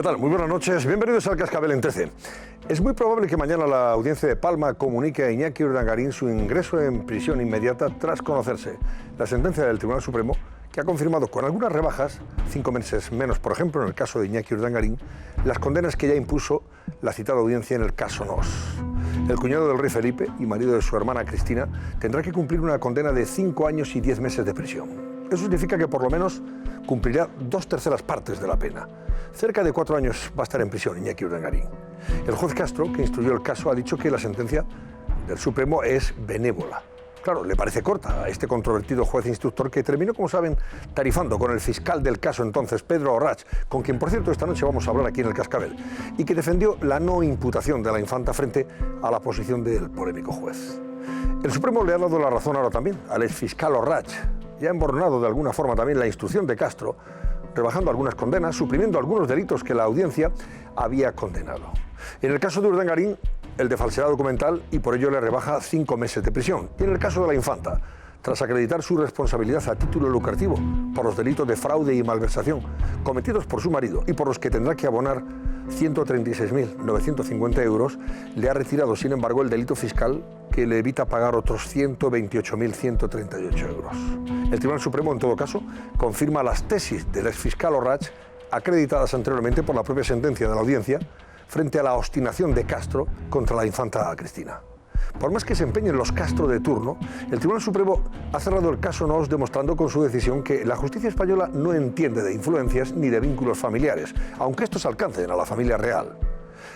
tal? Muy buenas noches. Bienvenidos al Cascabel en 13. Es muy probable que mañana la audiencia de Palma comunique a Iñaki Urdangarín su ingreso en prisión inmediata tras conocerse la sentencia del Tribunal Supremo, que ha confirmado con algunas rebajas, 5 meses menos, por ejemplo, en el caso de Iñaki Urdangarín, las condenas que ya impuso la citada audiencia en el caso Nos. El cuñado del rey Felipe y marido de su hermana Cristina tendrá que cumplir una condena de 5 años y 10 meses de prisión. Eso significa que por lo menos cumplirá 2/3 partes de la pena. Cerca de 4 años va a estar en prisión Iñaki Urdangarín. El juez Castro, que instruyó el caso, ha dicho que la sentencia del Supremo es benévola. Claro, le parece corta a este controvertido juez instructor que terminó, como saben, tarifando con el fiscal del caso entonces, Pedro Orrach, con quien, por cierto, esta noche vamos a hablar aquí en el Cascabel, y que defendió la no imputación de la infanta frente a la posición del polémico juez. El Supremo le ha dado la razón ahora también al exfiscal Orrach, ya ha emborronado de alguna forma también la instrucción de Castro, rebajando algunas condenas, suprimiendo algunos delitos que la audiencia había condenado. En el caso de Urdangarín, el de falsedad documental, y por ello le rebaja 5 meses de prisión. Y en el caso de la infanta, tras acreditar su responsabilidad a título lucrativo por los delitos de fraude y malversación cometidos por su marido y por los que tendrá que abonar 136.950 euros, le ha retirado, sin embargo, el delito fiscal que le evita pagar otros 128.138 euros. El Tribunal Supremo, en todo caso, confirma las tesis del exfiscal Orrach, acreditadas anteriormente por la propia sentencia de la audiencia, frente a la obstinación de Castro contra la infanta Cristina. Por más que se empeñen los Castro de turno, el Tribunal Supremo ha cerrado el caso Nos, demostrando con su decisión que la justicia española no entiende de influencias ni de vínculos familiares, aunque estos alcancen a la familia real.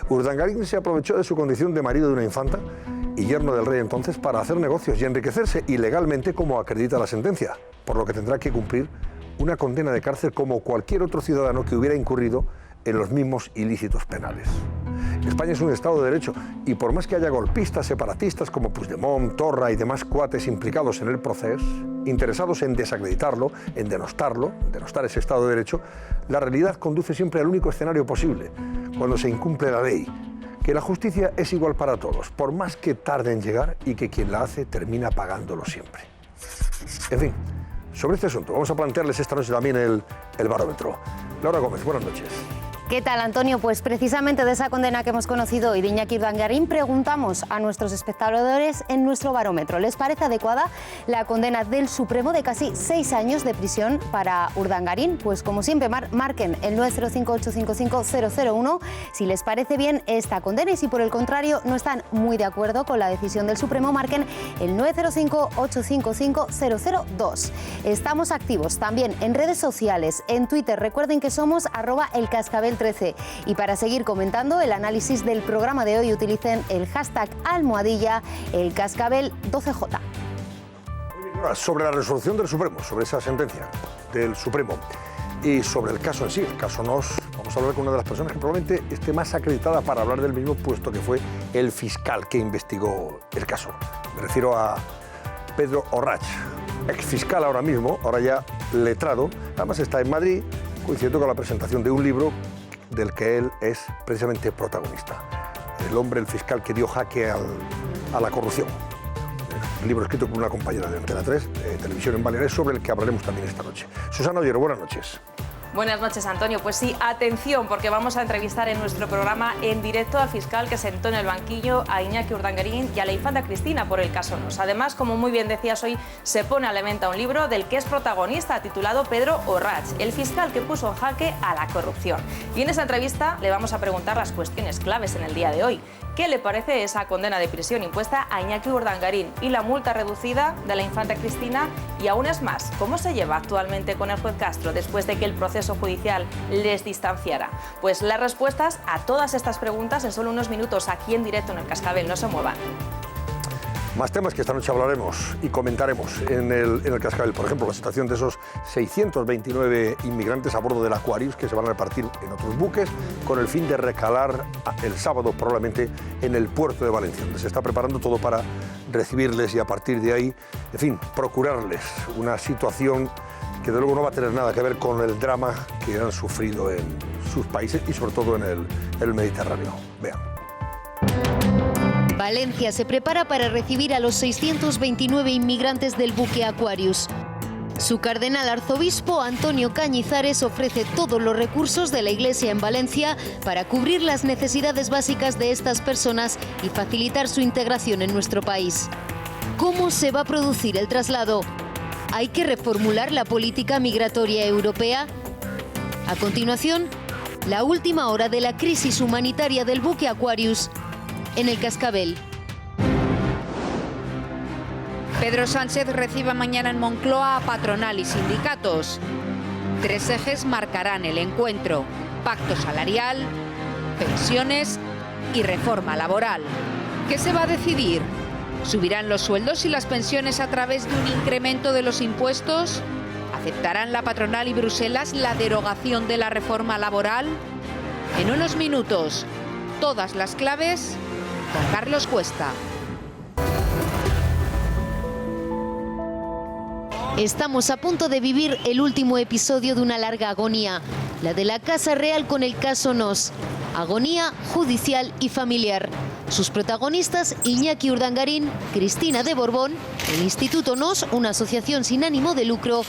Urdangarín se aprovechó de su condición de marido de una infanta y yerno del rey entonces para hacer negocios y enriquecerse ilegalmente, como acredita la sentencia, por lo que tendrá que cumplir una condena de cárcel como cualquier otro ciudadano que hubiera incurrido en los mismos ilícitos penales. España es un Estado de Derecho y por más que haya golpistas separatistas como Puigdemont, Torra y demás cuates implicados en el proceso, interesados en desacreditarlo, en denostar ese Estado de Derecho, la realidad conduce siempre al único escenario posible, cuando se incumple la ley, que la justicia es igual para todos, por más que tarde en llegar y que quien la hace termina pagándolo siempre. En fin, sobre este asunto vamos a plantearles esta noche también el barómetro. Laura Gómez, buenas noches. ¿Qué tal, Antonio? Pues precisamente de esa condena que hemos conocido hoy de Iñaki Urdangarín preguntamos a nuestros espectadores en nuestro barómetro. ¿Les parece adecuada la condena del Supremo de casi 6 años de prisión para Urdangarín? Pues como siempre, marquen el 905-855-001 si les parece bien esta condena, y si por el contrario no están muy de acuerdo con la decisión del Supremo, marquen el 905-855-002. Estamos activos también en redes sociales, en Twitter. Recuerden que somos @elcascabel13. Y para seguir comentando el análisis del programa de hoy, utilicen el hashtag #elcascabel12j. Sobre la resolución del Supremo, sobre esa sentencia del Supremo y sobre el caso en sí, el caso Nos, vamos a hablar con una de las personas que probablemente esté más acreditada para hablar del mismo, puesto que fue el fiscal que investigó el caso. Me refiero a Pedro Orrach, exfiscal ahora mismo, ahora ya letrado, además está en Madrid, coincidiendo con la presentación de un libro del que él es precisamente protagonista. El hombre, el fiscal que dio jaque a la corrupción. Un libro escrito por una compañera de Antena 3, Televisión en Baleares, sobre el que hablaremos también esta noche. Susana Ollero, buenas noches. Buenas noches, Antonio. Pues sí, atención, porque vamos a entrevistar en nuestro programa en directo al fiscal que sentó en el banquillo a Iñaki Urdangarín y a la infanta Cristina por el caso Nos. Además, como muy bien decías hoy, se pone a la venta un libro del que es protagonista, titulado Pedro Orrach, el fiscal que puso en jaque a la corrupción. Y en esa entrevista le vamos a preguntar las cuestiones claves en el día de hoy. ¿Qué le parece esa condena de prisión impuesta a Iñaki Urdangarín y la multa reducida de la infanta Cristina? Y aún es más, ¿cómo se lleva actualmente con el juez Castro después de que el proceso judicial les distanciara? Pues las respuestas a todas estas preguntas en solo unos minutos aquí en directo en el Cascabel. No se muevan. Más temas que esta noche hablaremos y comentaremos en el Cascabel. Por ejemplo, la situación de esos 629 inmigrantes a bordo del Aquarius que se van a repartir en otros buques con el fin de recalar el sábado probablemente en el puerto de Valencia, donde se está preparando todo para recibirles y a partir de ahí, en fin, procurarles una situación que de luego no va a tener nada que ver con el drama que han sufrido en sus países y sobre todo en el Mediterráneo. Vean. Valencia se prepara para recibir a los 629 inmigrantes del buque Aquarius. Su cardenal arzobispo Antonio Cañizares ofrece todos los recursos de la Iglesia en Valencia para cubrir las necesidades básicas de estas personas y facilitar su integración en nuestro país. ¿Cómo se va a producir el traslado? ¿Hay que reformular la política migratoria europea? A continuación, la última hora de la crisis humanitaria del buque Aquarius en el Cascabel. Pedro Sánchez recibe mañana en Moncloa a patronal y sindicatos. 3 ejes marcarán el encuentro: pacto salarial, pensiones y reforma laboral. ¿Qué se va a decidir? ¿Subirán los sueldos y las pensiones a través de un incremento de los impuestos? ¿Aceptarán la patronal y Bruselas la derogación de la reforma laboral? En unos minutos, todas las claves con Carlos Cuesta. Estamos a punto de vivir el último episodio de una larga agonía, la de la Casa Real con el caso Nos. Agonía judicial y familiar. Sus protagonistas, Iñaki Urdangarín, Cristina de Borbón, el Instituto Nos, una asociación sin ánimo de lucro,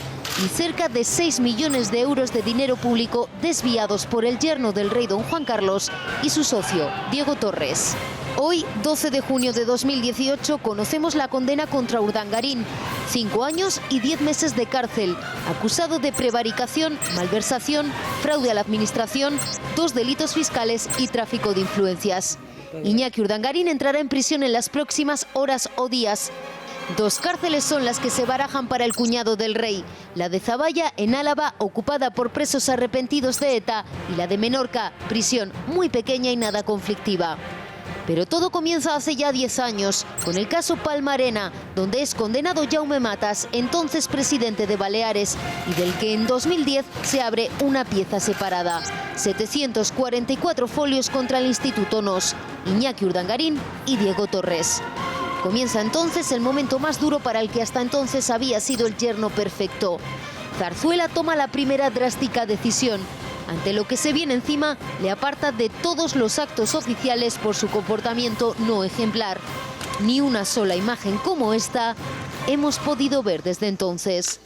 y cerca de 6 millones de euros de dinero público desviados por el yerno del rey don Juan Carlos y su socio, Diego Torres. Hoy, 12 de junio de 2018, conocemos la condena contra Urdangarín. 5 años y 10 meses de cárcel, acusado de prevaricación, malversación, fraude a la administración, 2 delitos fiscales y tráfico de influencias. Iñaki Urdangarín entrará en prisión en las próximas horas o días. 2 cárceles son las que se barajan para el cuñado del rey: la de Zaballa, en Álava, ocupada por presos arrepentidos de ETA, y la de Menorca, prisión muy pequeña y nada conflictiva. Pero todo comienza hace ya 10 años, con el caso Palma Arena, donde es condenado Jaume Matas, entonces presidente de Baleares, y del que en 2010 se abre una pieza separada. 744 folios contra el Instituto Nos, Iñaki Urdangarín y Diego Torres. Comienza entonces el momento más duro para el que hasta entonces había sido el yerno perfecto. Zarzuela toma la primera drástica decisión. Ante lo que se viene encima, le aparta de todos los actos oficiales por su comportamiento no ejemplar. Ni una sola imagen como esta hemos podido ver desde entonces.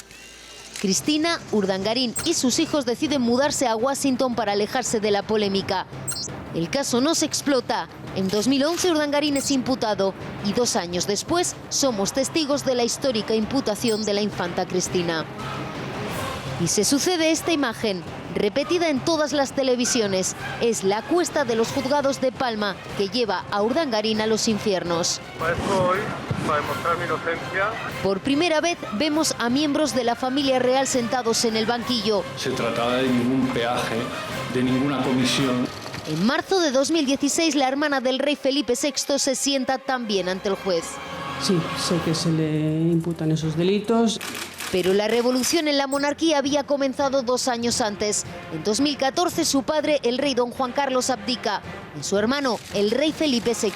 Cristina, Urdangarín y sus hijos deciden mudarse a Washington para alejarse de la polémica. El caso no se explota. En 2011 Urdangarín es imputado y 2 años después somos testigos de la histórica imputación de la infanta Cristina. Y se sucede esta imagen, repetida en todas las televisiones. Es la cuesta de los juzgados de Palma que lleva a Urdangarín a los infiernos. Esto hoy, para demostrar mi inocencia. Por primera vez vemos a miembros de la familia real sentados en el banquillo. Se trataba de ningún peaje, de ninguna comisión. En marzo de 2016, la hermana del rey Felipe VI se sienta también ante el juez. Sí, sé que se le imputan esos delitos. Pero la revolución en la monarquía había comenzado 2 años antes. En 2014 su padre, el rey don Juan Carlos, abdica y su hermano, el rey Felipe VI.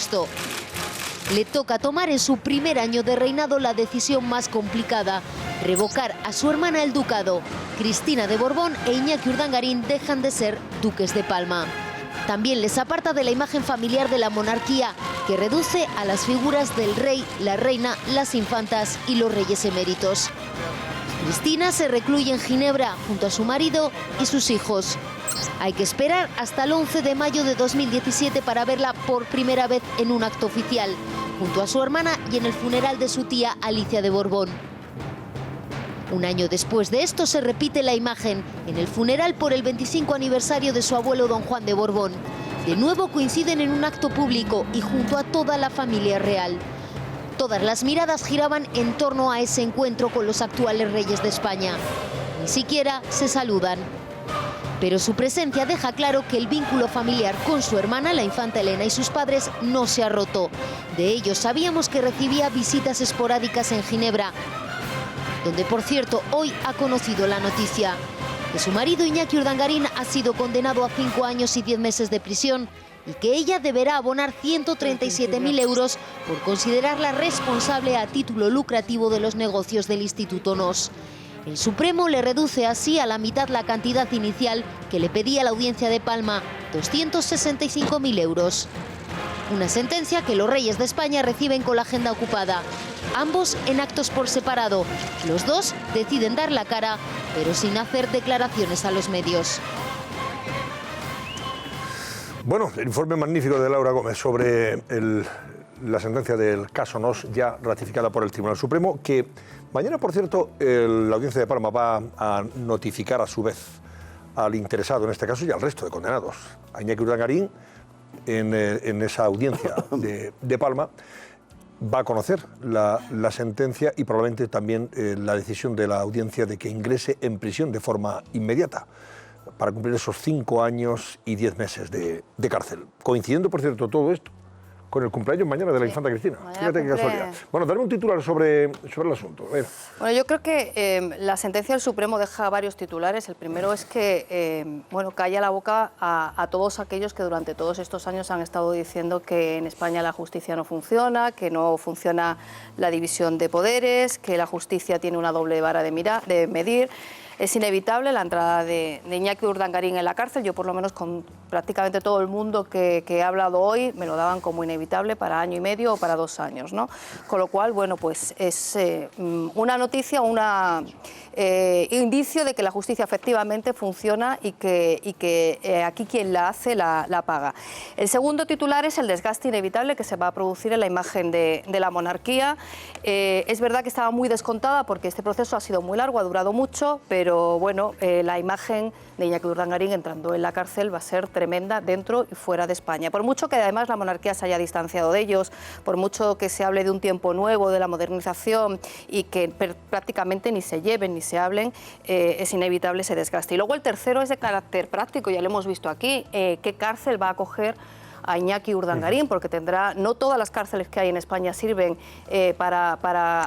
Le toca tomar en su primer año de reinado la decisión más complicada: revocar a su hermana el ducado. Cristina de Borbón e Iñaki Urdangarín dejan de ser duques de Palma. También les aparta de la imagen familiar de la monarquía, que reduce a las figuras del rey, la reina, las infantas y los reyes eméritos. Cristina se recluye en Ginebra junto a su marido y sus hijos. Hay que esperar hasta el 11 de mayo de 2017 para verla por primera vez en un acto oficial, junto a su hermana y en el funeral de su tía Alicia de Borbón. Un año después de esto se repite la imagen en el funeral por el 25 aniversario de su abuelo don Juan de Borbón. De nuevo coinciden en un acto público y junto a toda la familia real. Todas las miradas giraban en torno a ese encuentro con los actuales reyes de España. Ni siquiera se saludan. Pero su presencia deja claro que el vínculo familiar con su hermana, la infanta Elena, y sus padres no se ha roto. De ellos sabíamos que recibía visitas esporádicas en Ginebra, donde por cierto hoy ha conocido la noticia que su marido Iñaki Urdangarín ha sido condenado a 5 años y 10 meses de prisión y que ella deberá abonar 137.000 euros por considerarla responsable a título lucrativo de los negocios del Instituto Nos. El Supremo le reduce así a la mitad la cantidad inicial que le pedía la Audiencia de Palma, 265.000 euros. Una sentencia que los reyes de España reciben con la agenda ocupada. Ambos en actos por separado. Los dos deciden dar la cara, pero sin hacer declaraciones a los medios. Bueno, el informe magnífico de Laura Gómez sobre la sentencia del caso Nos, ya ratificada por el Tribunal Supremo, que mañana, por cierto, la Audiencia de Palma va a notificar a su vez al interesado en este caso y al resto de condenados. A Iñaki Urdangarín, en esa audiencia de Palma, va a conocer la sentencia y probablemente también la decisión de la audiencia de que ingrese en prisión de forma inmediata para cumplir esos 5 años y 10 meses de cárcel. Coincidiendo, por cierto, todo esto con el cumpleaños mañana de la infanta Cristina. Fíjate qué casualidad. Bueno, darme un titular sobre el asunto. A ver. Bueno, yo creo que la sentencia del Supremo deja varios titulares. El primero es que calla la boca a todos aquellos que durante todos estos años han estado diciendo que en España la justicia no funciona, que no funciona la división de poderes, que la justicia tiene una doble vara de medir. Es inevitable la entrada de Iñaki Urdangarín en la cárcel. Yo, por lo menos, con prácticamente todo el mundo que he hablado hoy, me lo daban como inevitable para año y medio o para 2 años, ¿no? Con lo cual, bueno, pues es una noticia, indicio de que la justicia efectivamente funciona y que aquí quien la hace la paga. El segundo titular es el desgaste inevitable que se va a producir en la imagen de la monarquía. Es verdad que estaba muy descontada porque este proceso ha sido muy largo, ha durado mucho, pero bueno, la imagen de Iñaki Urdangarín entrando en la cárcel va a ser tremenda dentro y fuera de España. Por mucho que además la monarquía se haya distanciado de ellos, por mucho que se hable de un tiempo nuevo, de la modernización y que prácticamente ni se lleven ni se hablen, es inevitable ese desgaste. Y luego el tercero es de carácter práctico, ya lo hemos visto aquí, qué cárcel va a acoger a Iñaki Urdangarín, porque no todas las cárceles que hay en España sirven para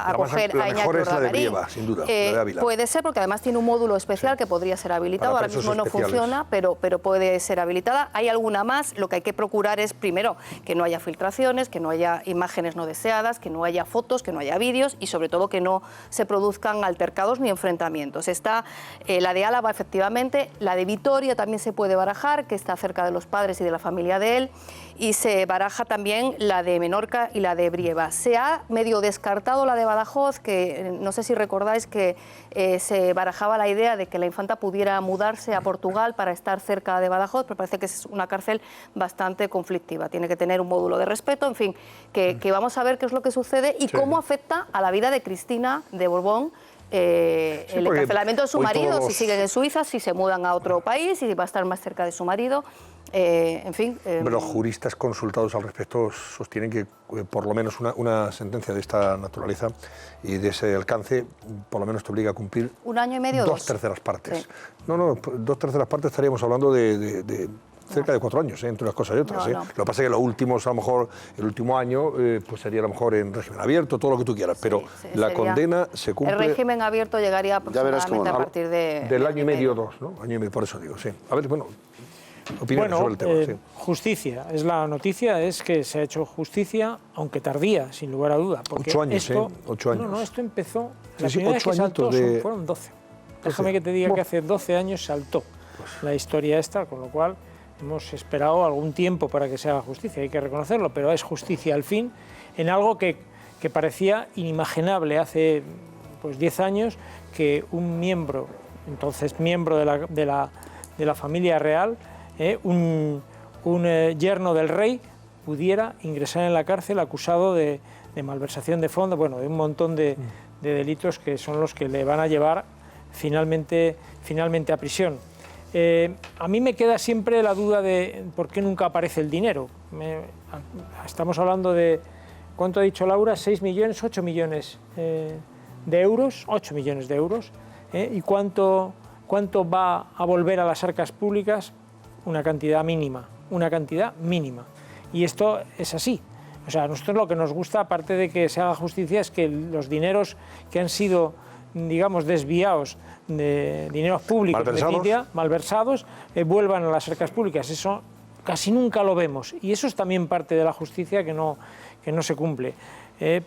acoger a Iñaki Urdangarín. La mejor es la de Brieva, sin duda, la de Ávila. Puede ser, porque además tiene un módulo especial que podría ser habilitado. Ahora mismo no funciona, pero puede ser habilitada. Hay alguna más. Lo que hay que procurar es, primero, que no haya filtraciones, que no haya imágenes no deseadas, que no haya fotos, que no haya vídeos y, sobre todo, que no se produzcan altercados ni enfrentamientos. Está la de Álava, efectivamente. La de Vitoria también se puede barajar, que está cerca de los padres y de la familia de él. Y se baraja también la de Menorca y la de Brieva. Se ha medio descartado la de Badajoz, que no sé si recordáis que se barajaba la idea de que la infanta pudiera mudarse a Portugal para estar cerca de Badajoz, pero parece que es una cárcel bastante conflictiva. Tiene que tener un módulo de respeto, en fin, que vamos a ver qué es lo que sucede y cómo afecta a la vida de Cristina de Borbón. El encarcelamiento de su marido, si siguen en Suiza, si se mudan a otro país, si va a estar más cerca de su marido. En fin. Los juristas consultados al respecto sostienen que por lo menos una sentencia de esta naturaleza y de ese alcance, por lo menos te obliga a cumplir 1 año y medio, 2 terceras partes. Sí. No, 2 terceras partes estaríamos hablando de cerca de 4 años, entre unas cosas y otras. No. Lo que pasa es que los últimos, a lo mejor, el último año, pues sería a lo mejor en régimen abierto, todo lo que tú quieras, pero la condena se cumple... El régimen abierto llegaría aproximadamente a partir del año y medio, 2, ¿no? Año y medio, por eso digo, sí. A ver, opiniones sobre el tema. Sí. Justicia, la noticia es que se ha hecho justicia, aunque tardía, sin lugar a duda. 8 años, esto, 8 años. No, esto empezó... La primera vez que saltó fueron 12. Déjame que te diga que hace 12 años saltó la historia esta, con lo cual... Hemos esperado algún tiempo para que se haga justicia, hay que reconocerlo, pero es justicia al fin en algo que parecía inimaginable hace 10 años, que un miembro, entonces miembro de la familia real, un yerno del rey, pudiera ingresar en la cárcel acusado de malversación de fondos, de un montón de delitos que son los que le van a llevar finalmente a prisión. A mí me queda siempre la duda de por qué nunca aparece el dinero. Estamos hablando de, ¿cuánto ha dicho Laura? 6 millones, 8 millones de euros, 8 millones de euros. ¿Y cuánto va a volver a las arcas públicas? Una cantidad mínima. Y esto es así. O sea, a nosotros lo que nos gusta, aparte de que se haga justicia, es que los dineros que han sido, digamos, desviados de dineros públicos, malversados, vuelvan a las arcas públicas. Eso casi nunca lo vemos y eso es también parte de la justicia que no se cumple.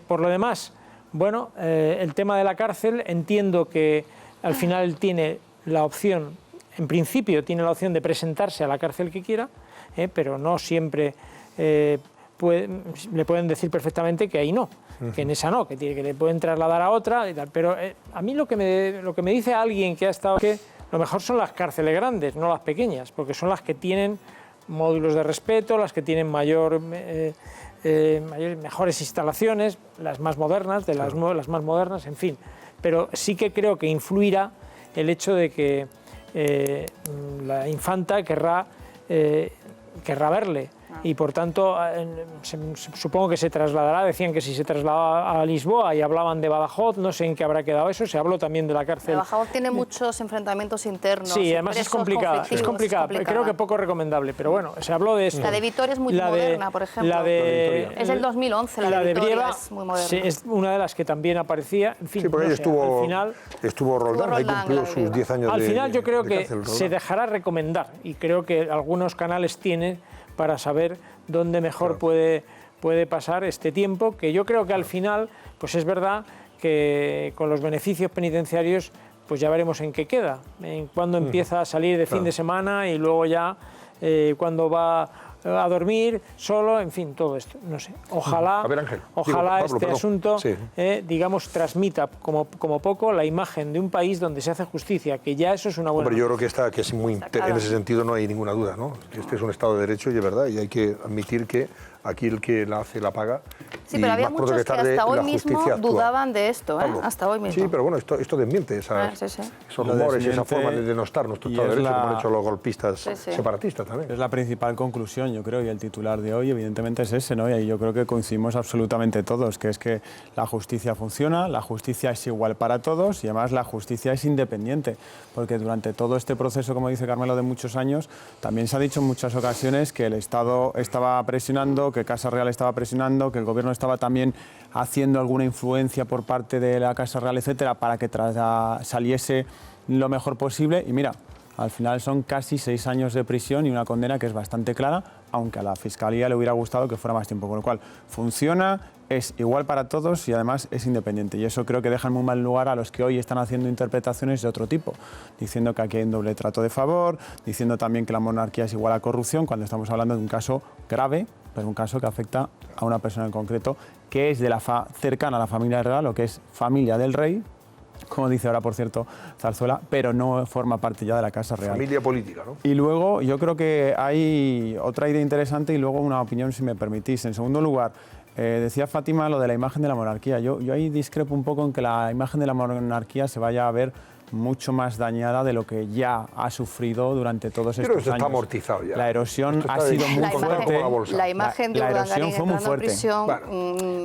Por lo demás, el tema de la cárcel, entiendo que al final tiene la opción, en principio tiene la opción de presentarse a la cárcel que quiera, pero no siempre le pueden decir perfectamente que ahí no, que en esa no, que le pueden trasladar a otra y tal. Pero a mí lo que me dice alguien que ha estado que lo mejor son las cárceles grandes, no las pequeñas, porque son las que tienen módulos de respeto, las que tienen mejores instalaciones, las más modernas, las más modernas, en fin. Pero sí que creo que influirá el hecho de que la infanta querrá verle y por tanto supongo que se trasladará. Decían que si se trasladaba a Lisboa y hablaban de Badajoz, no sé en qué habrá quedado eso. Se habló también de la cárcel. Badajoz tiene muchos enfrentamientos internos. Sí, además es complicado. Creo que poco recomendable, pero bueno, se habló de esto. La de Vitoria es muy moderna, por ejemplo. Es del 2011, la de Vitoria Brieva es muy moderna. Es una de las que también aparecía. En fin, sí, porque no estuvo, al final, estuvo Roldán, ahí cumplió sus 10 años al final yo creo que cárcel, se dejará recomendar y creo que algunos canales tienen para saber dónde mejor puede pasar este tiempo, que yo creo que al final, pues es verdad que con los beneficios penitenciarios, pues ya veremos en qué queda, en cuándo empieza a salir de fin de semana y luego ya cuándo va a dormir solo, en fin, todo esto, no sé. Ojalá, Ángel, este asunto, digamos, transmita como poco la imagen de un país donde se hace justicia, que ya eso es una buena... Pero yo creo que es muy en ese sentido no hay ninguna duda, ¿no? Este es un Estado de Derecho y es verdad, y hay que admitir que aquí el que la hace la paga. Sí, pero había muchos que hasta hoy mismo dudaban de esto, hasta hoy mismo. Sí, pero bueno, esto desmiente esos rumores y esa forma de denostar nuestro Estado de Derecho, como han hecho los golpistas separatistas también. Es la principal conclusión, yo creo, y el titular de hoy evidentemente es ese, ¿no? Y ahí yo creo que coincidimos absolutamente todos, que es que la justicia funciona, la justicia es igual para todos y además la justicia es independiente, porque durante todo este proceso, como dice Carmelo, de muchos años, también se ha dicho en muchas ocasiones que el Estado estaba presionando, que Casa Real estaba presionando, que el Gobierno estaba también haciendo alguna influencia por parte de la Casa Real, etcétera, para que saliese lo mejor posible. Y mira, al final son casi 6 años de prisión y una condena que es bastante clara, aunque a la Fiscalía le hubiera gustado que fuera más tiempo. Con lo cual, funciona, es igual para todos y además es independiente. Y eso creo que deja en muy mal lugar a los que hoy están haciendo interpretaciones de otro tipo, diciendo que aquí hay un doble trato de favor, diciendo también que la monarquía es igual a corrupción, cuando estamos hablando de un caso grave, pero un caso que afecta a una persona en concreto, que es cercana a la familia real, o que es familia del rey, como dice ahora, por cierto, Zarzuela, pero no forma parte ya de la Casa Real. Familia política, ¿no? Y luego yo creo que hay otra idea interesante y luego una opinión, si me permitís. En segundo lugar, decía Fátima lo de la imagen de la monarquía. Yo ahí discrepo un poco en que la imagen de la monarquía se vaya a ver mucho más dañada de lo que ya ha sufrido durante todos estos años. Está amortizado ya. La erosión ha sido muy fuerte. La imagen de Urdangarín fue muy fuerte. Prisión,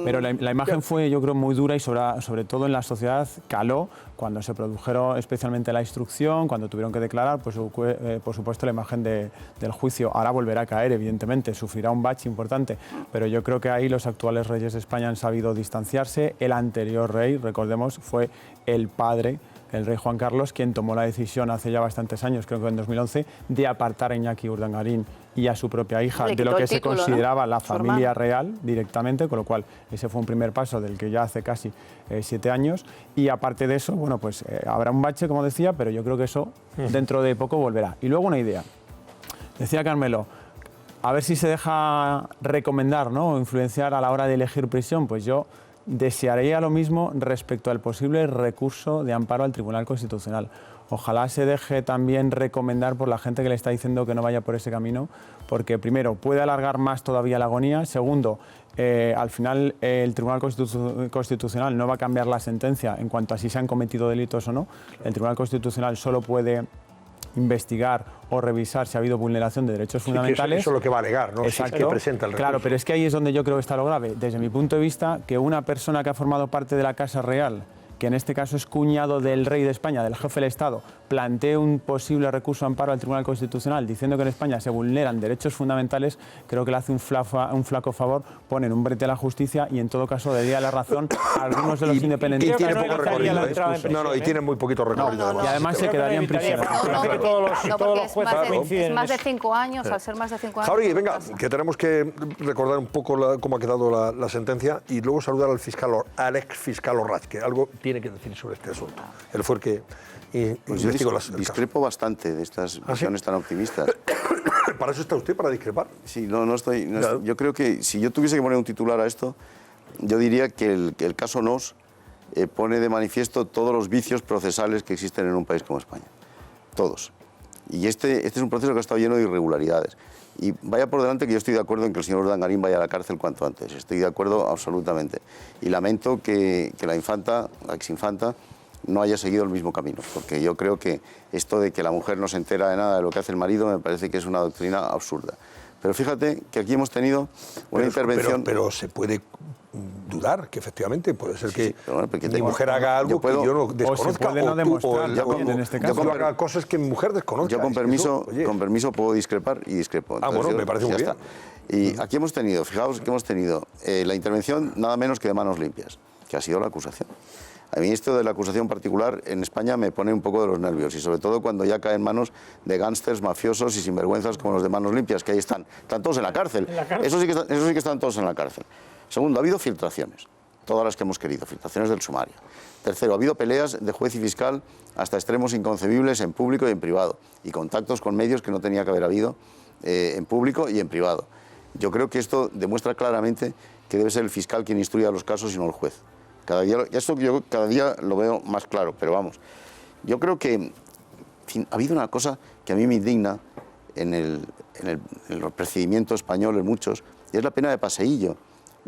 pero la imagen fue, yo creo, muy dura y sobre todo en la sociedad caló cuando se produjeron especialmente la instrucción, cuando tuvieron que declarar, pues por supuesto la imagen del juicio. Ahora volverá a caer, evidentemente, sufrirá un bache importante, pero yo creo que ahí los actuales reyes de España han sabido distanciarse. El anterior rey, recordemos, fue el padre, el rey Juan Carlos, quien tomó la decisión hace ya bastantes años, creo que en 2011, de apartar a Iñaki Urdangarín y a su propia hija de lo que se consideraba la familia real directamente, con lo cual ese fue un primer paso del que ya hace casi 7 años. Y aparte de eso, bueno, pues habrá un bache, como decía, pero yo creo que eso dentro de poco volverá. Y luego una idea. Decía Carmelo, a ver si se deja recomendar, ¿no?, o influenciar a la hora de elegir prisión. Pues yo desearía lo mismo respecto al posible recurso de amparo al Tribunal Constitucional. Ojalá se deje también recomendar por la gente que le está diciendo que no vaya por ese camino, porque primero puede alargar más todavía la agonía, segundo, al final el Tribunal Constitucional no va a cambiar la sentencia en cuanto a si se han cometido delitos o no. El Tribunal Constitucional solo puede investigar o revisar si ha habido vulneración de derechos fundamentales. Eso es lo que va a alegar, ¿no? Exacto. Si es que presenta el recurso. Claro, pero es que ahí es donde yo creo que está lo grave. Desde mi punto de vista, que una persona que ha formado parte de la Casa Real, que en este caso es cuñado del rey de España, del jefe del Estado, plantee un posible recurso de amparo al Tribunal Constitucional diciendo que en España se vulneran derechos fundamentales, creo que le hace un flaco favor, ponen un brete a la justicia y en todo caso daría la razón a algunos de los independentistas. Y tiene poco recorrido. Y tiene muy poquito recorrido. Y además se quedaría en prisión. Es más de 5 años, al ser más de 5 años. Jauregui, venga, que tenemos que recordar un poco cómo ha quedado la sentencia y luego saludar al ex fiscal Orraz, que algo tiene que decir sobre este asunto. Él fue el que investigó las discrepo bastante de estas visiones tan optimistas. ¿Para eso está usted, para discrepar? Sí, no estoy. Yo creo que si yo tuviese que poner un titular a esto, yo diría que el caso Nos pone de manifiesto todos los vicios procesales que existen en un país como España. Todos. Y este es un proceso que ha estado lleno de irregularidades. Y vaya por delante que yo estoy de acuerdo en que el señor Urdangarín vaya a la cárcel cuanto antes. Estoy de acuerdo absolutamente. Y lamento que la exinfanta, no haya seguido el mismo camino. Porque yo creo que esto de que la mujer no se entera de nada de lo que hace el marido me parece que es una doctrina absurda. Pero fíjate que aquí hemos tenido una intervención... Pero se puede dudar que efectivamente puede ser que mi mujer haga algo que yo no desconozca. O se puede no demostrar también, en este caso. Yo haga cosas que mi mujer desconozca. Yo con permiso puedo discrepar y discrepo. Entonces, bueno, me parece muy bien. Y aquí hemos tenido, fijaos que hemos tenido la intervención nada menos que de manos limpias, que ha sido la acusación. A mí esto de la acusación particular en España me pone un poco de los nervios, y sobre todo cuando ya cae en manos de gángsters, mafiosos y sinvergüenzas como los de Manos Limpias, que ahí están todos en la cárcel. Eso sí que están todos en la cárcel. Segundo, ha habido filtraciones, todas las que hemos querido, filtraciones del sumario. Tercero, ha habido peleas de juez y fiscal hasta extremos inconcebibles en público y en privado, y contactos con medios que no tenía que haber habido en público y en privado. Yo creo que esto demuestra claramente que debe ser el fiscal quien instruya los casos y no el juez. Cada día lo veo más claro, pero vamos, yo creo que en fin, ha habido una cosa que a mí me indigna en el procedimiento español, en muchos, y es la pena de paseillo.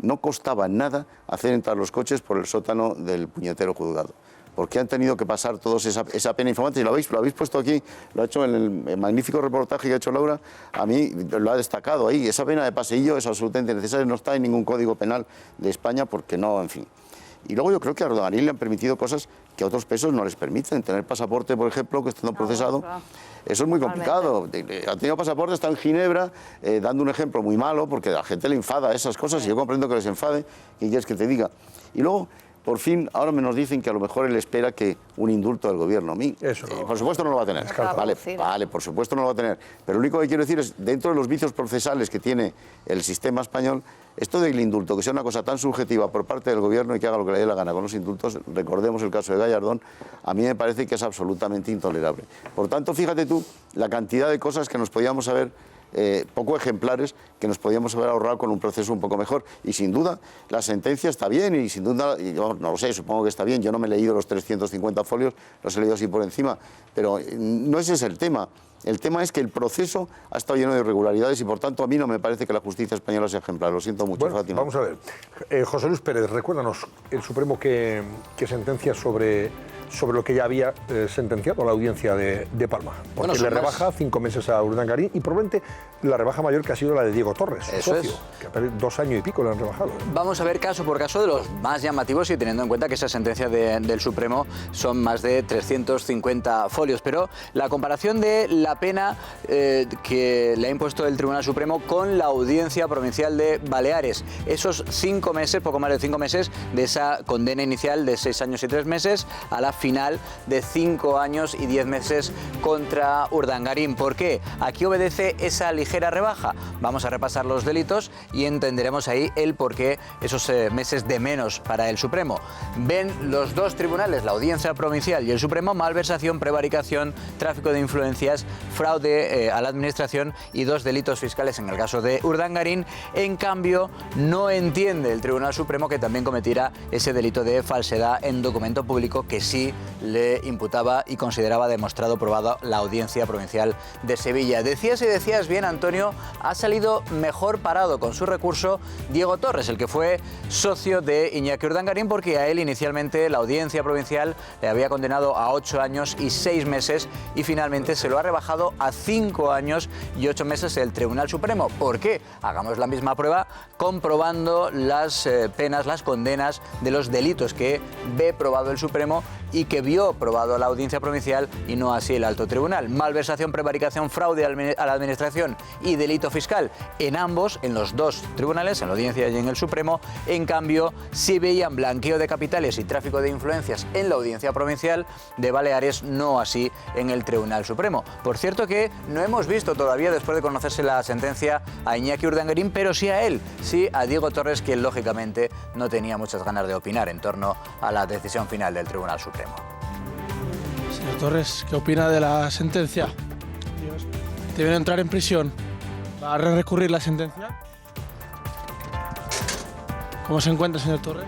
No costaba nada hacer entrar los coches por el sótano del puñetero juzgado. ¿Por qué han tenido que pasar todos esa pena infamante? Si lo habéis puesto aquí, lo ha hecho en el magnífico reportaje que ha hecho Laura, a mí lo ha destacado ahí. Esa pena de paseillo es absolutamente necesaria, no está en ningún código penal de España porque no, en fin. Y luego yo creo que a Urdangarín le han permitido cosas que a otros presos no les permiten. Tener pasaporte, por ejemplo, que estando procesado, eso es muy complicado. Ha tenido pasaporte, está en Ginebra, dando un ejemplo muy malo, porque a la gente le enfada esas cosas, y yo comprendo que les enfade, ¿qué quieres que te diga? Y luego, por fin, ahora nos dicen que a lo mejor él espera que un indulto del gobierno. A mí, por supuesto no lo va a tener. Vale, por supuesto no lo va a tener. Pero lo único que quiero decir es, dentro de los vicios procesales que tiene el sistema español, esto del indulto, que sea una cosa tan subjetiva por parte del gobierno y que haga lo que le dé la gana con los indultos, recordemos el caso de Gallardón, a mí me parece que es absolutamente intolerable. Por tanto, fíjate tú la cantidad de cosas que nos podíamos haber, poco ejemplares, que nos podíamos haber ahorrado con un proceso un poco mejor. Y sin duda, la sentencia está bien, y sin duda, yo no lo sé, supongo que está bien. Yo no me he leído los 350 folios, los he leído así por encima, pero no ese es el tema. El tema es que el proceso ha estado lleno de irregularidades y, por tanto, a mí no me parece que la justicia española sea ejemplar. Lo siento mucho, bueno, Fátima. Vamos a ver. José Luis Pérez, recuérdanos el Supremo que sentencia sobre lo que ya había sentenciado la audiencia de Palma. Porque le rebaja 5 meses a Urdangarín y probablemente la rebaja mayor que ha sido la de Diego Torres, su socio, que a 2 años y pico le han rebajado. Vamos a ver caso por caso de los más llamativos y teniendo en cuenta que esa sentencia del Supremo son más de 350 folios. Pero la comparación de la pena que le ha impuesto el Tribunal Supremo con la Audiencia Provincial de Baleares. Esos 5 meses, poco más de 5 meses, de esa condena inicial de 6 años y 3 meses a la final de 5 años y 10 meses contra Urdangarín. ¿Por qué? Aquí obedece esa ligera rebaja. Vamos a repasar los delitos y entenderemos ahí el porqué esos meses de menos para el Supremo. Ven los dos tribunales, la Audiencia Provincial y el Supremo, malversación, prevaricación, tráfico de influencias, fraude a la administración y 2 delitos fiscales en el caso de Urdangarín. En cambio, no entiende el Tribunal Supremo que también cometiera ese delito de falsedad en documento público que sí le imputaba y consideraba demostrado probado la Audiencia Provincial de Sevilla. Decías y decías bien, Antonio, ha salido mejor parado con su recurso Diego Torres, el que fue socio de Iñaki Urdangarín, porque a él inicialmente la Audiencia Provincial le había condenado a 8 años y 6 meses y finalmente se lo ha rebajado a 5 años y 8 meses el Tribunal Supremo. ¿Por qué? Hagamos la misma prueba comprobando las penas, las condenas de los delitos que ve probado el Supremo y que vio probado la Audiencia Provincial y no así el Alto Tribunal. Malversación, prevaricación, fraude a la Administración y delito fiscal en ambos, en los 2 tribunales, en la Audiencia y en el Supremo. En cambio, sí veían blanqueo de capitales y tráfico de influencias en la Audiencia Provincial de Baleares, no así en el Tribunal Supremo. Por cierto que no hemos visto todavía, después de conocerse la sentencia, a Iñaki Urdangarín, pero sí a él, sí a Diego Torres, quien lógicamente no tenía muchas ganas de opinar en torno a la decisión final del Tribunal Supremo. Señor Torres, ¿qué opina de la sentencia? deben entrar en prisión. ¿Va a recurrir la sentencia? ¿Cómo se encuentra, señor Torres?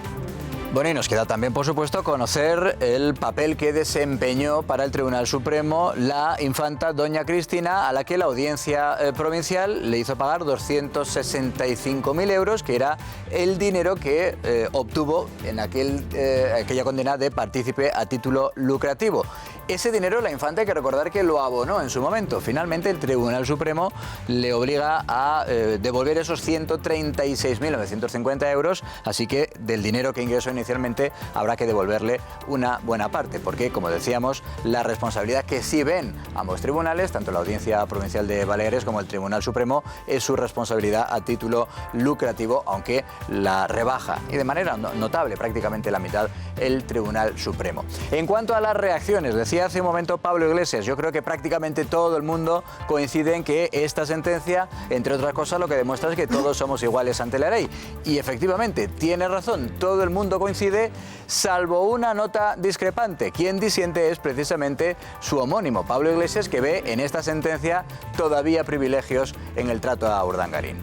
Bueno, y nos queda también, por supuesto, conocer el papel que desempeñó para el Tribunal Supremo la infanta doña Cristina, a la que la Audiencia Provincial le hizo pagar 265.000 euros, que era el dinero que obtuvo en aquella condena de partícipe a título lucrativo. Ese dinero la infanta, hay que recordar que lo abonó en su momento. Finalmente el Tribunal Supremo le obliga a devolver esos 136.950 euros, así que del dinero que ingresó inicialmente habrá que devolverle una buena parte, porque, como decíamos, la responsabilidad que sí ven ambos tribunales, tanto la Audiencia Provincial de Baleares como el Tribunal Supremo, es su responsabilidad a título lucrativo, aunque la rebaja, y de manera notable, prácticamente la mitad, el Tribunal Supremo. En cuanto a las reacciones, decía hace un momento Pablo Iglesias, yo creo que prácticamente todo el mundo coincide en que esta sentencia, entre otras cosas, lo que demuestra es que todos somos iguales ante la ley. Y efectivamente, tiene razón, todo el mundo coincide, salvo una nota discrepante. Quien disiente es precisamente su homónimo, Pablo Iglesias, que ve en esta sentencia todavía privilegios en el trato a Urdangarín.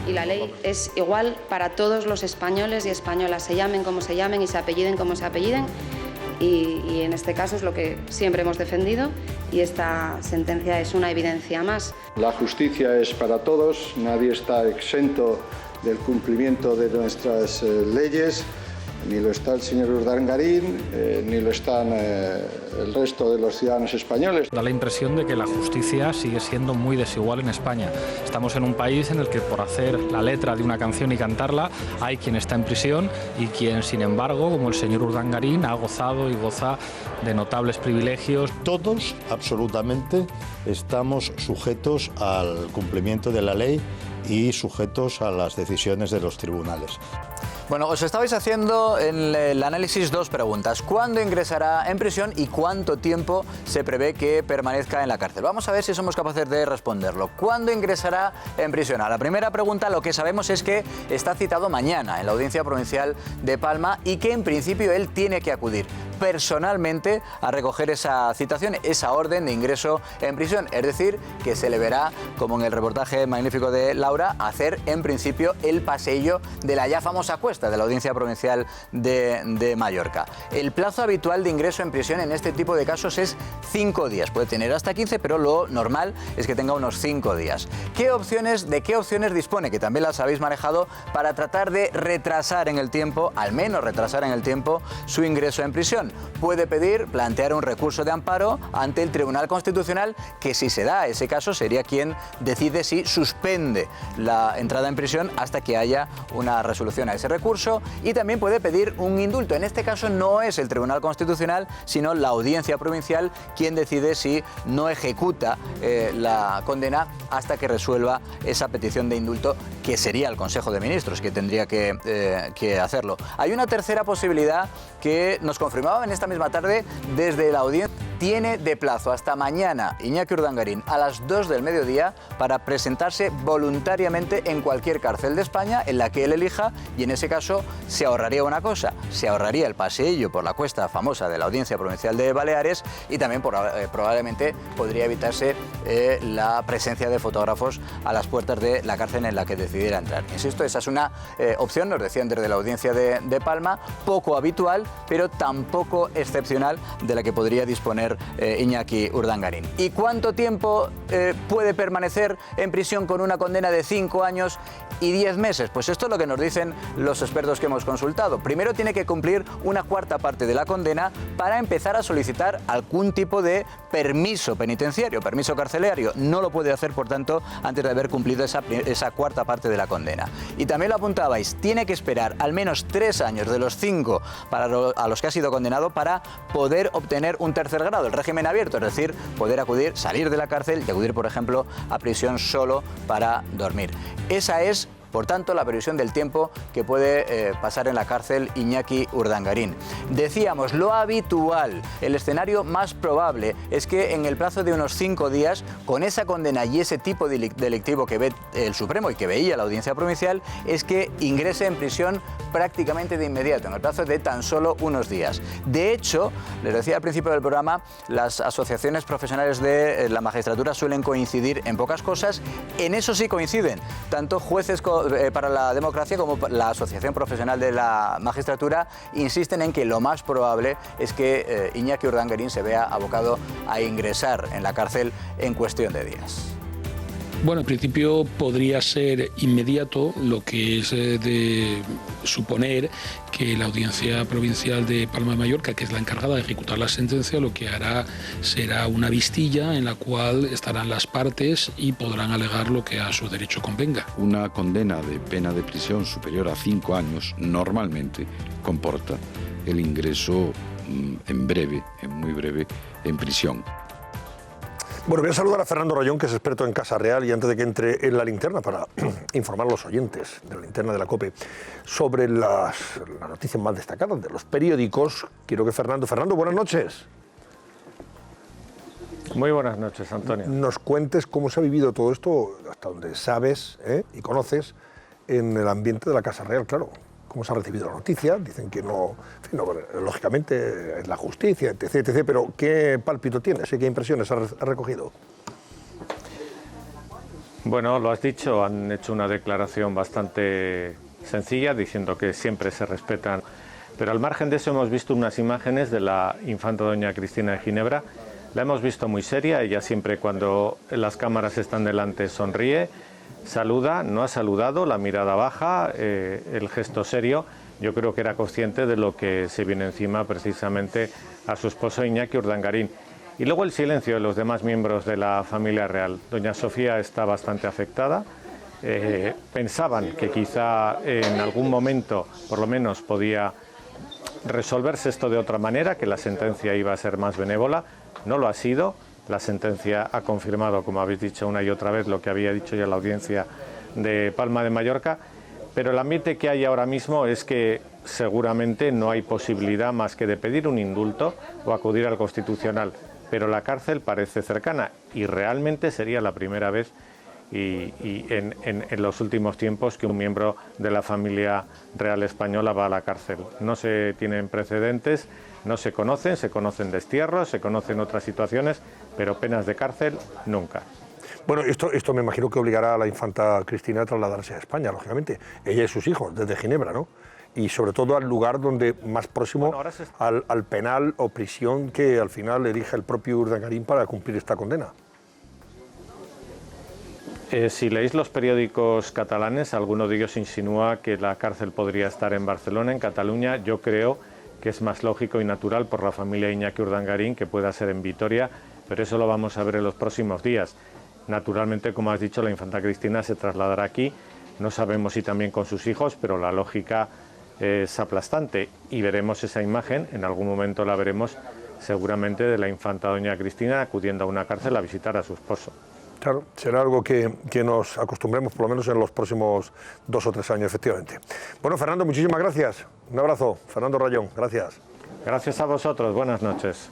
Y la ley es igual para todos los españoles y españolas, se llamen como se llamen y se apelliden como se apelliden. Y en este caso es lo que siempre hemos defendido y esta sentencia es una evidencia más. La justicia es para todos, nadie está exento del cumplimiento de nuestras leyes, ni lo está el señor Urdangarín, ni lo están el resto de los ciudadanos españoles. Da la impresión de que la justicia sigue siendo muy desigual en España. Estamos en un país en el que por hacer la letra de una canción y cantarla hay quien está en prisión y quien, sin embargo, como el señor Urdangarín, ha gozado y goza de notables privilegios. Todos, absolutamente, estamos sujetos al cumplimiento de la ley y sujetos a las decisiones de los tribunales. Bueno, os estabais haciendo en el análisis dos preguntas. ¿Cuándo ingresará en prisión y cuánto tiempo se prevé que permanezca en la cárcel? Vamos a ver si somos capaces de responderlo. ¿Cuándo ingresará en prisión? A la primera pregunta lo que sabemos es que está citado mañana en la Audiencia Provincial de Palma y que en principio él tiene que acudir personalmente a recoger esa citación, esa orden de ingreso en prisión. Es decir, que se le verá, como en el reportaje magnífico de Laura, hacer en principio el paseillo de la ya famosa cuesta de la Audiencia Provincial de Mallorca. El plazo habitual de ingreso en prisión en este tipo de casos es 5 días. Puede tener hasta 15, pero lo normal es que tenga unos 5 días. ¿De qué opciones dispone? Que también las habéis manejado para tratar de retrasar en el tiempo, al menos retrasar en el tiempo, su ingreso en prisión. Puede plantear un recurso de amparo ante el Tribunal Constitucional, que si se da ese caso sería quien decide si suspende la entrada en prisión hasta que haya una resolución a ese recurso, y también puede pedir un indulto. En este caso no es el Tribunal Constitucional, sino la Audiencia Provincial quien decide si no ejecuta la condena hasta que resuelva esa petición de indulto, que sería el Consejo de Ministros que tendría que hacerlo. Hay una tercera posibilidad que nos confirmaba en esta misma tarde desde la audiencia. Tiene de plazo hasta mañana Iñaki Urdangarín a las 2 del mediodía para presentarse voluntariamente en cualquier cárcel de España en la que él elija, y en ese caso se ahorraría una cosa, se ahorraría el paseillo por la cuesta famosa de la Audiencia Provincial de Baleares, y también probablemente podría evitarse la presencia de fotógrafos a las puertas de la cárcel en la que decidiera entrar. Insisto, esa es una opción, nos decían desde la Audiencia de Palma, poco habitual, pero tampoco excepcional, de la que podría disponer Iñaki Urdangarín. ¿Y cuánto tiempo puede permanecer en prisión con una condena de 5 años y 10 meses? Pues esto es lo que nos dicen los expertos que hemos consultado. Primero tiene que cumplir una cuarta parte de la condena para empezar a solicitar algún tipo de permiso penitenciario, permiso carcelario. No lo puede hacer, por tanto, antes de haber cumplido esa cuarta parte de la condena. Y también lo apuntabais, tiene que esperar al menos 3 años de los 5 a los que ha sido condenado para poder obtener un tercer grado, el régimen abierto, es decir, poder salir de la cárcel y acudir, por ejemplo, a prisión solo para dormir. Esa es Por tanto, la previsión del tiempo que puede pasar en la cárcel Iñaki Urdangarín. Decíamos, lo habitual, el escenario más probable es que en el plazo de unos 5 días, con esa condena y ese tipo delictivo que ve el Supremo y que veía la Audiencia Provincial, es que ingrese en prisión prácticamente de inmediato, en el plazo de tan solo unos días. De hecho, les decía al principio del programa, las asociaciones profesionales de la magistratura suelen coincidir en pocas cosas. En eso sí coinciden, tanto Jueces para la Democracia como la Asociación Profesional de la Magistratura insisten en que lo más probable es que Iñaki Urdangarín se vea abocado a ingresar en la cárcel en cuestión de días. Bueno, en principio podría ser inmediato, lo que es de suponer que la Audiencia Provincial de Palma de Mallorca, que es la encargada de ejecutar la sentencia, lo que hará será una vistilla en la cual estarán las partes y podrán alegar lo que a su derecho convenga. Una condena de pena de prisión superior a 5 años normalmente comporta el ingreso en breve, en muy breve, en prisión. Bueno, voy a saludar a Fernando Rayón, que es experto en Casa Real, y antes de que entre en la linterna para informar a los oyentes de la linterna de la COPE sobre las noticias más destacadas de los periódicos, quiero que Fernando, buenas noches. Muy buenas noches, Antonio. Nos cuentes cómo se ha vivido todo esto, hasta donde sabes y conoces, en el ambiente de la Casa Real, claro. Cómo se ha recibido la noticia, dicen que no, lógicamente es la justicia, etc., pero ¿qué pálpito tienes? ¿Qué impresiones ha recogido? Bueno, lo has dicho, han hecho una declaración bastante sencilla, diciendo que siempre se respetan, pero al margen de eso hemos visto unas imágenes de la infanta doña Cristina de Ginebra. La hemos visto muy seria, ella siempre cuando las cámaras están delante sonríe, saluda, no ha saludado, la mirada baja, el gesto serio. Yo creo que era consciente de lo que se viene encima precisamente a su esposo Iñaki Urdangarín. Y luego el silencio de los demás miembros de la familia real. Doña Sofía está bastante afectada. Pensaban que quizá en algún momento, por lo menos, podía resolverse esto de otra manera, que la sentencia iba a ser más benévola. No lo ha sido. La sentencia ha confirmado, como habéis dicho una y otra vez, lo que había dicho ya la Audiencia de Palma de Mallorca, pero el ambiente que hay ahora mismo es que seguramente no hay posibilidad más que de pedir un indulto o acudir al Constitucional, pero la cárcel parece cercana y realmente sería la primera vez en los últimos tiempos que un miembro de la familia real española va a la cárcel. No se tienen precedentes, no se conocen destierros, se conocen otras situaciones, pero penas de cárcel nunca. Bueno, esto me imagino que obligará a la infanta Cristina a trasladarse a España, lógicamente, ella y sus hijos, desde Ginebra, ¿no? Y sobre todo al lugar donde más próximo al penal o prisión que al final elija el propio Urdangarín para cumplir esta condena. Si leéis los periódicos catalanes, alguno de ellos insinúa que la cárcel podría estar en Barcelona, en Cataluña. Yo creo que es más lógico y natural por la familia Iñaki Urdangarín que pueda ser en Vitoria, pero eso lo vamos a ver en los próximos días. Naturalmente, como has dicho, la infanta Cristina se trasladará aquí, no sabemos si también con sus hijos, pero la lógica es aplastante y veremos esa imagen, en algún momento la veremos seguramente, de la infanta doña Cristina acudiendo a una cárcel a visitar a su esposo. Claro, será algo que nos acostumbremos por lo menos en los próximos 2 o 3 años, efectivamente. Bueno, Fernando, muchísimas gracias. Un abrazo. Fernando Rayón, gracias. Gracias a vosotros. Buenas noches.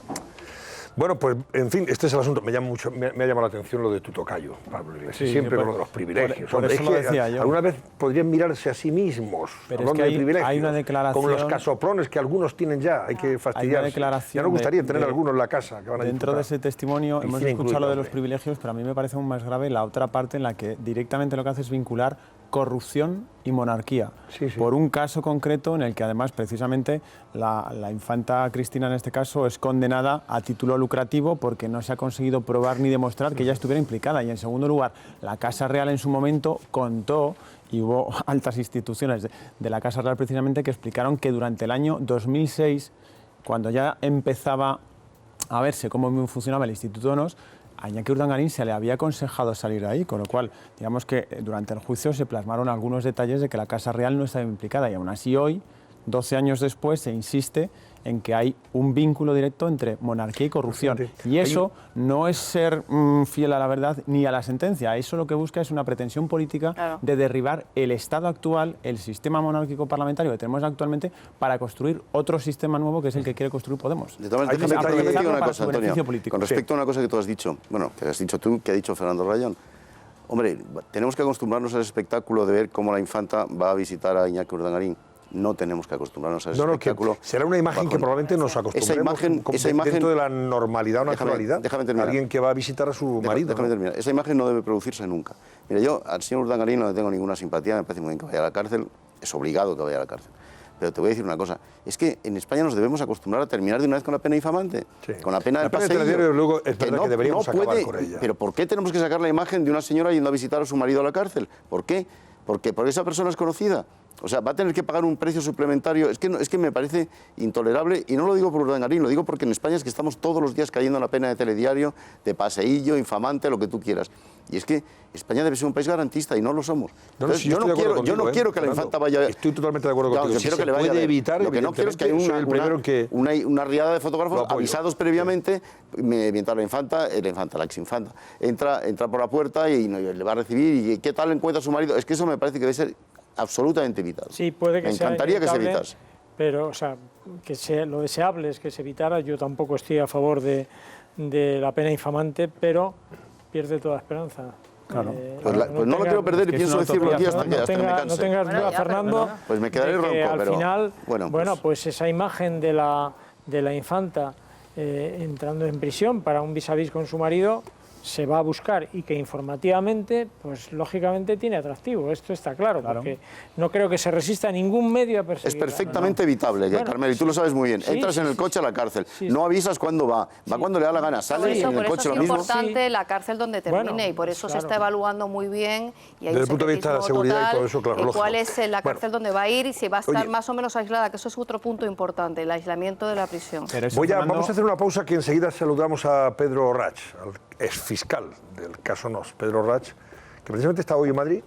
Bueno, pues, en fin, este es el asunto. Me ha llamado la atención lo de tu tocayo, Pablo Iglesias. Sí, siempre con lo de los privilegios. Por eso lo decía yo. Alguna vez podrían mirarse a sí mismos, pero es que hay una declaración... Como los casoplones que algunos tienen ya, hay que fastidiarse. Ya nos gustaría tener algunos en la casa que van a dentro de ese testimonio hemos escuchado lo de los privilegios, pero a mí me parece aún más grave la otra parte en la que directamente lo que hace es vincular corrupción y monarquía, por un caso concreto en el que además precisamente la infanta Cristina en este caso es condenada a título lucrativo porque no se ha conseguido probar ni demostrar que ella estuviera implicada. Y en segundo lugar, la Casa Real en su momento contó, y hubo altas instituciones de la Casa Real precisamente que explicaron que durante el año 2006, cuando ya empezaba a verse cómo funcionaba el Instituto Donos, a Iñaki Urdangarín se le había aconsejado salir de ahí, con lo cual, digamos que durante el juicio se plasmaron algunos detalles de que la Casa Real no estaba implicada y aún así hoy, 12 años después, se insiste en que hay un vínculo directo entre monarquía y corrupción. Y eso no es ser fiel a la verdad ni a la sentencia. Eso lo que busca es una pretensión política de derribar el Estado actual, el sistema monárquico parlamentario que tenemos actualmente, para construir otro sistema nuevo que es el que quiere construir Podemos. De todas maneras, déjame decir una cosa, Antonio, con respecto a una cosa que tú has dicho, bueno, que has dicho tú, que ha dicho Fernando Rayón. Hombre, tenemos que acostumbrarnos al espectáculo de ver cómo la infanta va a visitar a Iñaki Urdangarín. No tenemos que acostumbrarnos a ese espectáculo. Será una imagen que probablemente nos acostumbremos esa imagen dentro de la normalidad o naturalidad. Déjame terminar. Alguien que va a visitar a su marido. Déjame terminar. Esa imagen no debe producirse nunca. Mira, yo al señor Urdangarín no le tengo ninguna simpatía, me parece muy bien que vaya a la cárcel, es obligado que vaya a la cárcel. Pero te voy a decir una cosa, es que en España nos debemos acostumbrar a terminar de una vez con la pena infamante, con la pena del paseillo. Luego es verdad que deberíamos acabar con ella. Pero ¿por qué tenemos que sacar la imagen de una señora yendo a visitar a su marido a la cárcel? ¿Por qué? Porque esa persona es conocida. O sea, va a tener que pagar un precio suplementario. Es que me parece intolerable, y no lo digo por Urdangarín, lo digo porque en España es que estamos todos los días cayendo en la pena de telediario, de paseillo, infamante, lo que tú quieras. Y es que España debe ser un país garantista y no lo somos. Entonces, yo no quiero que la infanta vaya... Estoy totalmente de acuerdo contigo. Yo quiero que le vaya puede evitar, lo que no quiero es que haya una riada de fotógrafos avisados previamente, mientras la exinfanta, entra por la puerta y le va a recibir. ¿Y qué tal encuentra a su marido? Es que eso me parece que debe ser absolutamente vital. Sí, puede que me encantaría que se evitase. Pero, o sea, lo deseable es que se evitara. Yo tampoco estoy a favor de la pena infamante, pero pierde toda esperanza. Claro. Pues no lo quiero perder y pienso decirlo aquí hasta que me canse. No tengas duda, Fernando, pues me quedaré ronco, al final, pues esa imagen de la infanta entrando en prisión para un vis a vis con su marido se va a buscar, y que informativamente, pues lógicamente tiene atractivo, esto está claro, porque no creo que se resista a ningún medio a perseguirla. Es perfectamente evitable, Carmelo, y tú lo sabes muy bien. Entras en el coche a la cárcel, no avisas cuándo va cuando le da la gana, sale en el coche lo mismo. Por eso es importante la cárcel donde termine, y por eso se está evaluando muy bien, y hay desde el punto de vista de la seguridad y todo eso, claro, cuál es la cárcel donde va a ir y si va a estar más o menos aislada, que eso es otro punto importante, el aislamiento de la prisión. Vamos a hacer una pausa, que enseguida saludamos a Pedro Rach, exfiscal del caso Nos, Pedro Rach, que precisamente está hoy en Madrid,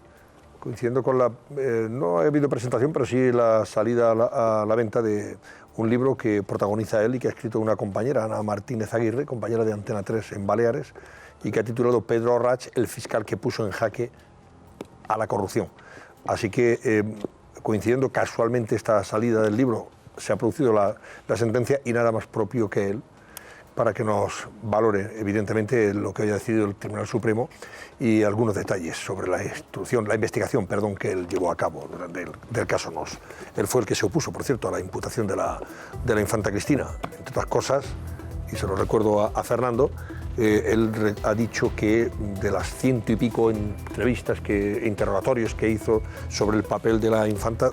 coincidiendo con no ha habido presentación, pero sí la salida a la venta de un libro que protagoniza él y que ha escrito una compañera, Ana Martínez Aguirre, compañera de Antena 3 en Baleares, y que ha titulado Pedro Rach, el fiscal que puso en jaque a la corrupción. Así que, coincidiendo casualmente esta salida del libro, se ha producido la sentencia, y nada más propio que él para que nos valore, evidentemente, lo que haya decidido el Tribunal Supremo y algunos detalles sobre la investigación que él llevó a cabo del caso Nos. Él fue el que se opuso, por cierto, a la imputación de la infanta Cristina. Entre otras cosas, y se lo recuerdo a Fernando, él ha dicho que de las 100 y pico entrevistas, interrogatorios que hizo sobre el papel de la infanta,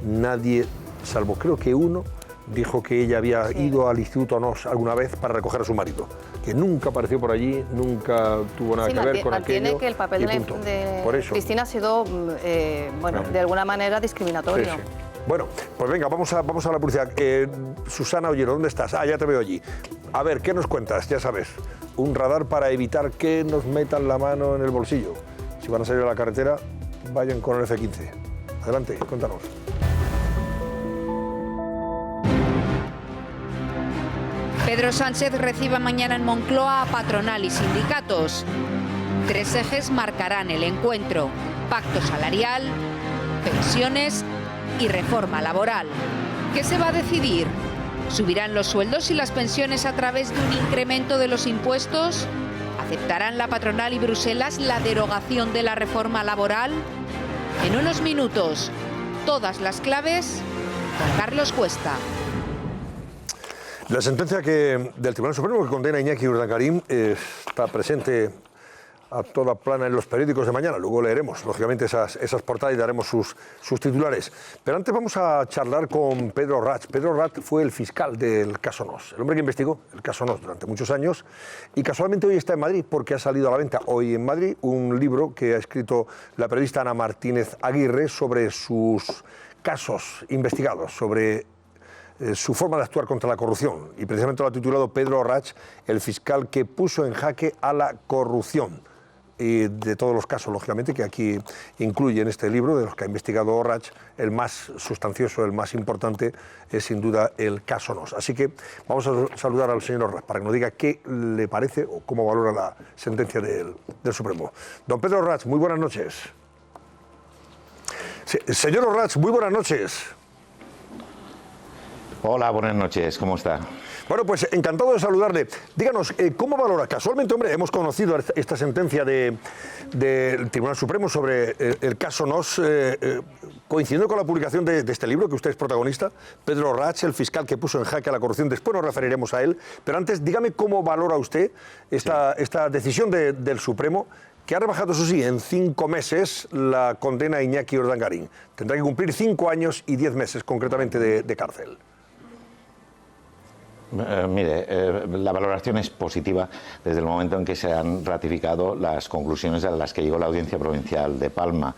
nadie, salvo creo que uno, dijo que ella había ido al Instituto Nos alguna vez para recoger a su marido, que nunca apareció por allí, nunca tuvo nada que ver con aquello. Mantiene que el papel de Cristina ha sido, de alguna manera discriminatorio. Sí. Bueno, pues venga, vamos a la publicidad. Susana Ollero, ¿dónde estás? Ya te veo allí. A ver, ¿qué nos cuentas? Ya sabes, un radar para evitar que nos metan la mano en el bolsillo. Si van a salir a la carretera, vayan con el F-15. Adelante, cuéntanos. Pedro Sánchez recibe mañana en Moncloa a patronal y sindicatos. 3 ejes marcarán el encuentro: pacto salarial, pensiones y reforma laboral. ¿Qué se va a decidir? ¿Subirán los sueldos y las pensiones a través de un incremento de los impuestos? ¿Aceptarán la patronal y Bruselas la derogación de la reforma laboral? En unos minutos, todas las claves con Carlos Cuesta. La sentencia del Tribunal Supremo que condena a Iñaki Urdangarín está presente a toda plana en los periódicos de mañana. Luego leeremos, lógicamente, esas portadas y daremos sus titulares. Pero antes vamos a charlar con Pedro Rach. Pedro Rach fue el fiscal del caso Nos, el hombre que investigó el caso Nos durante muchos años, y casualmente hoy está en Madrid porque ha salido a la venta hoy en Madrid un libro que ha escrito la periodista Ana Martínez Aguirre sobre sus casos investigados, sobre su forma de actuar contra la corrupción, y precisamente lo ha titulado Pedro Rach, el fiscal que puso en jaque a la corrupción. y de todos los casos, lógicamente, que aquí incluye en este libro, de los que ha investigado Orrach, el más sustancioso, el más importante, es sin duda el caso Nos. Así que vamos a saludar al señor Orrach para que nos diga qué le parece o cómo valora la sentencia del Supremo. Don Pedro Orrach, muy buenas noches. Señor Orrach, muy buenas noches. Hola, buenas noches, ¿cómo está? Bueno, pues encantado de saludarle. Díganos, ¿cómo valora? Casualmente, hombre, hemos conocido esta sentencia del Tribunal Supremo sobre el caso Nos, coincidiendo con la publicación de este libro, que usted es protagonista, Pedro Orrach, el fiscal que puso en jaque a la corrupción. Después nos referiremos a él, pero antes, dígame cómo valora usted esta decisión del Supremo, que ha rebajado, eso sí, en 5 meses la condena a Iñaki Urdangarín. Tendrá que cumplir 5 años y 10 meses, concretamente, de cárcel. Mire, la valoración es positiva desde el momento en que se han ratificado las conclusiones a las que llegó la Audiencia Provincial de Palma.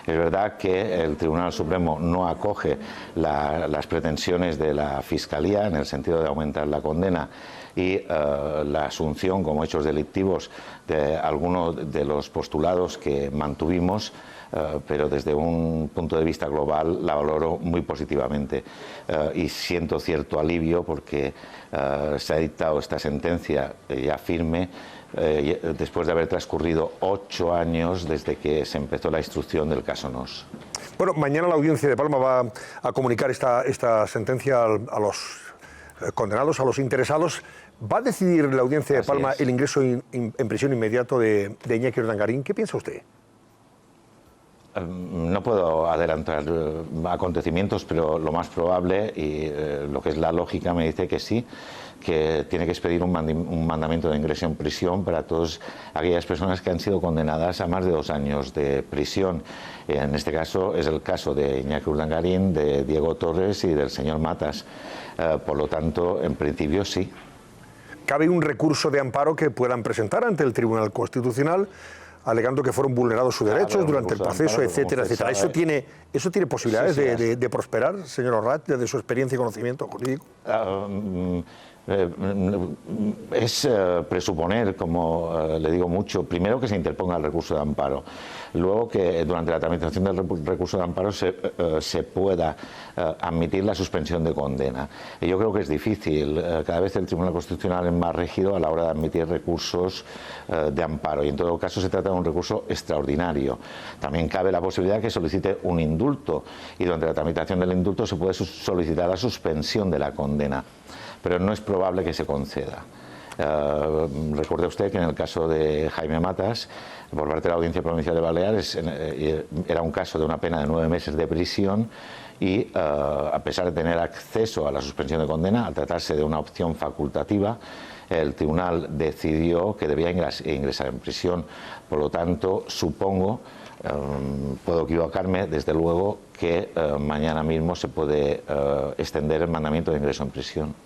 Es verdad que el Tribunal Supremo no acoge las pretensiones de la Fiscalía en el sentido de aumentar la condena y la asunción como hechos delictivos de algunos de los postulados que mantuvimos, pero desde un punto de vista global la valoro muy positivamente y siento cierto alivio porque se ha dictado esta sentencia ya firme después de haber transcurrido 8 años desde que se empezó la instrucción del caso Nos. Bueno, mañana la Audiencia de Palma va a comunicar esta sentencia a los condenados, a los interesados. ¿Va a decidir la Audiencia de Palma el ingreso en prisión inmediato de Iñaki Urdangarín? ¿Qué piensa usted? No puedo adelantar acontecimientos, pero lo más probable y lo que es la lógica me dice que sí, que tiene que expedir un mandamiento de ingreso en prisión para todas aquellas personas que han sido condenadas a más de 2 años de prisión. En este caso es el caso de Iñaki Urdangarín, de Diego Torres y del señor Matas. Por lo tanto, en principio sí. ¿Cabe un recurso de amparo que puedan presentar ante el Tribunal Constitucional, alegando que fueron vulnerados sus derechos durante el proceso, etcétera, etcétera? ¿Eso tiene posibilidades de prosperar, señor Orrach, desde su experiencia y conocimiento jurídico? Es presuponer, como le digo mucho, primero que se interponga el recurso de amparo, luego que durante la tramitación del recurso de amparo se pueda admitir la suspensión de condena. Y yo creo que es difícil, cada vez el Tribunal Constitucional es más rígido a la hora de admitir recursos de amparo y en todo caso se trata de un recurso extraordinario. También cabe la posibilidad que solicite un indulto y durante la tramitación del indulto se puede solicitar la suspensión de la condena, pero no es probable que se conceda. Recuerde usted que en el caso de Jaime Matas, por parte de la Audiencia Provincial de Baleares, era un caso de una pena de 9 meses de prisión y, a pesar de tener acceso a la suspensión de condena, al tratarse de una opción facultativa, el tribunal decidió que debía ingresar en prisión. Por lo tanto, supongo, puedo equivocarme, desde luego, que mañana mismo se puede extender el mandamiento de ingreso en prisión.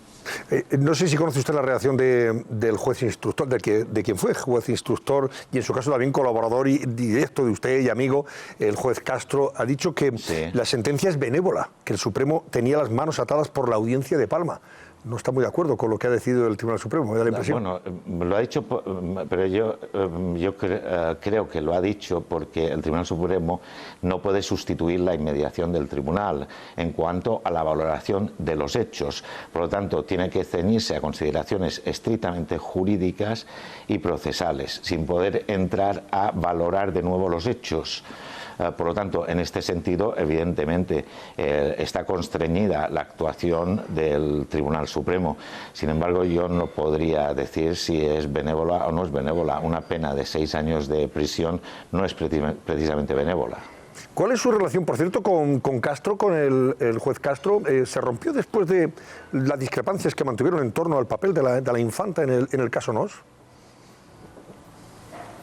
No sé si conoce usted la reacción del juez instructor, de quien fue juez instructor y en su caso también colaborador y directo de usted y amigo, el juez Castro. Ha dicho que la sentencia es benévola, que el Supremo tenía las manos atadas por la Audiencia de Palma. No está muy de acuerdo con lo que ha decidido el Tribunal Supremo, me da la impresión. Bueno, lo ha dicho, pero yo creo que lo ha dicho porque el Tribunal Supremo no puede sustituir la inmediación del Tribunal en cuanto a la valoración de los hechos. Por lo tanto, tiene que ceñirse a consideraciones estrictamente jurídicas y procesales, sin poder entrar a valorar de nuevo los hechos. Por lo tanto, en este sentido, evidentemente, está constreñida la actuación del Tribunal Supremo. Sin embargo, yo no podría decir si es benévola o no es benévola. Una pena de 6 años de prisión no es precisamente benévola. ¿Cuál es su relación, por cierto, con Castro, con el juez Castro? ¿Se rompió después de las discrepancias que mantuvieron en torno al papel de la infanta en el caso Nos?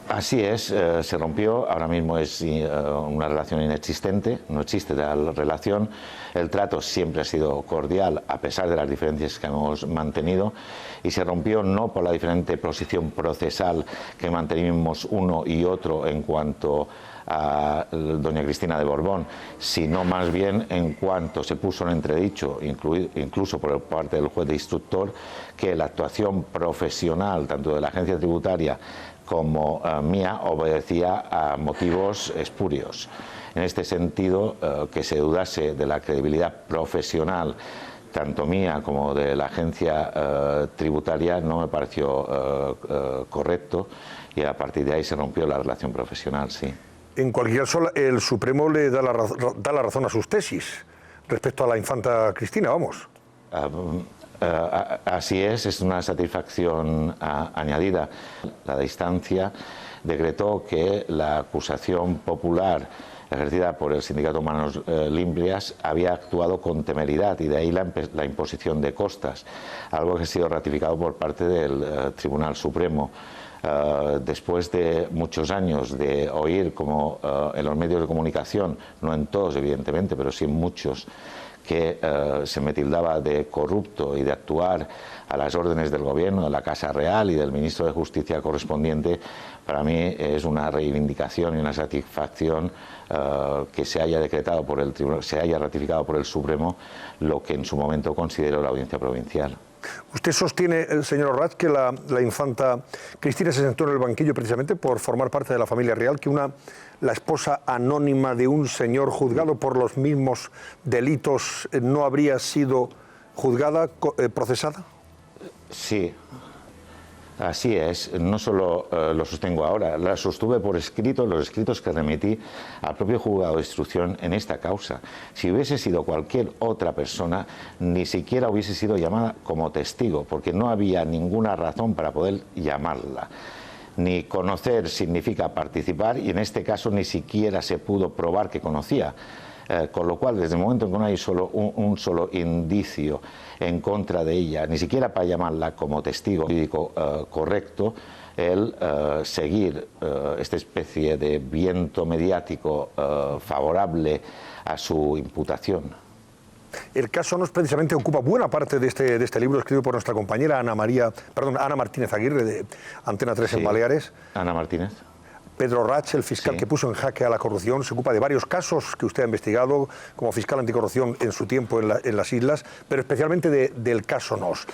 Así es, se rompió, ahora mismo es una relación inexistente, no existe tal relación, el trato siempre ha sido cordial a pesar de las diferencias que hemos mantenido y se rompió no por la diferente posición procesal que mantenimos uno y otro en cuanto a doña Cristina de Borbón, sino más bien en cuanto se puso en entredicho, incluso por parte del juez de instructor, que la actuación profesional tanto de la agencia tributaria como mía obedecía a motivos espurios. En este sentido, que se dudase de la credibilidad profesional tanto mía como de la agencia tributaria no me pareció correcto, y a partir de ahí se rompió la relación profesional, sí. En cualquier caso, el Supremo le da la razón a sus tesis respecto a la infanta Cristina, vamos. Así es una satisfacción añadida. La instancia decretó que la acusación popular ejercida por el sindicato Manos Limpias había actuado con temeridad, y de ahí la imposición de costas, algo que ha sido ratificado por parte del Tribunal Supremo. Después de muchos años de oír como en los medios de comunicación, no en todos evidentemente, pero sí en muchos, que se me tildaba de corrupto y de actuar a las órdenes del gobierno, de la Casa Real y del ministro de Justicia correspondiente, para mí es una reivindicación y una satisfacción que se haya decretado por el Tribunal, se haya ratificado por el Supremo lo que en su momento consideró la Audiencia Provincial. Usted sostiene, señor Orraz, que la infanta Cristina se sentó en el banquillo precisamente por formar parte de la familia real, que la esposa anónima de un señor juzgado por los mismos delitos no habría sido juzgada, procesada. Sí, así es. No solo lo sostengo ahora, la sostuve por escrito, los escritos que remití al propio juzgado de instrucción en esta causa. Si hubiese sido cualquier otra persona, ni siquiera hubiese sido llamada como testigo, porque no había ninguna razón para poder llamarla. Ni conocer significa participar, y en este caso ni siquiera se pudo probar que conocía. Con lo cual, desde el momento en que no hay un solo indicio en contra de ella, ni siquiera para llamarla como testigo jurídico correcto, el seguir esta especie de viento mediático favorable a su imputación. El caso Nos precisamente ocupa buena parte de este libro escrito por nuestra compañera Ana Martínez Aguirre, de Antena 3 en Baleares. Ana Martínez. Pedro Rach, el fiscal que puso en jaque a la corrupción, se ocupa de varios casos que usted ha investigado como fiscal anticorrupción en su tiempo en las islas, pero especialmente del caso Nos.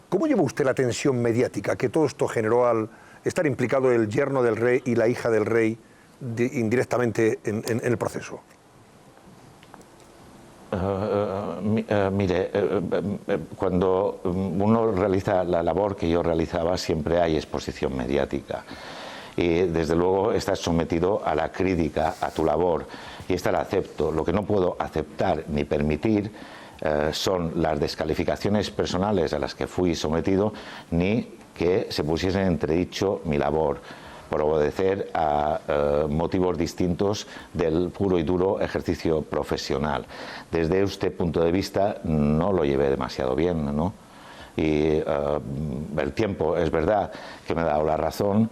¿Cómo llevó usted la tensión mediática que todo esto generó al estar implicado el yerno del rey y la hija del rey indirectamente en el proceso? Mire, cuando uno realiza la labor que yo realizaba, siempre hay exposición mediática. Y desde luego estás sometido a la crítica a tu labor, y esta la acepto. Lo que no puedo aceptar ni permitir son las descalificaciones personales a las que fui sometido, ni que se pusiese en entredicho mi labor por obedecer a motivos distintos del puro y duro ejercicio profesional. Desde este punto de vista no lo llevé demasiado bien, ¿no? Y el tiempo, es verdad que me ha dado la razón,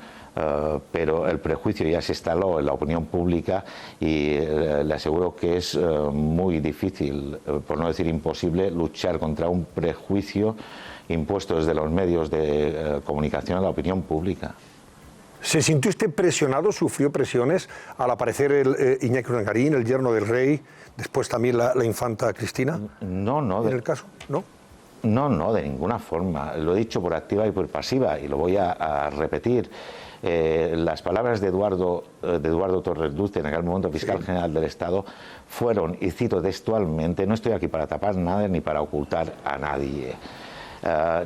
pero el prejuicio ya se instaló en la opinión pública, y le aseguro que es muy difícil, por no decir imposible, luchar contra un prejuicio impuesto desde los medios de comunicación a la opinión pública. ¿Se sintió usted presionado, sufrió presiones al aparecer Iñaki Urdangarín, el yerno del rey, después también la infanta Cristina? No. ¿En el caso? ¿No? No, de ninguna forma. Lo he dicho por activa y por pasiva, y lo voy a repetir. Las palabras de Eduardo Torres Dulce, en aquel momento fiscal general del Estado, fueron, y cito textualmente: no estoy aquí para tapar nada ni para ocultar a nadie.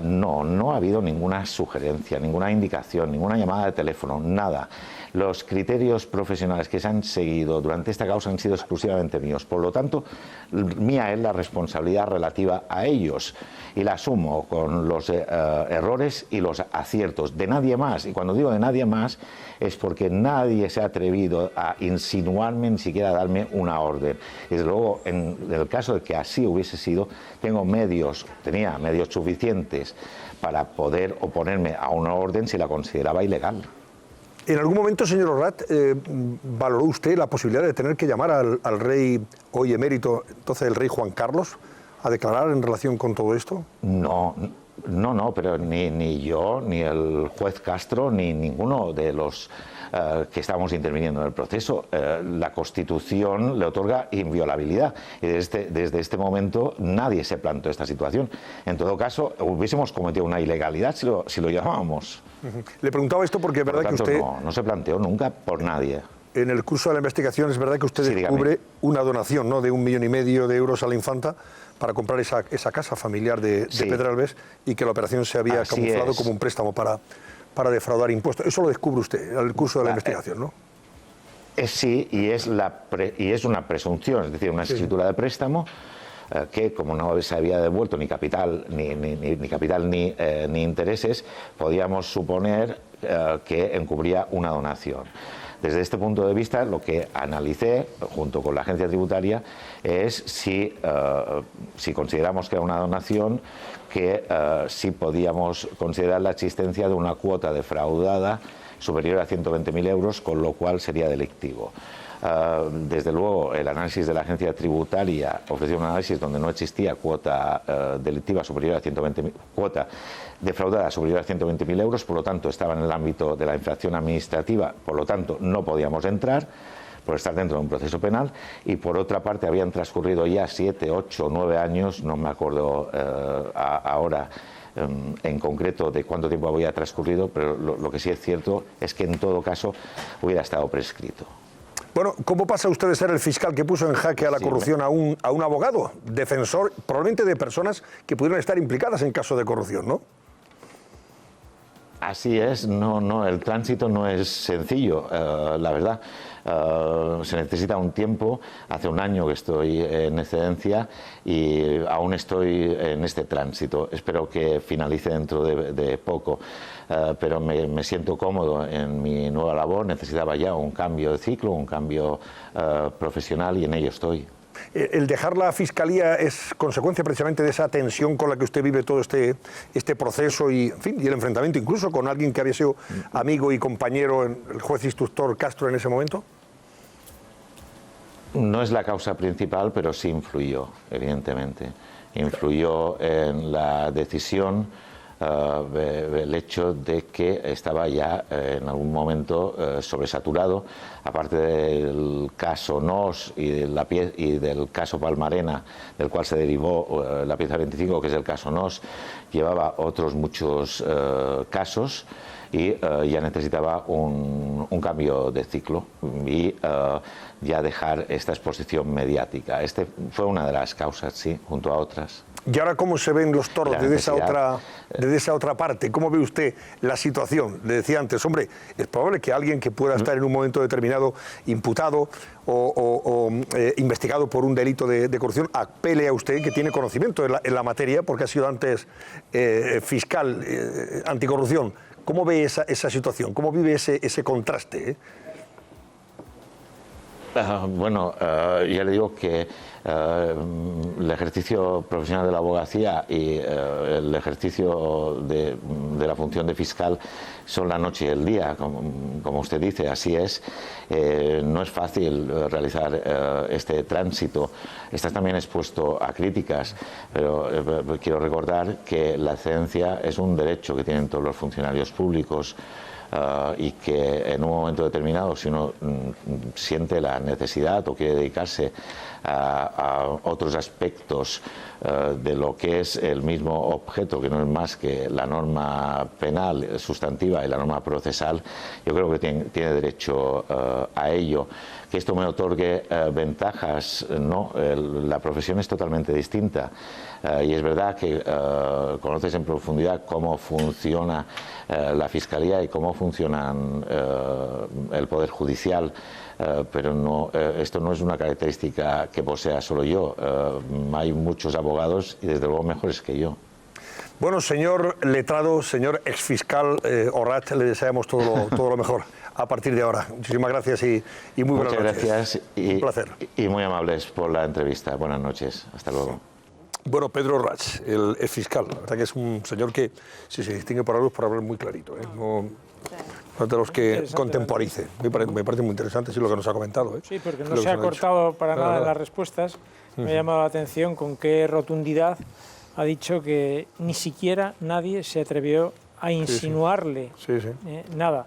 No ha habido ninguna sugerencia, ninguna indicación, ninguna llamada de teléfono, nada. Los criterios profesionales que se han seguido durante esta causa han sido exclusivamente míos. Por lo tanto, mía es la responsabilidad relativa a ellos, y la asumo con los errores y los aciertos, de nadie más. Y cuando digo de nadie más es porque nadie se ha atrevido a insinuarme, ni siquiera a darme una orden. Desde luego, en el caso de que así hubiese sido, tenía medios suficientes para poder oponerme a una orden si la consideraba ilegal. ¿En algún momento, señor Orraz, valoró usted la posibilidad de tener que llamar al rey, hoy emérito, entonces el rey Juan Carlos, a declarar en relación con todo esto? No, pero ni yo, ni el juez Castro, ni ninguno de los que estábamos interviniendo en el proceso. La Constitución le otorga inviolabilidad y desde este momento nadie se planteó esta situación. En todo caso, hubiésemos cometido una ilegalidad si lo llamábamos. Le preguntaba esto porque es verdad que usted... No se planteó nunca por nadie. En el curso de la investigación es verdad que usted descubre una donación, ¿no?, de 1,5 millones de euros a la infanta para comprar esa casa familiar de Pedralbes, y que la operación se había camuflado como un préstamo para defraudar impuestos. Eso lo descubre usted en el curso de la investigación, ¿no? Sí, y es una presunción, es decir, una escritura de préstamo que, como no se había devuelto ni capital ni intereses, podíamos suponer que encubría una donación. Desde este punto de vista, lo que analicé junto con la agencia tributaria es si consideramos que era una donación, que si podíamos considerar la existencia de una cuota defraudada superior a 120.000 euros, con lo cual sería delictivo. Desde luego, el análisis de la agencia tributaria ofreció un análisis donde no existía cuota delictiva superior a 120.000, cuota defraudada superior a 120.000 euros, por lo tanto estaba en el ámbito de la infracción administrativa, por lo tanto no podíamos entrar por estar dentro de un proceso penal, y por otra parte habían transcurrido ya 7, 8, 9 años, no me acuerdo ahora en concreto de cuánto tiempo había transcurrido, pero lo que sí es cierto es que en todo caso hubiera estado prescrito. Bueno, ¿cómo pasa usted de ser el fiscal que puso en jaque a la corrupción a un abogado, defensor probablemente de personas que pudieran estar implicadas en caso de corrupción, ¿no? Así es, el tránsito no es sencillo, la verdad. Se necesita un tiempo. Hace un año que estoy en excedencia y aún estoy en este tránsito. Espero que finalice dentro de poco, pero me siento cómodo en mi nueva labor. Necesitaba ya un cambio de ciclo, un cambio profesional, y en ello estoy. ¿El dejar la Fiscalía es consecuencia precisamente de esa tensión con la que usted vive todo este proceso y el enfrentamiento incluso con alguien que había sido amigo y compañero, el juez instructor Castro, en ese momento? No es la causa principal, pero sí influyó, evidentemente. Influyó en la decisión el hecho de que estaba ya en algún momento sobresaturado, aparte del caso Nos y del caso Palmarena, del cual se derivó la pieza 25, que es el caso Nos, llevaba otros muchos casos, y ya necesitaba un cambio de ciclo y ya dejar esta exposición mediática. Este fue una de las causas, sí, junto a otras. ¿Y ahora cómo se ven los toros desde esa otra parte? ¿Cómo ve usted la situación? Le decía antes, hombre, es probable que alguien que pueda estar en un momento determinado imputado o investigado por un delito de corrupción apele a usted, que tiene conocimiento en la materia, porque ha sido antes fiscal anticorrupción. ¿Cómo ve esa situación? ¿Cómo vive ese contraste? Bueno, ya le digo que el ejercicio profesional de la abogacía y el ejercicio de la función de fiscal son la noche y el día, como usted dice, así es. No es fácil realizar este tránsito. Estás también expuesto a críticas, pero quiero recordar que la excedencia es un derecho que tienen todos los funcionarios públicos. Y que en un momento determinado, si uno siente la necesidad o quiere dedicarse a otros aspectos de lo que es el mismo objeto, que no es más que la norma penal sustantiva y la norma procesal, yo creo que tiene derecho a ello. Que esto me otorgue ventajas, no, la profesión es totalmente distinta. Y es verdad que conoces en profundidad cómo funciona la Fiscalía y cómo funcionan el Poder Judicial, pero esto no es una característica que posea solo yo. Hay muchos abogados y desde luego mejores que yo. Bueno, señor letrado, señor exfiscal Orrat, le deseamos todo lo mejor a partir de ahora. Muchísimas gracias y muy buenas noches. Muchas gracias un placer. Y muy amables por la entrevista. Buenas noches. Hasta luego. Bueno, Pedro Orrat, el exfiscal, la verdad que es un señor que, si se distingue por algo, es por hablar muy clarito, no de los que contemporice. Me parece muy interesante lo que nos ha comentado. Sí, porque no se ha cortado para nada en las respuestas. Me ha llamado la atención con qué rotundidad ha dicho que ni siquiera nadie se atrevió a insinuarle nada.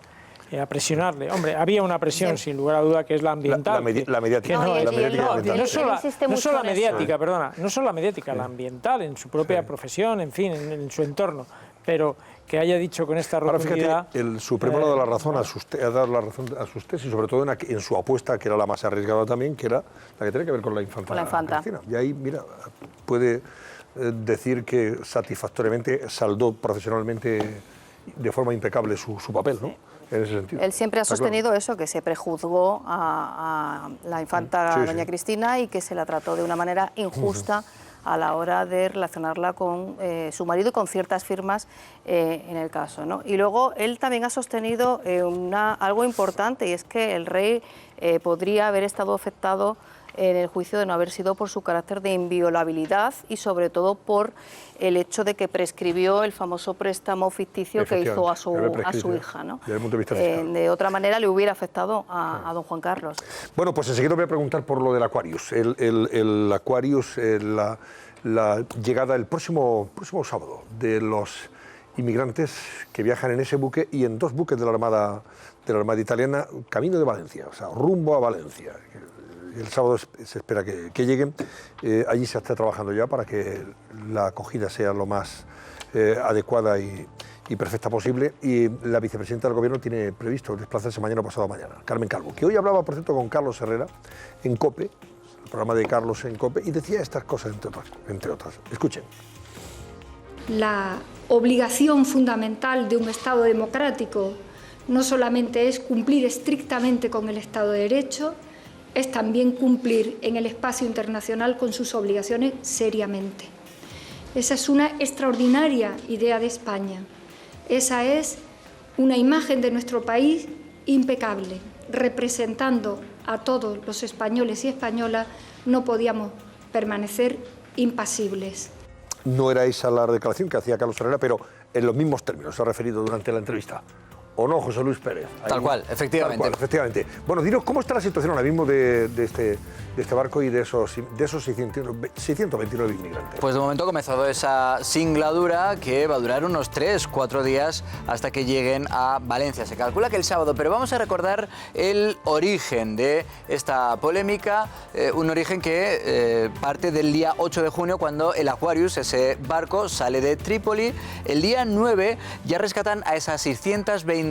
a presionarle. Hombre, había una presión, sin lugar a duda, que es la ambiental. La mediática. No solo la mediática, perdona, no solo la mediática, la ambiental, en su propia profesión, en fin, en su entorno. Pero que haya dicho con esta rotundidad... Ahora fíjate, el Supremo ha dado la razón a sus tesis, sobre todo en su apuesta, que era la más arriesgada también, que era la que tenía que ver con la infanta Cristina. Y ahí, mira, puede decir que satisfactoriamente saldó profesionalmente de forma impecable su papel, ¿no? En ese sentido. Él siempre ha sostenido eso, que se prejuzgó a la infanta doña Cristina y que se la trató de una manera injusta a la hora de relacionarla con su marido y con ciertas firmas en el caso, ¿no? Y luego él también ha sostenido algo importante, y es que el rey podría haber estado afectado en el juicio de no haber sido por su carácter de inviolabilidad y sobre todo por el hecho de que prescribió el famoso préstamo ficticio que hizo a su hija, ¿no? De otra manera le hubiera afectado a don Juan Carlos. Bueno, pues enseguida voy a preguntar por lo del Aquarius. El Aquarius, la llegada el próximo sábado de los inmigrantes que viajan en ese buque y en 2 buques de la Armada italiana, camino de Valencia, o sea, rumbo a Valencia. El sábado se espera que lleguen. Allí se está trabajando ya para que la acogida sea lo más adecuada y perfecta posible. Y la vicepresidenta del Gobierno tiene previsto desplazarse mañana o pasado mañana, Carmen Calvo, que hoy hablaba, por cierto, con Carlos Herrera en COPE, el programa de Carlos en COPE, y decía estas cosas, entre otras. Escuchen. La obligación fundamental de un Estado democrático no solamente es cumplir estrictamente con el Estado de Derecho, es también cumplir en el espacio internacional con sus obligaciones seriamente. Esa es una extraordinaria idea de España. Esa es una imagen de nuestro país impecable. Representando a todos los españoles y españolas, no podíamos permanecer impasibles. No era esa la declaración que hacía Carlos Herrera, pero en los mismos términos se ha referido durante la entrevista. ¿O no, José Luis Pérez? Tal cual, efectivamente. Tal cual, efectivamente. Bueno, dinos, ¿cómo está la situación ahora mismo de este barco y de esos 629 inmigrantes? Pues de momento ha comenzado esa singladura que va a durar unos 3-4 días hasta que lleguen a Valencia. Se calcula que el sábado, pero vamos a recordar el origen de esta polémica, un origen que parte del día 8 de junio, cuando el Aquarius, ese barco, sale de Trípoli. El día 9 ya rescatan a esas 629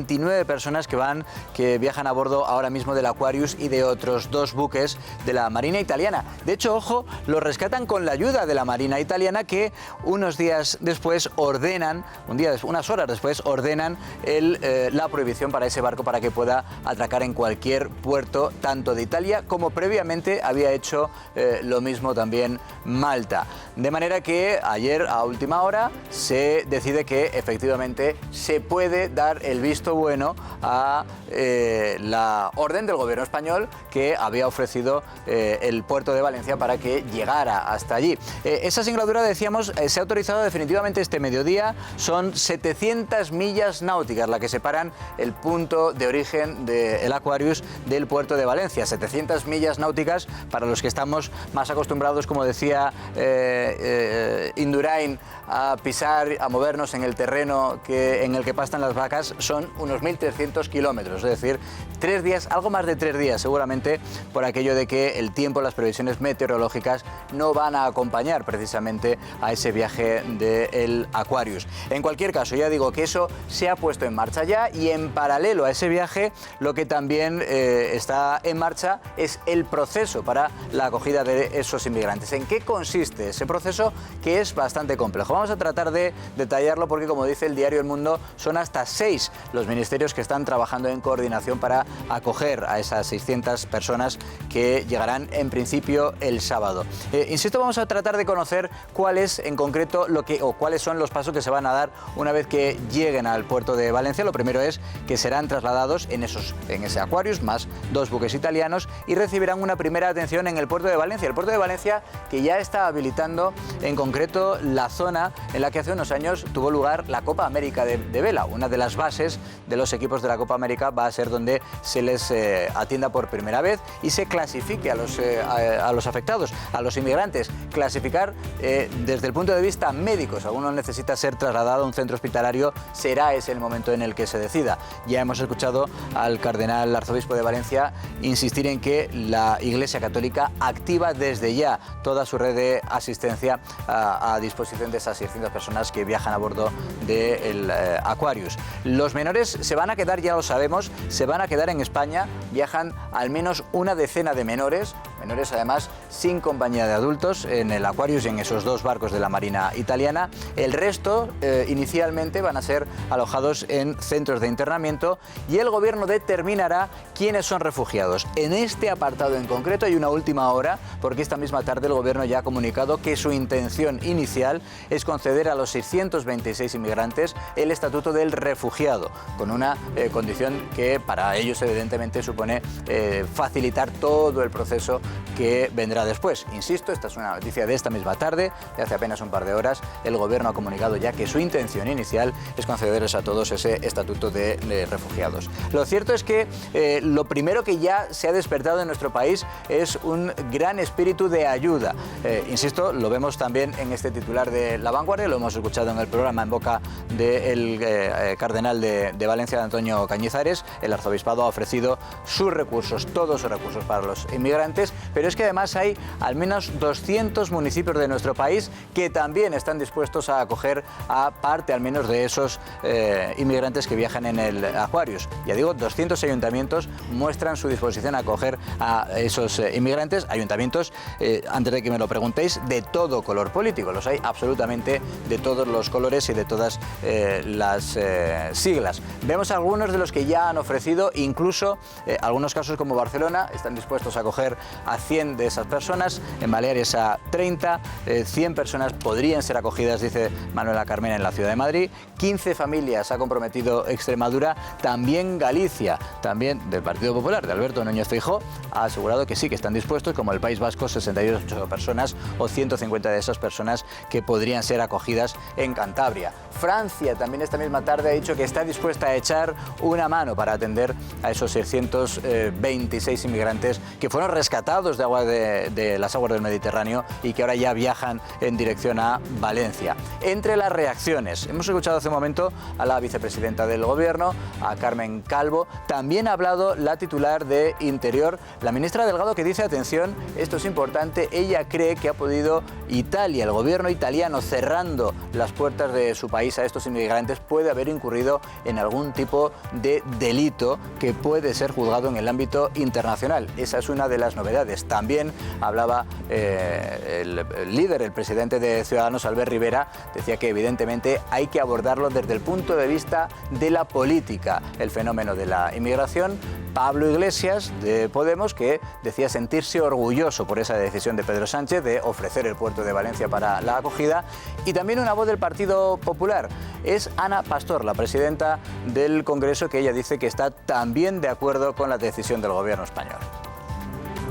personas que viajan a bordo ahora mismo del Aquarius y de otros 2 buques de la Marina italiana. De hecho, ojo, los rescatan con la ayuda de la Marina italiana, que unos días después ordenan, unas horas después, ordenan la prohibición para ese barco para que pueda atracar en cualquier puerto, tanto de Italia como previamente había hecho lo mismo también Malta. De manera que ayer, a última hora, se decide que efectivamente se puede dar el visto bueno a la orden del Gobierno español que había ofrecido el puerto de Valencia para que llegara hasta allí. Esa singladura, decíamos, se ha autorizado definitivamente este mediodía. Son 700 millas náuticas las que separan el punto de origen del Aquarius del puerto de Valencia. 700 millas náuticas, para los que estamos más acostumbrados, como decía Indurain, a pisar, a movernos en el terreno en el que pastan las vacas, son unos 1.300 kilómetros, es decir, 3 días, algo más de 3 días seguramente, por aquello de que el tiempo, las previsiones meteorológicas no van a acompañar precisamente a ese viaje del Aquarius. En cualquier caso, ya digo que eso se ha puesto en marcha ya, y en paralelo a ese viaje lo que también está en marcha es el proceso para la acogida de esos inmigrantes. ¿En qué consiste ese proceso? Que es bastante complejo. Vamos a tratar de detallarlo porque, como dice el diario El Mundo, son hasta 6 los ministerios que están trabajando en coordinación para acoger a esas 600 personas que llegarán en principio el sábado. Insisto, vamos a tratar de conocer cuál es en concreto cuáles son los pasos que se van a dar una vez que lleguen al puerto de Valencia. Lo primero es que serán trasladados en ese Aquarius, más 2 buques italianos, y recibirán una primera atención en el puerto de Valencia. El puerto de Valencia, que ya está habilitando en concreto la zona en la que hace unos años tuvo lugar la Copa América de Vela, una de las bases de los equipos de la Copa América va a ser donde se les atienda por primera vez y se clasifique a los afectados, a los inmigrantes. Clasificar desde el punto de vista médico, si alguno necesita ser trasladado a un centro hospitalario, será ese el momento en el que se decida. Ya hemos escuchado al cardenal arzobispo de Valencia insistir en que la Iglesia Católica activa desde ya toda su red de asistencia a disposición de esas 600 personas que viajan a bordo del Aquarius. Los menores se van a quedar, ya lo sabemos, se van a quedar en España. Viajan al menos una decena de menores además sin compañía de adultos en el Aquarius y en esos 2 barcos de la Marina italiana. El resto inicialmente van a ser alojados en centros de internamiento y el gobierno determinará quiénes son refugiados. En este apartado en concreto hay una última hora, porque esta misma tarde el gobierno ya ha comunicado que su intención inicial es conceder a los 626 inmigrantes el estatuto del refugiado, con una condición que para ellos evidentemente supone facilitar todo el proceso que vendrá después. Insisto, esta es una noticia de esta misma tarde, de hace apenas un par de horas. El gobierno ha comunicado ya que su intención inicial es concederles a todos ese estatuto de refugiados. Lo cierto es que lo primero que ya se ha despertado en nuestro país es un gran espíritu de ayuda. Insisto, lo vemos también en este titular de La Vanguardia, lo hemos escuchado en el programa en boca del cardenal de Valencia, Antonio Cañizares. El arzobispado ha ofrecido sus recursos, todos sus recursos para los inmigrantes, pero es que además hay al menos 200 municipios de nuestro país que también están dispuestos a acoger a parte al menos de esos inmigrantes que viajan en el Aquarius. Ya digo, 200 ayuntamientos muestran su disposición a acoger a esos inmigrantes. Ayuntamientos, antes de que me lo preguntéis, de todo color político. Los hay absolutamente de todos los colores y de todas las siglas. Vemos algunos de los que ya han ofrecido, incluso algunos casos como Barcelona, están dispuestos a acoger a 100 de esas personas, en Baleares a 30, 100 personas podrían ser acogidas, dice Manuela Carmena, en la ciudad de Madrid, 15 familias ha comprometido Extremadura, también Galicia, también del Partido Popular, de Alberto Núñez Feijóo, ha asegurado que sí, que están dispuestos, como el País Vasco, 68 personas o 150 de esas personas que podrían ser acogidas en Cantabria. Francia también esta misma tarde ha dicho que está dispuesta a echar una mano para atender a esos 626 inmigrantes que fueron rescatados de las aguas del Mediterráneo y que ahora ya viajan en dirección a Valencia. Entre las reacciones, hemos escuchado hace un momento a la vicepresidenta del Gobierno, a Carmen Calvo. También ha hablado la titular de Interior, la ministra Delgado, que dice, atención, esto es importante, ella cree que ha podido Italia, el gobierno italiano, cerrando las puertas de su país a estos inmigrantes, puede haber incurrido en algún tipo de delito que puede ser juzgado en el ámbito internacional. Esa es una de las novedades. También hablaba el líder, el presidente de Ciudadanos, Albert Rivera, decía que evidentemente hay que abordarlo desde el punto de vista de la política, el fenómeno de la inmigración. Pablo Iglesias, de Podemos, que decía sentirse orgulloso por esa decisión de Pedro Sánchez de ofrecer el puerto de Valencia para la acogida. Y también una voz del Partido Popular, es Ana Pastor, la presidenta del Congreso, que ella dice que está también de acuerdo con la decisión del gobierno español.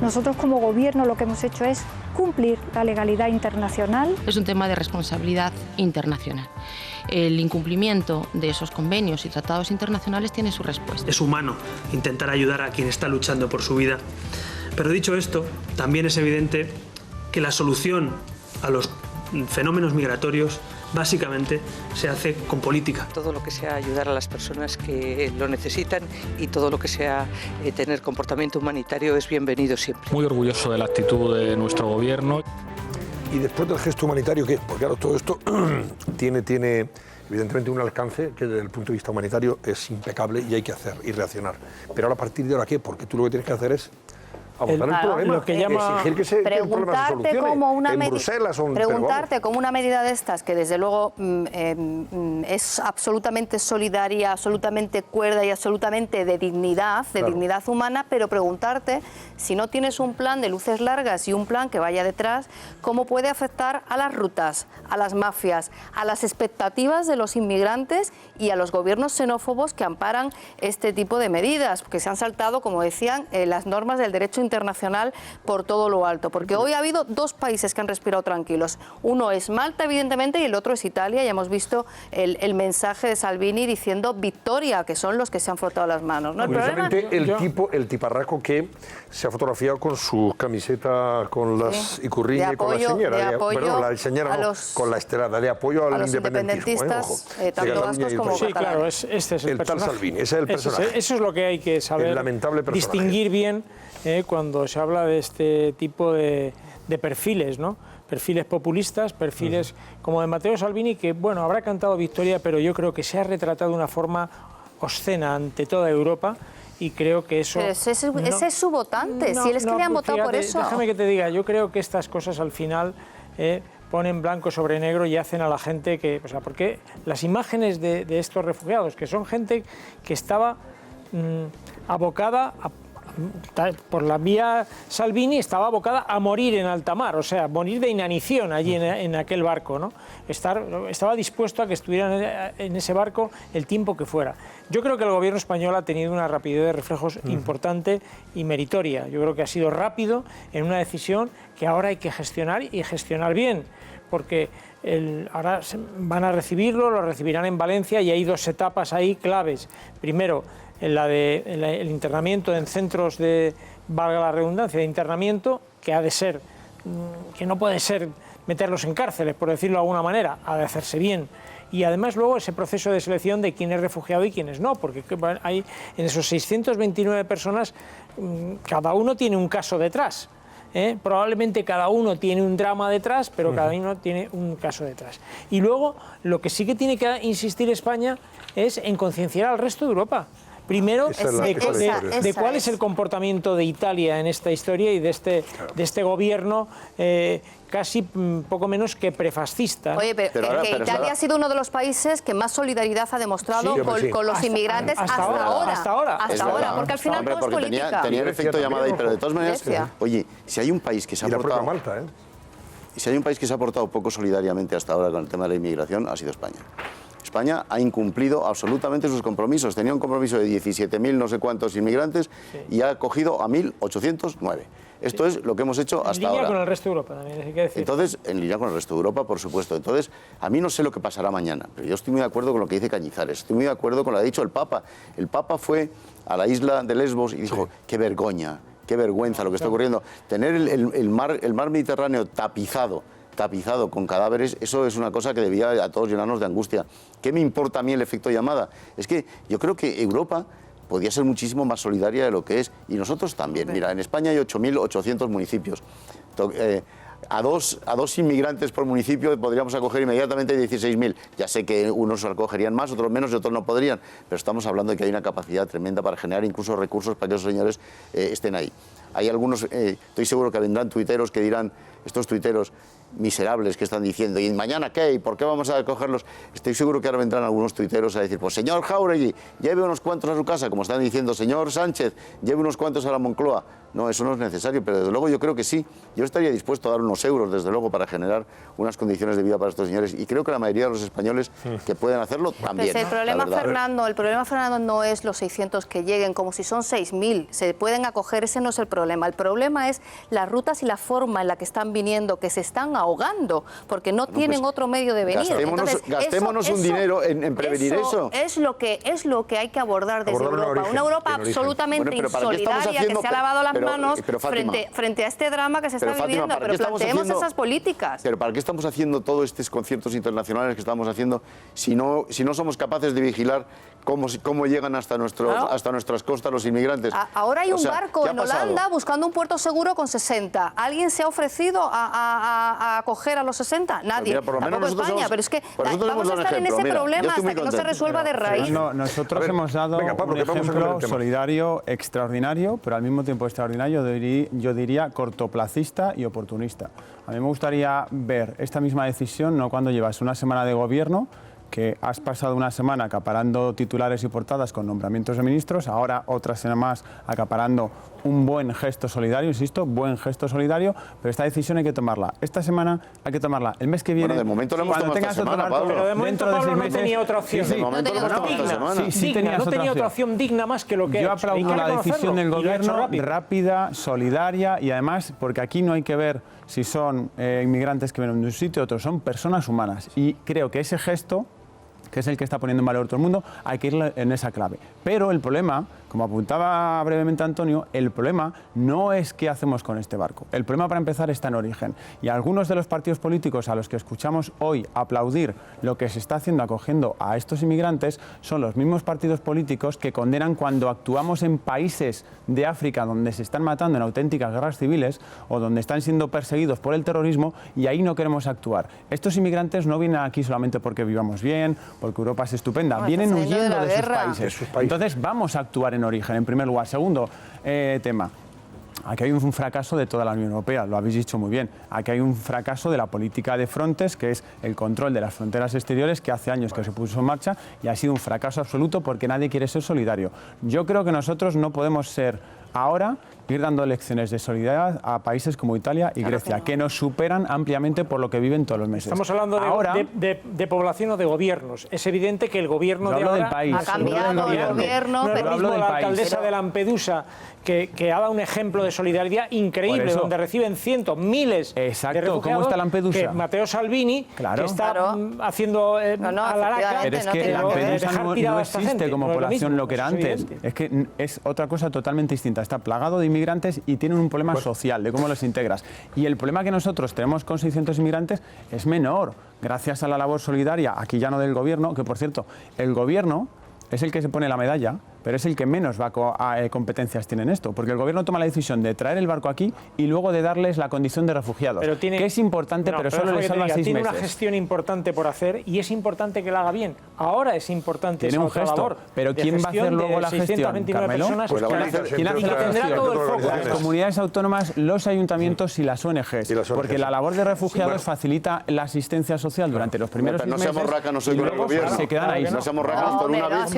Nosotros como gobierno lo que hemos hecho es cumplir la legalidad internacional. Es un tema de responsabilidad internacional. El incumplimiento de esos convenios y tratados internacionales tiene su respuesta. Es humano intentar ayudar a quien está luchando por su vida. Pero dicho esto, también es evidente que la solución a los fenómenos migratorios básicamente se hace con política. Todo lo que sea ayudar a las personas que lo necesitan y todo lo que sea tener comportamiento humanitario es bienvenido siempre. Muy orgulloso de la actitud de nuestro gobierno. Y después del gesto humanitario, ¿qué? Porque claro, todo esto tiene evidentemente un alcance que desde el punto de vista humanitario es impecable y hay que hacer y reaccionar. Pero ahora, a partir de ahora, ¿qué? Porque tú lo que tienes que hacer es abordar el problema, lo que llama exigir que el problema se solucione en Bruselas o preguntarte como una medida de estas que desde luego es absolutamente solidaria, absolutamente cuerda y absolutamente de dignidad, dignidad humana, pero preguntarte si no tienes un plan de luces largas y un plan que vaya detrás, cómo puede afectar a las rutas, a las mafias, a las expectativas de los inmigrantes y a los gobiernos xenófobos que amparan este tipo de medidas, porque se han saltado, como decían, las normas del derecho internacional internacional por todo lo alto, porque hoy ha habido dos países que han respirado tranquilos. Uno es Malta, evidentemente, y el otro es Italia, y hemos visto el mensaje de Salvini diciendo victoria, que son los que se han frotado las manos, ¿no? El tiparraco que se ha fotografiado con su camiseta con las Icurriña y con la señora, con la estelada, de apoyo al independentistas, tanto vascos como catalanes. Sí, claro, este es el personaje. Tal Salvini, ese es el personaje. Eso es lo que hay que saber distinguir bien cuando se habla de este tipo de perfiles, ¿no? Perfiles populistas, perfiles como de Matteo Salvini, que, bueno, habrá cantado victoria, pero yo creo que se ha retratado de una forma obscena ante toda Europa, y creo que eso... Pero ese es su votante, si es que le han votado por eso. Déjame que te diga, yo creo que estas cosas al final ponen blanco sobre negro y hacen a la gente que... O sea, porque las imágenes de estos refugiados, que son gente que estaba abocada por la vía Salvini, estaba abocada a morir en alta mar, o sea, morir de inanición allí en aquel barco, ¿no? Estaba dispuesto a que estuvieran en ese barco el tiempo que fuera. Yo creo que el gobierno español ha tenido una rapidez de reflejos importante y meritoria. Yo creo que ha sido rápido en una decisión que ahora hay que gestionar y gestionar bien, porque ahora van a recibirlo, lo recibirán en Valencia, y hay dos etapas ahí claves. Primero, el internamiento en centros de, valga la redundancia, de internamiento, que ha de ser, que no puede ser meterlos en cárceles, por decirlo de alguna manera, ha de hacerse bien. Y además luego ese proceso de selección de quién es refugiado y quién es no, porque hay en esos 629 personas, cada uno tiene un caso detrás. Probablemente cada uno tiene un drama detrás, pero cada uno tiene un caso detrás. Y luego, lo que sí que tiene que insistir España es en concienciar al resto de Europa. Primero, de cuál es el comportamiento de Italia en esta historia y de este gobierno casi poco menos que prefascista. Oye, pero Italia ha sido uno de los países que más solidaridad ha demostrado con los inmigrantes hasta ahora, porque al final todo es política. Tenía el efecto llamada ahí, pero de todas maneras, oye, si hay un país que se ha portado... Malta, si hay un país que se ha portado poco solidariamente hasta ahora con el tema de la inmigración, ha sido España. España ha incumplido absolutamente sus compromisos. Tenía un compromiso de 17.000 no sé cuántos inmigrantes y ha acogido a 1.809. Esto es lo que hemos hecho hasta ahora. En línea con el resto de Europa también, hay que decir. Entonces, en línea con el resto de Europa, por supuesto. Entonces, a mí no sé lo que pasará mañana, pero yo estoy muy de acuerdo con lo que dice Cañizares. Estoy muy de acuerdo con lo que ha dicho el Papa. El Papa fue a la isla de Lesbos y dijo, qué vergüenza lo que está ocurriendo. Tener el mar Mediterráneo tapizado con cadáveres, eso es una cosa que debía a todos llenarnos de angustia. ¿Qué me importa a mí el efecto llamada? Es que yo creo que Europa podría ser muchísimo más solidaria de lo que es, y nosotros también. Mira, en España hay 8.800 municipios. A dos inmigrantes por municipio podríamos acoger inmediatamente 16.000. Ya sé que unos acogerían más, otros menos y otros no podrían, pero estamos hablando de que hay una capacidad tremenda para generar incluso recursos para que esos señores estén ahí. Hay algunos, estoy seguro que vendrán tuiteros que dirán, estos tuiteros miserables que están diciendo, ¿y mañana qué? ¿Y por qué vamos a acogerlos? Estoy seguro que ahora vendrán algunos tuiteros a decir, pues señor Jáuregui, lleve unos cuantos a su casa, como están diciendo, señor Sánchez, lleve unos cuantos a la Moncloa. No, eso no es necesario, pero desde luego yo creo que sí. Yo estaría dispuesto a dar unos euros, desde luego, para generar unas condiciones de vida para estos señores, y creo que la mayoría de los españoles que pueden hacerlo también. Pues el problema, Fernando, no es los 600 que lleguen, como si son 6.000, se pueden acoger, ese no es el problema. El problema es las rutas y la forma en la que están viniendo, que se están ahogando, porque no tienen otro medio de venir. Gastémonos un dinero en prevenir eso. Es lo que hay que abordar desde Europa. Una Europa absolutamente insolidaria, que se ha lavado las manos frente a este drama que se está viviendo, pero planteemos esas políticas. Pero ¿para qué estamos haciendo todos estos conciertos internacionales que estamos haciendo si no somos capaces de vigilar cómo llegan hasta nuestras costas los inmigrantes? Ahora hay un barco en Holanda buscando un puerto seguro con 60. ¿Alguien se ha ofrecido a acoger a los 60? Nadie. Mira, por lo menos España, pero es que vamos a estar en ese problema hasta que no se resuelva de raíz. Nosotros hemos dado un ejemplo solidario extraordinario, pero al mismo tiempo extraordinario, yo diría cortoplacista y oportunista. A mí me gustaría ver esta misma decisión, no cuando llevas una semana de gobierno, que has pasado una semana acaparando titulares y portadas con nombramientos de ministros, ahora otra semana más acaparando un buen gesto solidario, insisto, buen gesto solidario, pero esta decisión hay que tomarla esta semana, hay que tomarla el mes que viene. Bueno, de momento lo hemos tomado esta semana, Pablo. Pero de momento Pablo no tenía otra opción. De momento lo hemos tomado esta semana. No tenía otra opción digna más que lo que yo aplaudo la decisión del gobierno, rápida, solidaria y además, porque aquí no hay que ver si son inmigrantes que vienen de un sitio u otro, son personas humanas. Y creo que ese gesto, que es el que está poniendo en valor todo el mundo, hay que ir en esa clave. Pero el problema, como apuntaba brevemente Antonio, el problema no es qué hacemos con este barco. El problema, para empezar, está en origen. Y algunos de los partidos políticos a los que escuchamos hoy aplaudir lo que se está haciendo acogiendo a estos inmigrantes son los mismos partidos políticos que condenan cuando actuamos en países de África donde se están matando en auténticas guerras civiles o donde están siendo perseguidos por el terrorismo, y ahí no queremos actuar. Estos inmigrantes no vienen aquí solamente porque vivamos bien, porque Europa es estupenda, vienen huyendo de sus países. Entonces vamos a actuar en origen, en primer lugar. Segundo tema, aquí hay un fracaso de toda la Unión Europea, lo habéis dicho muy bien. Aquí hay un fracaso de la política de Frontex, que es el control de las fronteras exteriores, que hace años que se puso en marcha y ha sido un fracaso absoluto porque nadie quiere ser solidario. Yo creo que nosotros no podemos ser ahora ir dando lecciones de solidaridad a países como Italia y Grecia, que nos superan ampliamente por lo que viven todos los meses. Estamos hablando de población o de gobiernos. Es evidente que el gobierno de ahora del país. Ha cambiado el gobierno, no es lo mismo la alcaldesa pero... de Lampedusa, que ha dado un ejemplo de solidaridad increíble, donde reciben cientos, miles de refugiados. ¿Cómo está Lampedusa? Que Matteo Salvini, que está haciendo alaraca. Pero es que Lampedusa no existe como población lo que era antes. Es que es otra cosa totalmente distinta. Está plagado de inmigrantes y tienen un problema social de cómo los integras. Y el problema que nosotros tenemos con 600 inmigrantes es menor, gracias a la labor solidaria, aquí ya no del gobierno, que por cierto, el gobierno es el que se pone la medalla, pero es el que menos competencias tiene en esto, porque el gobierno toma la decisión de traer el barco aquí y luego de darles la condición de refugiados, que es importante, pero solo les salva 6 meses. Tiene una gestión importante por hacer y es importante que la haga bien. Ahora es importante tiene un gesto, pero ¿quién va a hacer luego la gestión, Carmelo? Pues ¿Quién hace la gestión? Las comunidades autónomas, los ayuntamientos y las ONGs, porque la labor de refugiados facilita la asistencia social durante los primeros 6 meses. No seamos rácanos hoy con el gobierno. Se quedan ahí. No seamos rácanos por una vez.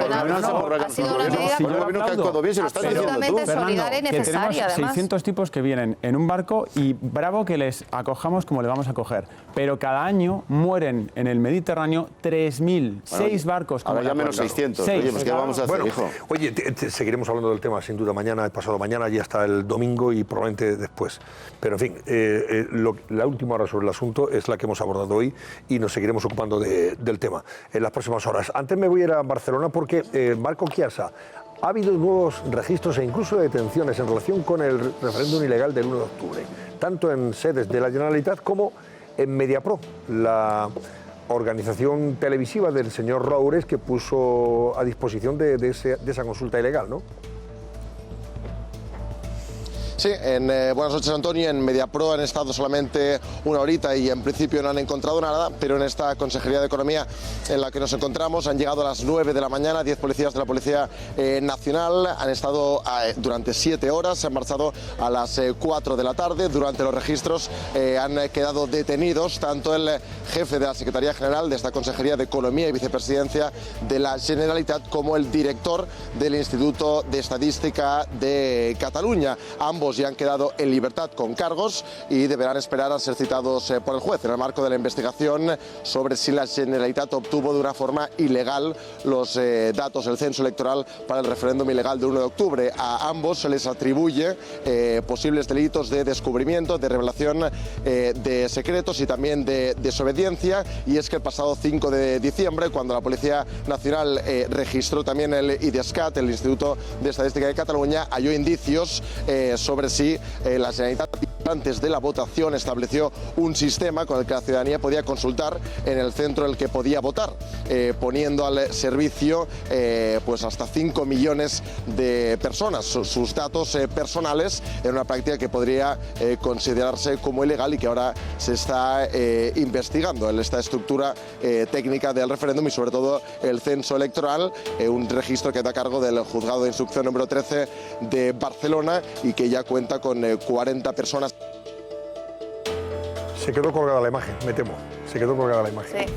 Solidaria y necesaria, tenemos 600 tipos que vienen en un barco y bravo que les acojamos como le vamos a acoger. Pero cada año mueren en el Mediterráneo 3.000, 6 barcos. Ahora ya menos 600. Oye, pues ¿qué vamos a hacer, hijo? Oye, seguiremos hablando del tema sin duda mañana, pasado mañana y hasta el domingo y probablemente después. Pero en fin, la última hora sobre el asunto es la que hemos abordado hoy y nos seguiremos ocupando del tema en las próximas horas. Antes me voy a ir a Barcelona porque Marco Chiasa, ha habido nuevos registros e incluso detenciones en relación con el referéndum ilegal del 1 de octubre, tanto en sedes de la Generalitat como en Mediapro, la organización televisiva del señor Roures que puso a disposición de esa consulta ilegal, ¿no? Sí, buenas noches, Antonio. En Mediapro han estado solamente una horita y en principio no han encontrado nada, pero en esta Consejería de Economía en la que nos encontramos han llegado a las 9 de la mañana 10 policías de la Policía Nacional, han estado durante 7 horas, se han marchado a las 4 de la tarde. Durante los registros han quedado detenidos tanto el jefe de la Secretaría General de esta Consejería de Economía y Vicepresidencia de la Generalitat como el director del Instituto de Estadística de Cataluña. Ambos ya han quedado en libertad con cargos y deberán esperar a ser citados por el juez en el marco de la investigación sobre si la Generalitat obtuvo de una forma ilegal los datos del censo electoral para el referéndum ilegal del 1 de octubre. A ambos se les atribuye posibles delitos de descubrimiento, de revelación de secretos y también de desobediencia, y es que el pasado 5 de diciembre, cuando la Policía Nacional registró también el IDESCAT, el Instituto de Estadística de Cataluña, halló indicios sobre si la Generalitat antes de la votación estableció un sistema con el que la ciudadanía podía consultar en el centro en el que podía votar, poniendo al servicio pues hasta 5 millones de personas sus datos personales, en una práctica que podría considerarse como ilegal y que ahora se está investigando en esta estructura técnica del referéndum y sobre todo el censo electoral, un registro que está a cargo del Juzgado de Instrucción número 13 de Barcelona y que ya cuenta con 40 personas. Se quedó colgada la imagen, me temo. Se quedó colgada la imagen. Sí.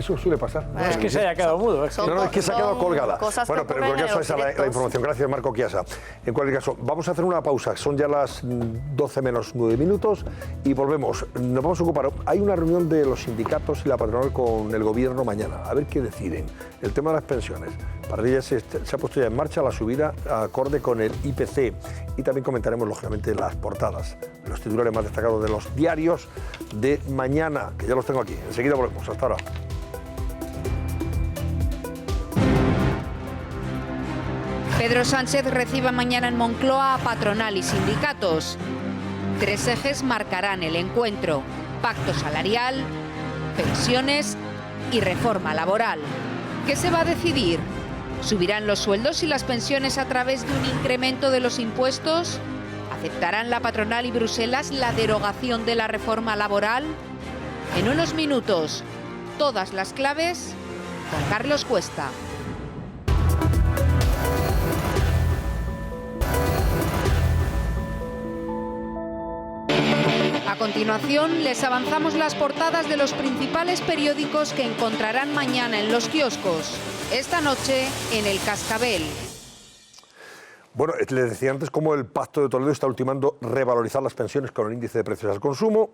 Eso suele pasar. No es que se haya quedado mudo. Es que se ha quedado colgada. Bueno, pero en cualquier caso esa es la información. Gracias, Marco Chiasa. En cualquier caso, vamos a hacer una pausa. Son ya las 12 menos 9 minutos y volvemos. Nos vamos a ocupar. Hay una reunión de los sindicatos y la patronal con el gobierno mañana. A ver qué deciden. El tema de las pensiones. Para ellas se ha puesto ya en marcha la subida acorde con el IPC. Y también comentaremos, lógicamente, las portadas, los titulares más destacados de los diarios de mañana, que ya los tengo aquí. Enseguida volvemos. Hasta ahora. Pedro Sánchez recibe mañana en Moncloa a patronal y sindicatos. 3 ejes marcarán el encuentro: pacto salarial, pensiones y reforma laboral. ¿Qué se va a decidir? ¿Subirán los sueldos y las pensiones a través de un incremento de los impuestos? ¿Aceptarán la patronal y Bruselas la derogación de la reforma laboral? En unos minutos, todas las claves con Carlos Cuesta. A continuación, les avanzamos las portadas de los principales periódicos que encontrarán mañana en los kioscos. Esta noche, en El Cascabel. Bueno, les decía antes cómo el Pacto de Toledo está ultimando revalorizar las pensiones con el índice de precios al consumo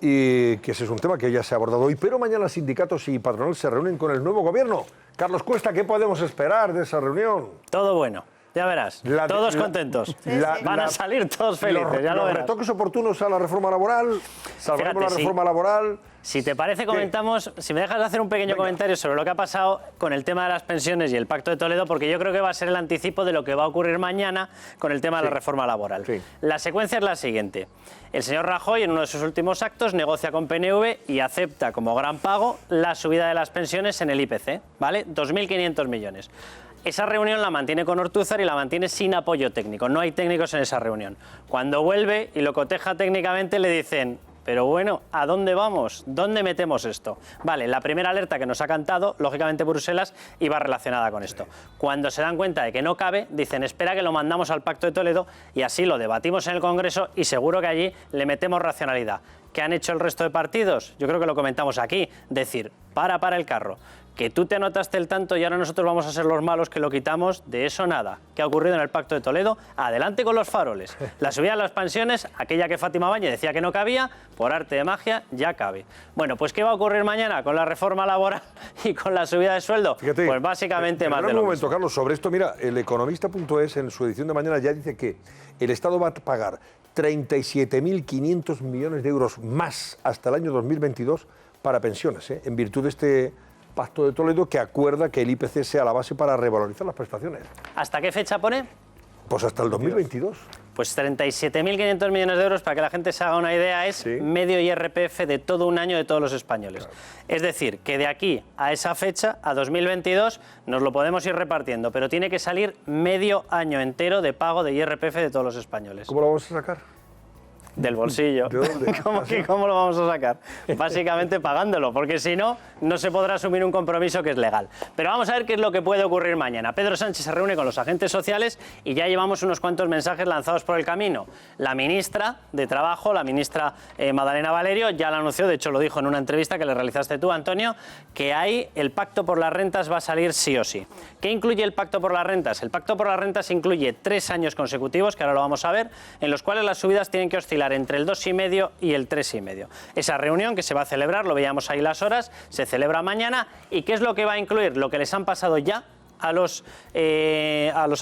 y que ese es un tema que ya se ha abordado hoy. Pero mañana sindicatos y patronal se reúnen con el nuevo gobierno. Carlos Cuesta, ¿qué podemos esperar de esa reunión? Todo bueno. Ya verás, todos contentos. Van a salir todos felices, ya lo verás. Los retoques oportunos a la reforma laboral, salvaremos la reforma laboral. Si te parece, comentamos, si me dejas hacer un pequeño comentario sobre lo que ha pasado con el tema de las pensiones y el Pacto de Toledo, porque yo creo que va a ser el anticipo de lo que va a ocurrir mañana con el tema de la reforma laboral. La secuencia es la siguiente. El señor Rajoy, en uno de sus últimos actos, negocia con PNV y acepta como gran pago la subida de las pensiones en el IPC, ¿vale? 2.500 millones. Esa reunión la mantiene con Ortúzar y la mantiene sin apoyo técnico. No hay técnicos en esa reunión. Cuando vuelve y lo coteja técnicamente le dicen: pero bueno, ¿a dónde vamos? ¿Dónde metemos esto? Vale, la primera alerta que nos ha cantado, lógicamente Bruselas, iba relacionada con esto. Cuando se dan cuenta de que no cabe, dicen: espera que lo mandamos al Pacto de Toledo y así lo debatimos en el Congreso y seguro que allí le metemos racionalidad. ¿Qué han hecho el resto de partidos? Yo creo que lo comentamos aquí. Decir: para el carro. Que tú te anotaste el tanto y ahora nosotros vamos a ser los malos que lo quitamos, de eso nada. ¿Qué ha ocurrido en el Pacto de Toledo? Adelante con los faroles. La subida de las pensiones, aquella que Fátima Báñez decía que no cabía, por arte de magia ya cabe. Bueno, pues ¿qué va a ocurrir mañana con la reforma laboral y con la subida de sueldo? Fíjate, pues básicamente más de lo mismo. Carlos, sobre esto, mira, el Economista.es en su edición de mañana ya dice que el Estado va a pagar 37.500 millones de euros más hasta el año 2022 para pensiones, en virtud de este Pacto de Toledo que acuerda que el IPC sea la base para revalorizar las prestaciones. ¿Hasta qué fecha pone? Pues hasta el 2022. Pues 37.500 millones de euros, para que la gente se haga una idea, es medio IRPF de todo un año de todos los españoles. Claro. Es decir, que de aquí a esa fecha, a 2022, nos lo podemos ir repartiendo, pero tiene que salir medio año entero de pago de IRPF de todos los españoles. ¿Cómo lo vamos a sacar? Del bolsillo. ¿Cómo lo vamos a sacar? Básicamente pagándolo, porque si no, no se podrá asumir un compromiso que es legal. Pero vamos a ver qué es lo que puede ocurrir mañana. Pedro Sánchez se reúne con los agentes sociales y ya llevamos unos cuantos mensajes lanzados por el camino. La ministra de Trabajo, la ministra Madalena Valerio, ya lo anunció, de hecho lo dijo en una entrevista que le realizaste tú, Antonio, que ahí el pacto por las rentas va a salir sí o sí. ¿Qué incluye el pacto por las rentas? El pacto por las rentas incluye 3 años consecutivos, que ahora lo vamos a ver, en los cuales las subidas tienen que oscilar entre el 2,5 y el 3,5. Esa reunión que se va a celebrar, lo veíamos ahí las horas, se celebra mañana. ¿Y qué es lo que va a incluir? Lo que les han pasado ya a los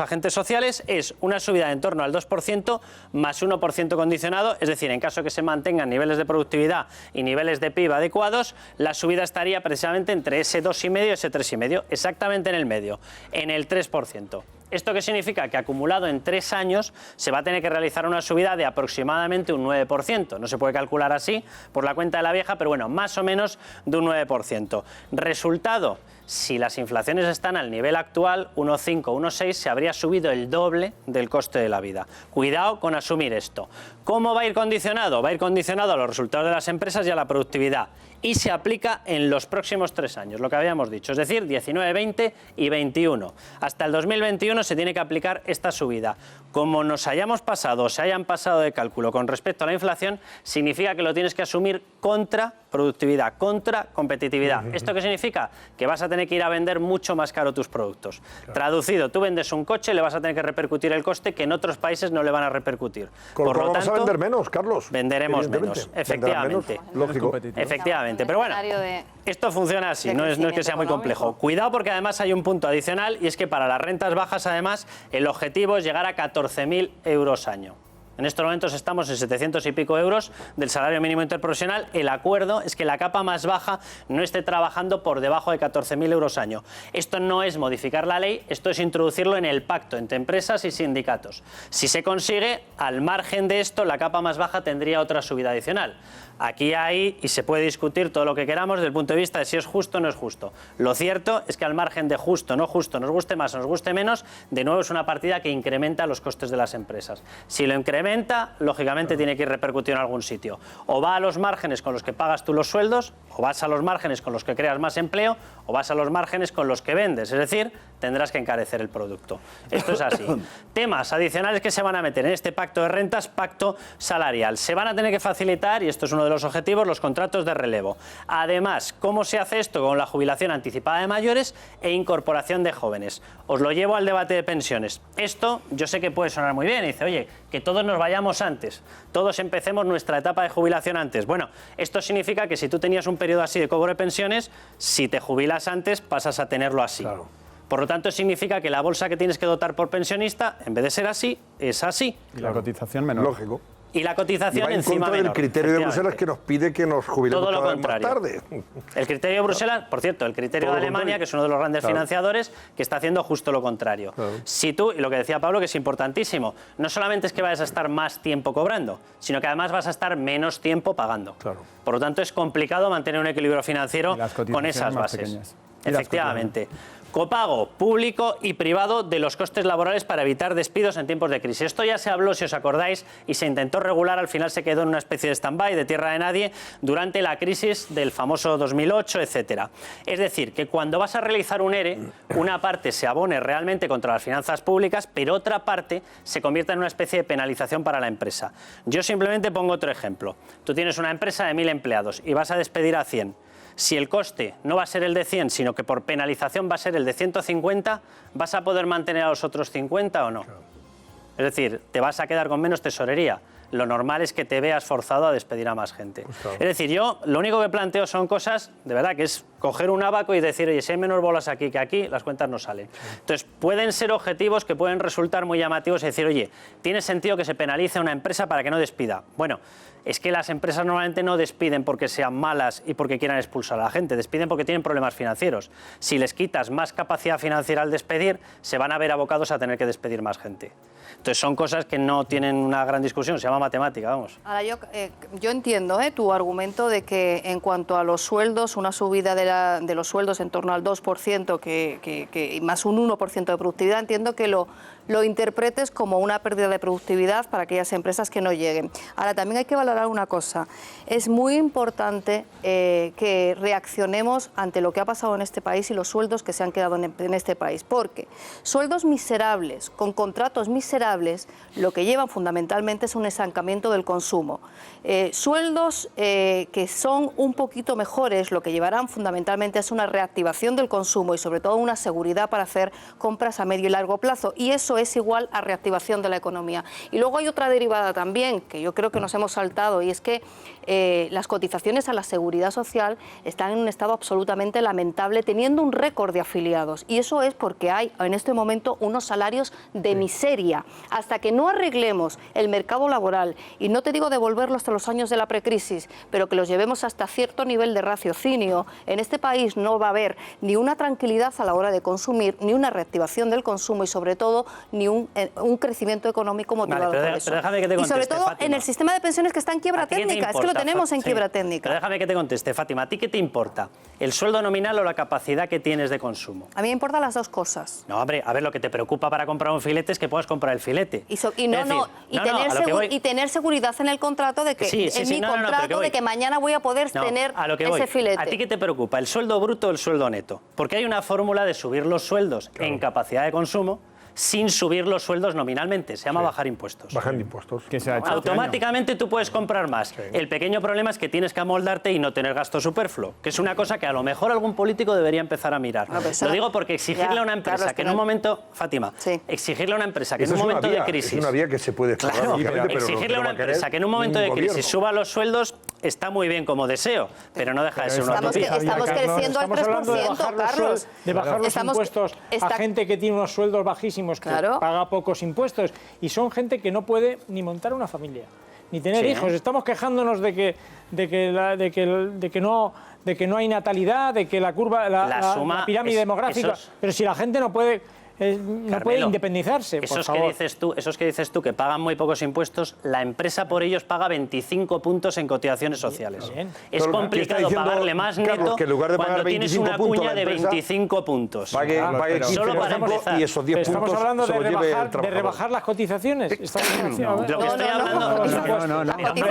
agentes sociales es una subida en torno al 2% más 1% condicionado, es decir, en caso que se mantengan niveles de productividad y niveles de PIB adecuados, la subida estaría precisamente entre ese 2,5 y ese 3,5, exactamente en el medio, en el 3%. ¿Esto qué significa? Que acumulado en 3 años se va a tener que realizar una subida de aproximadamente un 9%. No se puede calcular así por la cuenta de la vieja, pero bueno, más o menos de un 9%. Resultado, si las inflaciones están al nivel actual, 1,5, 1,6, se habría subido el doble del coste de la vida. Cuidado con asumir esto. ¿Cómo va a ir condicionado? Va a ir condicionado a los resultados de las empresas y a la productividad. Y se aplica en los próximos 3 años, lo que habíamos dicho, es decir, 19, 20 y 21. Hasta el 2021 se tiene que aplicar esta subida. Como nos hayamos pasado o se hayan pasado de cálculo con respecto a la inflación, significa que lo tienes que asumir contra productividad, contra competitividad. ¿Esto qué significa? Que vas a tener que ir a vender mucho más caro tus productos. Claro. Traducido, tú vendes un coche, le vas a tener que repercutir el coste que en otros países no le van a repercutir. Por lo tanto, vamos a vender menos, Carlos. Venderemos menos, efectivamente. Menos, lógico. Efectivamente, pero bueno, esto funciona así, no es que sea muy complejo. Cuidado porque además hay un punto adicional y es que para las rentas bajas además el objetivo es llegar a 14.000 euros año. En estos momentos estamos en 700 y pico euros del salario mínimo interprofesional. El acuerdo es que la capa más baja no esté trabajando por debajo de 14.000 euros año. Esto no es modificar la ley, esto es introducirlo en el pacto entre empresas y sindicatos. Si se consigue, al margen de esto, la capa más baja tendría otra subida adicional. Aquí hay, y se puede discutir todo lo que queramos desde el punto de vista de si es justo o no es justo. Lo cierto es que al margen de justo, no justo, nos guste más o nos guste menos, de nuevo es una partida que incrementa los costes de las empresas. Si lo incrementa, lógicamente tiene que ir repercutido en algún sitio. O va a los márgenes con los que pagas tú los sueldos, o vas a los márgenes con los que creas más empleo, o vas a los márgenes con los que vendes. Es decir, tendrás que encarecer el producto. Esto es así. Temas adicionales que se van a meter en este pacto de rentas, pacto salarial. Se van a tener que facilitar, y esto es uno de los objetivos, los contratos de relevo. Además, ¿cómo se hace esto? Con la jubilación anticipada de mayores e incorporación de jóvenes. Os lo llevo al debate de pensiones. Esto yo sé que puede sonar muy bien. Dice, oye, que todos nos vayamos antes, todos empecemos nuestra etapa de jubilación antes. Bueno, esto significa que si tú tenías un periodo así de cobro de pensiones, si te jubilas antes pasas a tenerlo así. Claro. Por lo tanto, significa que la bolsa que tienes que dotar por pensionista, en vez de ser así, es así. Y la cotización menor. Lógico. Y la cotización y va en encima contra del criterio de Bruselas que nos pide que nos jubilemos todo lo cada vez contrario. más tarde. El criterio de Bruselas, por cierto, el criterio todo de Alemania, que es uno de los grandes financiadores, que está haciendo justo lo contrario. Claro. Si tú, y lo que decía Pablo, que es importantísimo, no solamente es que vayas a estar más tiempo cobrando, sino que además vas a estar menos tiempo pagando. Claro. Por lo tanto, es complicado mantener un equilibrio financiero con esas bases. Efectivamente. Copago público y privado de los costes laborales para evitar despidos en tiempos de crisis. Esto ya se habló, si os acordáis, y se intentó regular, al final se quedó en una especie de stand-by, de tierra de nadie, durante la crisis del famoso 2008, etcétera. Es decir, que cuando vas a realizar un ERE, una parte se abone realmente contra las finanzas públicas, pero otra parte se convierte en una especie de penalización para la empresa. Yo simplemente pongo otro ejemplo. Tú tienes una empresa de 1.000 empleados y vas a despedir a 100. Si el coste no va a ser el de 100, sino que por penalización va a ser el de 150, ¿vas a poder mantener a los otros 50 o no? Claro. Es decir, te vas a quedar con menos tesorería. Lo normal es que te veas forzado a despedir a más gente. Pues claro. Es decir, yo lo único que planteo son cosas, de verdad, que es coger un abaco y decir, oye, si hay menos bolas aquí que aquí, las cuentas no salen. Sí. Entonces, pueden ser objetivos que pueden resultar muy llamativos y decir, oye, tiene sentido que se penalice a una empresa para que no despida. Bueno, es que las empresas normalmente no despiden porque sean malas y porque quieran expulsar a la gente, despiden porque tienen problemas financieros. Si les quitas más capacidad financiera al despedir, se van a ver abocados a tener que despedir más gente. Entonces son cosas que no tienen una gran discusión, se llama matemática, vamos. Ahora, yo entiendo tu argumento de que en cuanto a los sueldos, una subida de los sueldos en torno al 2% y más un 1% de productividad, entiendo que lo interpretes como una pérdida de productividad para aquellas empresas que no lleguen. Ahora, también hay que valorar una cosa. Es muy importante que reaccionemos ante lo que ha pasado en este país y los sueldos que se han quedado en este país. Porque sueldos miserables, con contratos miserables, lo que llevan fundamentalmente es un estancamiento del consumo. Sueldos que son un poquito mejores, lo que llevarán fundamentalmente es una reactivación del consumo y sobre todo una seguridad para hacer compras a medio y largo plazo. Y eso es igual a reactivación de la economía. Y luego hay otra derivada también, que yo creo que nos hemos saltado, y es que las cotizaciones a la seguridad social están en un estado absolutamente lamentable, teniendo un récord de afiliados. Y eso es porque hay en este momento unos salarios de miseria. Hasta que no arreglemos el mercado laboral, y no te digo devolverlo hasta los años de la precrisis, pero que los llevemos hasta cierto nivel de raciocinio, en este este país no va a haber ni una tranquilidad a la hora de consumir, ni una reactivación del consumo y sobre todo ni un crecimiento económico motivado por eso. Déjame que te conteste, y sobre todo Fátima, en el sistema de pensiones que está en quiebra técnica, es que lo tenemos en quiebra técnica. Pero déjame que te conteste, Fátima, ¿a ti qué te importa? ¿El sueldo nominal o la capacidad que tienes de consumo? A mí me importan las dos cosas. No, hombre, a ver, lo que te preocupa para comprar un filete es que puedas comprar el filete. Y tener seguridad en el contrato de que de que mañana voy a poder tener ese filete. ¿A ti qué te preocupa? ¿El sueldo bruto o el sueldo neto? Porque hay una fórmula de subir los sueldos en capacidad de consumo sin subir los sueldos nominalmente. Se llama bajar impuestos. Bajar impuestos. Que se ha hecho automáticamente tú puedes comprar más. Sí. El pequeño problema es que tienes que amoldarte y no tener gasto superfluo, que es una cosa que a lo mejor algún político debería empezar a mirar. Lo digo porque exigirle a una empresa que en un momento, Fátima, exigirle a una empresa que en un momento de crisis... Es una vía que se puede explorar, pero exigirle a una empresa que en un momento de crisis suba los sueldos está muy bien como deseo, pero no deja de ser una utopía. Estamos creciendo al 3%, Carlos. De bajar los impuestos a gente que tiene unos sueldos bajísimos, que paga pocos impuestos, y son gente que no puede ni montar una familia, ni tener hijos. Estamos quejándonos de que no hay natalidad, de que la curva, la pirámide demográfica, pero si la gente no puede... no puede independizarse, por favor. Esos que dices tú que pagan muy pocos impuestos, la empresa por ellos paga 25 puntos en cotizaciones sociales. Es complicado pagarle más neto cuando tienes una cuña de 25 puntos. Solo para empezar. Y esos 10 puntos estamos hablando de rebajar las cotizaciones. Lo que estoy hablando...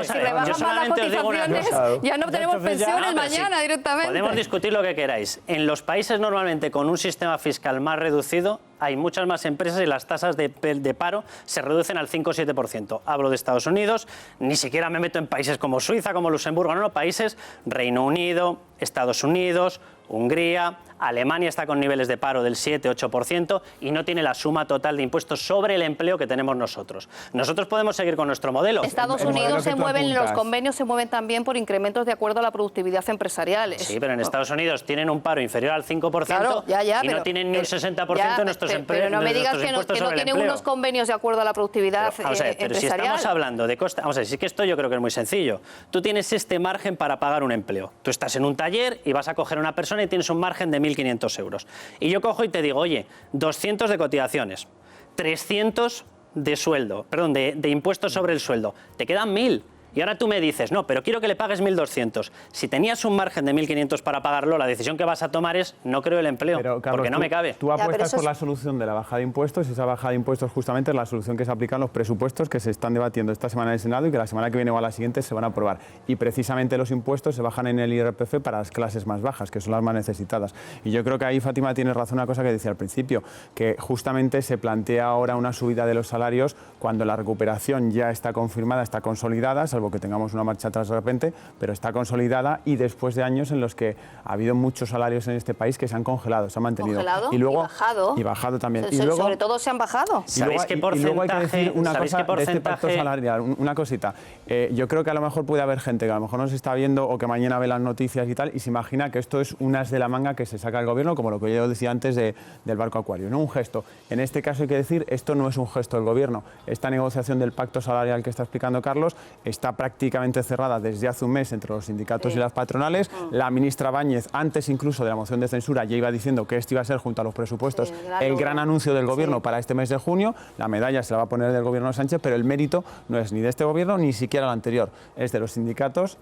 Si rebajan más las cotizaciones, ya no tenemos pensiones mañana directamente. Podemos discutir lo que queráis. En los países normalmente con un sistema fiscal más reducido, hay muchas más empresas y las tasas de paro se reducen al 5 o 7%. Hablo de Estados Unidos, ni siquiera me meto en países como Suiza, como Luxemburgo, no, países, Reino Unido, Estados Unidos, Hungría, Alemania está con niveles de paro del 7-8% y no tiene la suma total de impuestos sobre el empleo que tenemos nosotros. Nosotros podemos seguir con nuestro modelo. Estados Unidos se mueven, los convenios se mueven también por incrementos de acuerdo a la productividad empresarial. Sí, pero en Estados Unidos tienen un paro inferior al 5% y no tienen ni un 60% de nuestros empleos. Pero no me digas que no tienen unos convenios de acuerdo a la productividad empresarial. Pero si estamos hablando de costa, vamos a ver, sí que esto yo creo que es muy sencillo. Tú tienes este margen para pagar un empleo. Tú estás en un taller y vas a coger a una persona y tienes un margen de 1.500 euros. Y yo cojo y te digo, oye, 200 de cotizaciones, 300 de sueldo, perdón, de impuestos sobre el sueldo, te quedan 1.000. Y ahora tú me dices, no, pero quiero que le pagues 1.200. Si tenías un margen de 1.500 para pagarlo, la decisión que vas a tomar es no creo el empleo, pero, Carlos, porque no me cabe. Tú apuestas por la solución de la bajada de impuestos, y esa bajada de impuestos justamente es la solución que se aplica en los presupuestos que se están debatiendo esta semana en el Senado y que la semana que viene o a la siguiente se van a aprobar. Y precisamente los impuestos se bajan en el IRPF para las clases más bajas, que son las más necesitadas. Y yo creo que ahí, Fátima, tienes razón una cosa que decía al principio, que justamente se plantea ahora una subida de los salarios cuando la recuperación ya está confirmada, está consolidada, salvo que tengamos una marcha atrás de repente, pero está consolidada, y después de años en los que ha habido muchos salarios en este país que se han congelado, se han mantenido. Congelado y luego bajado. Y bajado también. Y luego, sobre todo se han bajado. ¿Sabéis qué porcentaje? Y luego hay que decir una cosa de este pacto salarial, una cosita. Yo creo que a lo mejor puede haber gente que a lo mejor no se está viendo o que mañana ve las noticias y tal, y se imagina que esto es un as de la manga que se saca el gobierno, como lo que yo decía antes del barco Acuario, no un gesto. En este caso hay que decir, esto no es un gesto del gobierno. Esta negociación del pacto salarial que está explicando Carlos está prácticamente cerrada desde hace un mes entre los sindicatos y las patronales. La ministra Báñez, antes incluso de la moción de censura, ya iba diciendo que esto iba a ser, junto a los presupuestos, el gran anuncio del gobierno para este mes de junio. La medalla se la va a poner del gobierno de Sánchez, pero el mérito no es ni de este gobierno ni siquiera el anterior, es de los sindicatos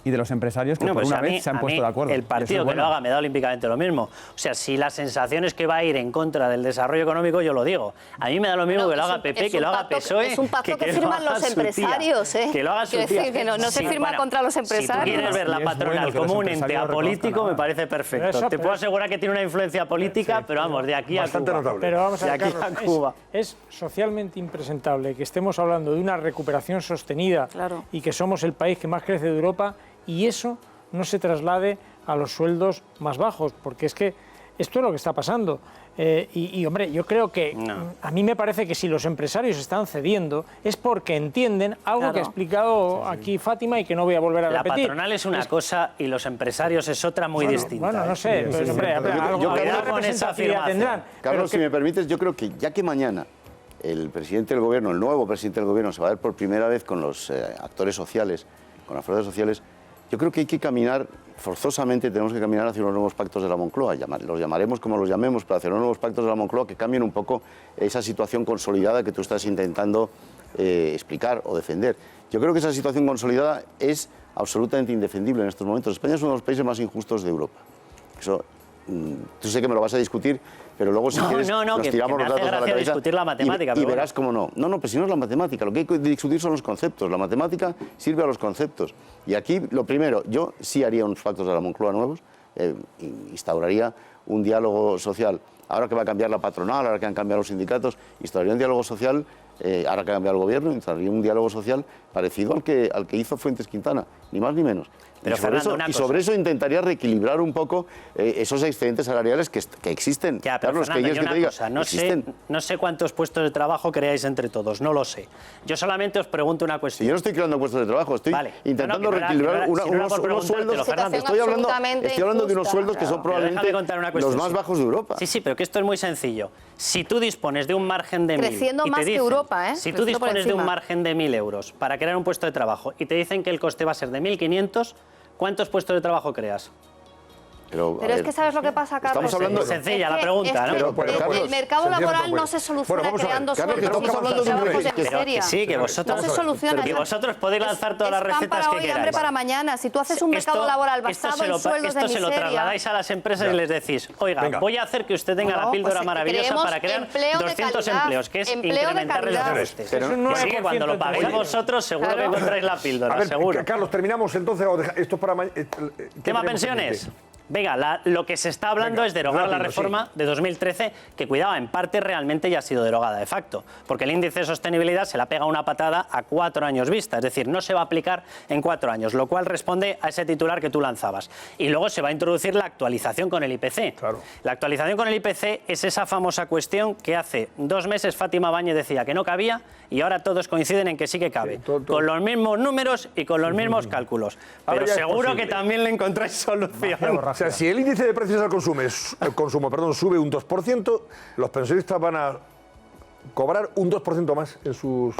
y de los empresarios que por una vez se han puesto de acuerdo. El partido que lo haga me da olímpicamente lo mismo. O sea, si la sensación es que va a ir en contra del desarrollo económico, yo lo digo. A mí me da lo mismo que lo haga PP, que lo haga PSOE. Es un pacto que firman los empresarios, ¿eh? Que lo haga su tía. Que no se firma contra los empresarios. Si tú quieres ver la patronal como un ente apolítico, me parece perfecto. Te puedo asegurar que tiene una influencia política, pero vamos, de aquí a Cuba. Pero vamos a ver, Carlos, es socialmente impresentable que estemos hablando de una recuperación sostenida y que somos el país que más crece de Europa, y eso no se traslade a los sueldos más bajos, porque es que esto es lo que está pasando. Hombre, yo creo que a mí me parece que si los empresarios están cediendo es porque entienden algo que ha explicado aquí Fátima y que no voy a volver a repetir. La patronal es una cosa y los empresarios es otra muy distinta. Bueno, no sé, pero hombre, alguna representatividad tendrán. Carlos, si me permites, yo creo que ya que mañana el presidente del gobierno, el nuevo presidente del gobierno, se va a ver por primera vez con los actores sociales, con las fuerzas sociales, yo creo que hay que caminar, forzosamente tenemos que caminar hacia unos nuevos pactos de la Moncloa, los llamaremos como los llamemos, pero hacia unos nuevos pactos de la Moncloa que cambien un poco esa situación consolidada que tú estás intentando explicar o defender. Yo creo que esa situación consolidada es absolutamente indefendible en estos momentos. España es uno de los países más injustos de Europa. Eso, tú sé que me lo vas a discutir, pero luego si quieres nos tiramos los datos a la cabeza discutir la matemática, y verás cómo no. No, pero si no es la matemática, lo que hay que discutir son los conceptos. La matemática sirve a los conceptos. Y aquí, lo primero, yo sí haría unos pactos de la Moncloa nuevos, instauraría un diálogo social. Ahora que va a cambiar la patronal, ahora que han cambiado los sindicatos, instauraría un diálogo social, ahora que ha cambiado el gobierno, instauraría un diálogo social parecido al que hizo Fuentes Quintana, ni más ni menos. Pero y sobre eso intentaría reequilibrar un poco esos excedentes salariales que existen. Ya, pero Carlos, Fernando, que yo te diga, no sé cuántos puestos de trabajo creáis entre todos, no lo sé. Yo solamente os pregunto una cuestión. Yo no estoy creando puestos de trabajo, estoy intentando reequilibrar unos sueldos. Estoy hablando de unos sueldos que son probablemente los más bajos de Europa. Sí, pero que esto es muy sencillo. Si tú dispones de un margen de 1.000... Creciendo más que Europa, Si tú dispones de un margen de 1.000 euros para crear un puesto de trabajo y te dicen que el coste va a ser de 1.500, ¿cuántos puestos de trabajo creas? Pero es que ¿sabes lo que pasa, Carlos? Estamos hablando... Es sencilla la pregunta, ¿no? El mercado laboral no se soluciona creando sueldos y trabajos de miseria. Sí, que vosotros... No se soluciona. Y vosotros podéis lanzar todas las recetas que hoy, queráis. hambre para mañana. Si tú haces un mercado laboral basado en sueldos de miseria... Esto se lo trasladáis a las empresas y les decís, oiga, voy a hacer que usted tenga la píldora maravillosa para crear 200 empleos, que es incrementarles los costes. Así que cuando lo paguéis vosotros, seguro que encontráis la píldora, seguro. Carlos, terminamos entonces, esto para mañana... ¿Tema pensiones? Venga, lo que se está hablando es derogar la reforma de 2013, que, cuidado, en parte realmente ya ha sido derogada de facto, porque el índice de sostenibilidad se la pega una patada a 4 años vista, es decir, no se va a aplicar en 4 años, lo cual responde a ese titular que tú lanzabas. Y luego se va a introducir la actualización con el IPC. Claro. La actualización con el IPC es esa famosa cuestión que hace 2 meses Fátima Báñez decía que no cabía y ahora todos coinciden en que sí que cabe, con los mismos números y con los mismos cálculos. Pero seguro que también le encontráis solución. O sea, si el índice de precios al consumo sube un 2%, los pensionistas van a cobrar un 2% más en sus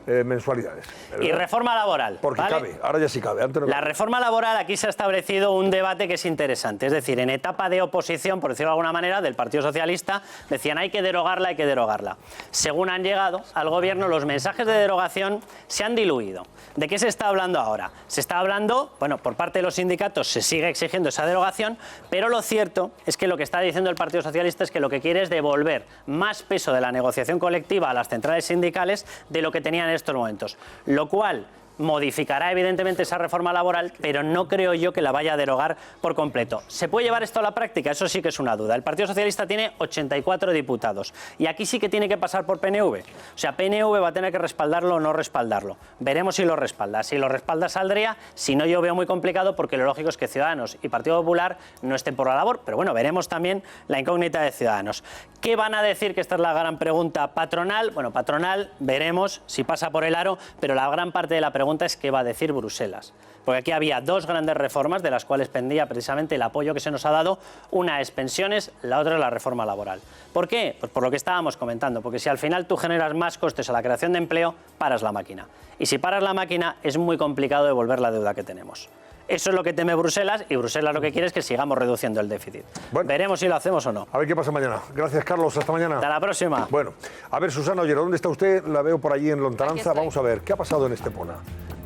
mensualidades. Y reforma laboral. Porque cabe, ahora ya sí cabe. Antes no la reforma laboral, aquí se ha establecido un debate que es interesante. Es decir, en etapa de oposición, por decirlo de alguna manera, del Partido Socialista, decían hay que derogarla, hay que derogarla. Según han llegado al gobierno, los mensajes de derogación se han diluido. ¿De qué se está hablando ahora? Se está hablando, bueno, por parte de los sindicatos se sigue exigiendo esa derogación, pero lo cierto es que lo que está diciendo el Partido Socialista es que lo que quiere es devolver más peso de la negociación colectiva a las centrales sindicales de lo que tenían en estos momentos, lo cual modificará evidentemente esa reforma laboral, pero no creo yo que la vaya a derogar por completo. ¿Se puede llevar esto a la práctica? Eso sí que es una duda. El Partido Socialista tiene 84 diputados y aquí sí que tiene que pasar por PNV. O sea, PNV va a tener que respaldarlo o no respaldarlo. Veremos si lo respalda. Si lo respalda saldría, si no yo veo muy complicado porque lo lógico es que Ciudadanos y Partido Popular no estén por la labor, pero bueno, veremos también la incógnita de Ciudadanos. ¿Qué van a decir? Que esta es la gran pregunta. Patronal, bueno, patronal, veremos si pasa por el aro, pero la gran parte de la pregunta es qué va a decir Bruselas. Porque aquí había 2 grandes reformas de las cuales pendía precisamente el apoyo que se nos ha dado. Una es pensiones, la otra es la reforma laboral. ¿Por qué? Pues por lo que estábamos comentando, porque si al final tú generas más costes a la creación de empleo, paras la máquina. Y si paras la máquina es muy complicado devolver la deuda que tenemos. Eso es lo que teme Bruselas y Bruselas lo que quiere es que sigamos reduciendo el déficit. Bueno, veremos si lo hacemos o no. A ver qué pasa mañana. Gracias, Carlos. Hasta mañana. Hasta la próxima. Bueno, a ver, Susana Ollero, ¿dónde está usted? La veo por allí en Lontananza. Vamos a ver, ¿qué ha pasado en Estepona?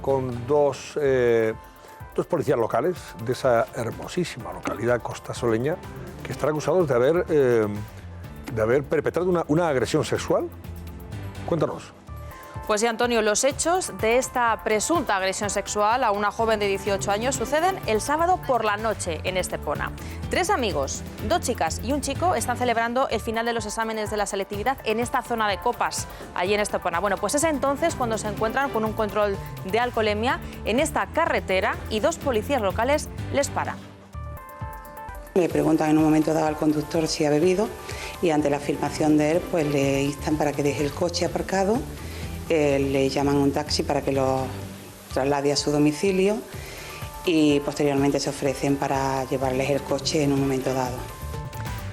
Con dos policías locales de esa hermosísima localidad costasoleña que están acusados de haber perpetrado una agresión sexual. Cuéntanos. Pues sí, Antonio, los hechos de esta presunta agresión sexual a una joven de 18 años suceden el sábado por la noche en Estepona. 3 amigos, 2 chicas y un chico están celebrando el final de los exámenes de la selectividad en esta zona de copas, allí en Estepona. Bueno, pues es entonces cuando se encuentran con un control de alcoholemia en esta carretera y 2 policías locales les paran. Le preguntan en un momento dado al conductor si ha bebido y ante la afirmación de él, pues le instan para que deje el coche aparcado. Le llaman un taxi para que lo traslade a su domicilio y posteriormente se ofrecen para llevarles el coche en un momento dado.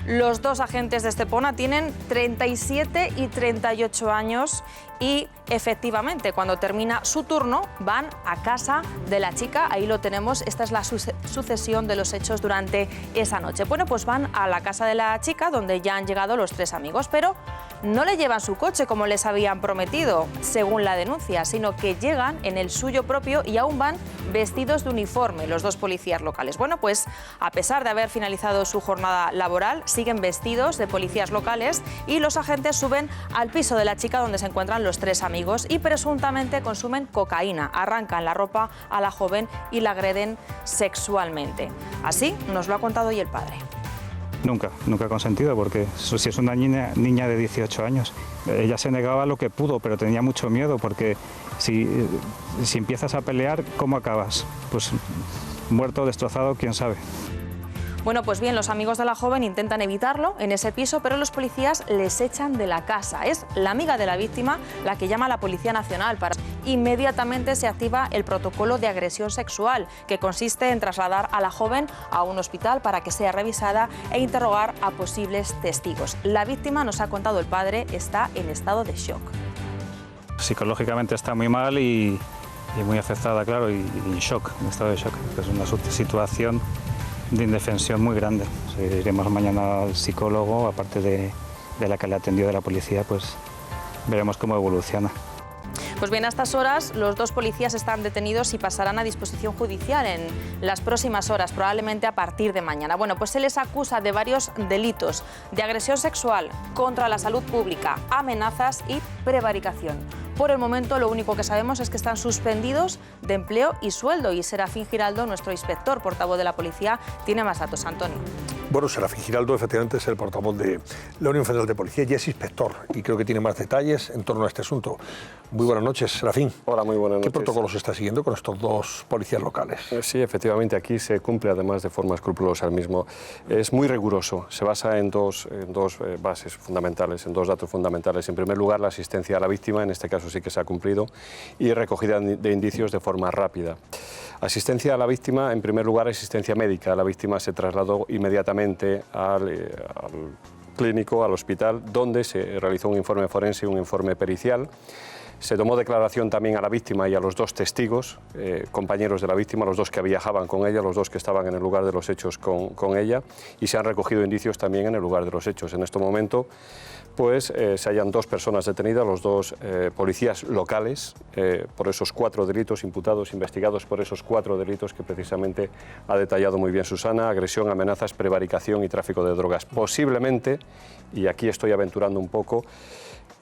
Los dos agentes de Estepona tienen 37 y 38 años y efectivamente cuando termina su turno van a casa de la chica, ahí lo tenemos, esta es la sucesión de los hechos durante esa noche. Bueno, pues van a la casa de la chica donde ya han llegado los tres amigos, pero no le llevan su coche como les habían prometido, según la denuncia, sino que llegan en el suyo propio y aún van vestidos de uniforme los dos policías locales. Bueno, pues a pesar de haber finalizado su jornada laboral, siguen vestidos de policías locales y los agentes suben al piso de la chica donde se encuentran los tres amigos y presuntamente consumen cocaína. Arrancan la ropa a la joven y la agreden sexualmente. Así nos lo ha contado hoy el padre. Nunca he consentido, porque si es una niña de 18 años. Ella se negaba lo que pudo, pero tenía mucho miedo, porque si empiezas a pelear, ¿cómo acabas? Pues muerto, destrozado, quién sabe. Bueno, pues bien, los amigos de la joven intentan evitarlo en ese piso, pero los policías les echan de la casa. Es la amiga de la víctima la que llama a la Policía Nacional para... Inmediatamente se activa el protocolo de agresión sexual, que consiste en trasladar a la joven a un hospital para que sea revisada e interrogar a posibles testigos. La víctima, nos ha contado el padre, está en estado de shock. Psicológicamente está muy mal y muy afectada, claro, y en shock, en estado de shock. Es una situación de indefensión muy grande. Iremos mañana al psicólogo, aparte de la que le atendió de la policía, pues veremos cómo evoluciona. Pues bien, a estas horas los dos policías están detenidos y pasarán a disposición judicial en las próximas horas, probablemente a partir de mañana. Bueno, pues se les acusa de varios delitos: de agresión sexual, contra la salud pública, amenazas y prevaricación. Por el momento, lo único que sabemos es que están suspendidos de empleo y sueldo. Y Serafín Giraldo, nuestro inspector, portavoz de la policía, tiene más datos. Antonio. Bueno, Serafín Giraldo efectivamente es el portavoz de la Unión Federal de Policía y es inspector. Y creo que tiene más detalles en torno a este asunto. Muy buenas noches, Serafín. Hola, muy buenas noches. ¿Qué protocolo se está siguiendo con estos dos policías locales? Sí, efectivamente, aquí se cumple además de forma escrupulosa el mismo. Es muy riguroso. Se basa en dos bases fundamentales, en dos datos fundamentales. En primer lugar, la asistencia a la víctima, en este caso sí que se ha cumplido, y recogida de indicios de forma rápida. Asistencia a la víctima, en primer lugar, asistencia médica. La víctima se trasladó inmediatamente al clínico, al hospital, donde se realizó un informe forense y un informe pericial. Se tomó declaración también a la víctima y a los dos testigos, compañeros de la víctima, los dos que viajaban con ella, los dos que estaban en el lugar de los hechos con ella, y se han recogido indicios también en el lugar de los hechos. En este momento, pues se hallan dos personas detenidas, los dos policías locales, por esos 4 delitos imputados, investigados por esos 4 delitos que precisamente ha detallado muy bien Susana: agresión, amenazas, prevaricación y tráfico de drogas. Posiblemente, y aquí estoy aventurando un poco,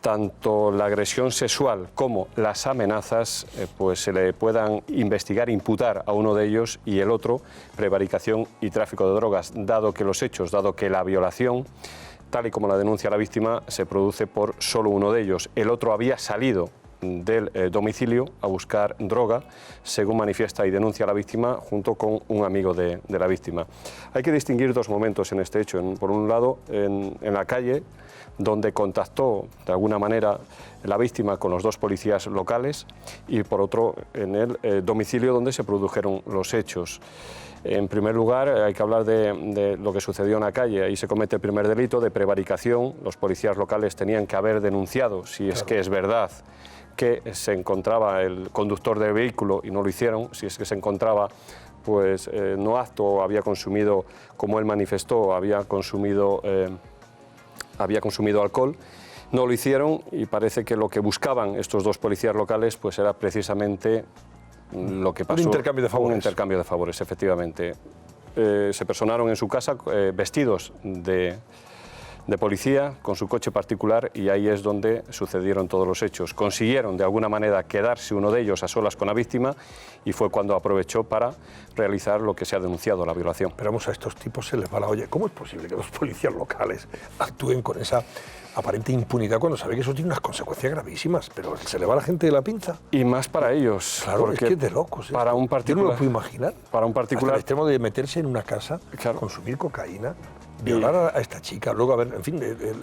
tanto la agresión sexual como las amenazas pues se le puedan investigar, imputar a uno de ellos, y el otro, prevaricación y tráfico de drogas, dado que los hechos, dado que la violación, tal y como la denuncia la víctima, se produce por solo uno de ellos. El otro había salido del domicilio a buscar droga, según manifiesta y denuncia la víctima, junto con un amigo de la víctima. Hay que distinguir dos momentos en este hecho. Por un lado, en la calle, donde contactó de alguna manera la víctima con los dos policías locales, y por otro, en el domicilio donde se produjeron los hechos. En primer lugar, hay que hablar de lo que sucedió en la calle. Ahí se comete el primer delito de prevaricación. Los policías locales tenían que haber denunciado, si es que es verdad, que se encontraba el conductor del vehículo, y no lo hicieron. Si es que se encontraba pues no apto, había consumido, como él manifestó, había consumido alcohol. No lo hicieron, y parece que lo que buscaban estos dos policías locales pues era precisamente lo que pasó. Un intercambio de favores. Un intercambio de favores, efectivamente. Se personaron en su casa vestidos de policía, con su coche particular, y ahí es donde sucedieron todos los hechos. Consiguieron de alguna manera quedarse uno de ellos a solas con la víctima, y fue cuando aprovechó para realizar lo que se ha denunciado, la violación. Pero vamos, a estos tipos se les va la olla. ¿Cómo es posible que los policías locales actúen con esa aparente impunidad cuando sabe que eso tiene unas consecuencias gravísimas? Pero se le va a la gente de la pinza. Y más para ellos. Claro, es que es de locos. Para un particular, yo no me lo puedo imaginar. Para un particular, hasta el extremo de meterse en una casa, claro, consumir cocaína, violar a esta chica, luego, en fin,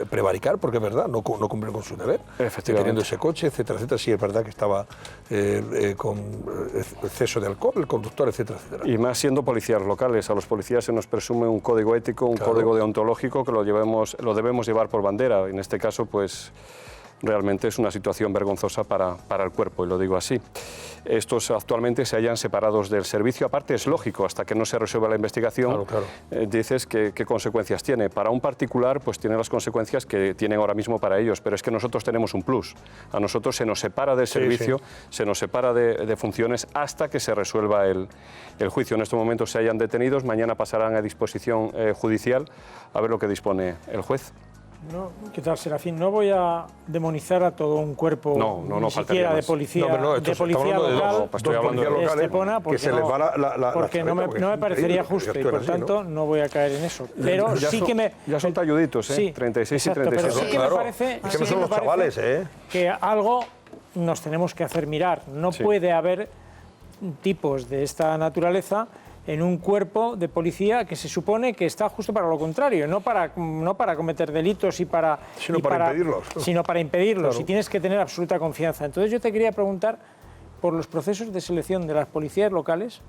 prevaricar, porque es verdad, no cumplir con su deber, teniendo ese coche, etcétera, etcétera. Sí, es verdad que estaba con exceso de alcohol, el conductor, etcétera, etcétera. Y más siendo policías locales, a los policías se nos presume un código ético, un código deontológico que lo debemos llevar por bandera. En este caso, pues realmente es una situación vergonzosa para el cuerpo, y lo digo así. Estos actualmente se hallan separados del servicio. Aparte, es lógico, hasta que no se resuelva la investigación, dices qué consecuencias tiene. Para un particular, pues tiene las consecuencias que tienen ahora mismo para ellos, pero es que nosotros tenemos un plus. A nosotros se nos separa del servicio, se nos separa de funciones hasta que se resuelva el juicio. En estos momentos se hallan detenidos, mañana pasarán a disposición judicial a ver lo que dispone el juez. No, ¿qué tal, Serafín? No voy a demonizar a todo un cuerpo, ni siquiera de policía, de policía local, de Estepona, porque no me parecería justo y por tanto no voy a caer en eso. Pero sí que me... Ya son talluditos, 36 y 36. Pero sí que me parece, que son los chavales, que algo nos tenemos que hacer mirar. No puede haber tipos de esta naturaleza en un cuerpo de policía que se supone que está justo para lo contrario, no para cometer delitos sino para impedirlos. Y tienes que tener absoluta confianza. Entonces yo te quería preguntar por los procesos de selección de las policías locales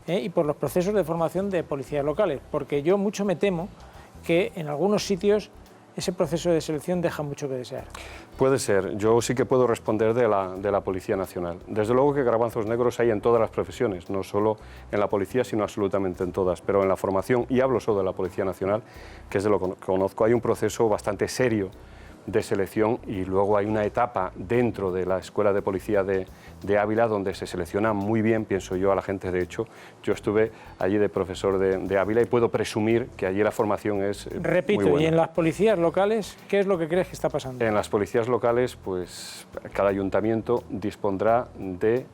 y por los procesos de formación de policías locales, porque yo mucho me temo que en algunos sitios ese proceso de selección deja mucho que desear. Puede ser. Yo sí que puedo responder de la Policía Nacional. Desde luego que garbanzos negros hay en todas las profesiones, no solo en la policía, sino absolutamente en todas. Pero en la formación, y hablo solo de la Policía Nacional, que es de lo que conozco, hay un proceso bastante serio de selección y luego hay una etapa dentro de la Escuela de Policía de Ávila donde se selecciona muy bien, pienso yo, a la gente. De hecho, yo estuve allí de profesor de Ávila y puedo presumir que allí la formación es Repito, muy buena. ¿Y en las policías locales qué es lo que crees que está pasando? En las policías locales, pues cada ayuntamiento dispondrá de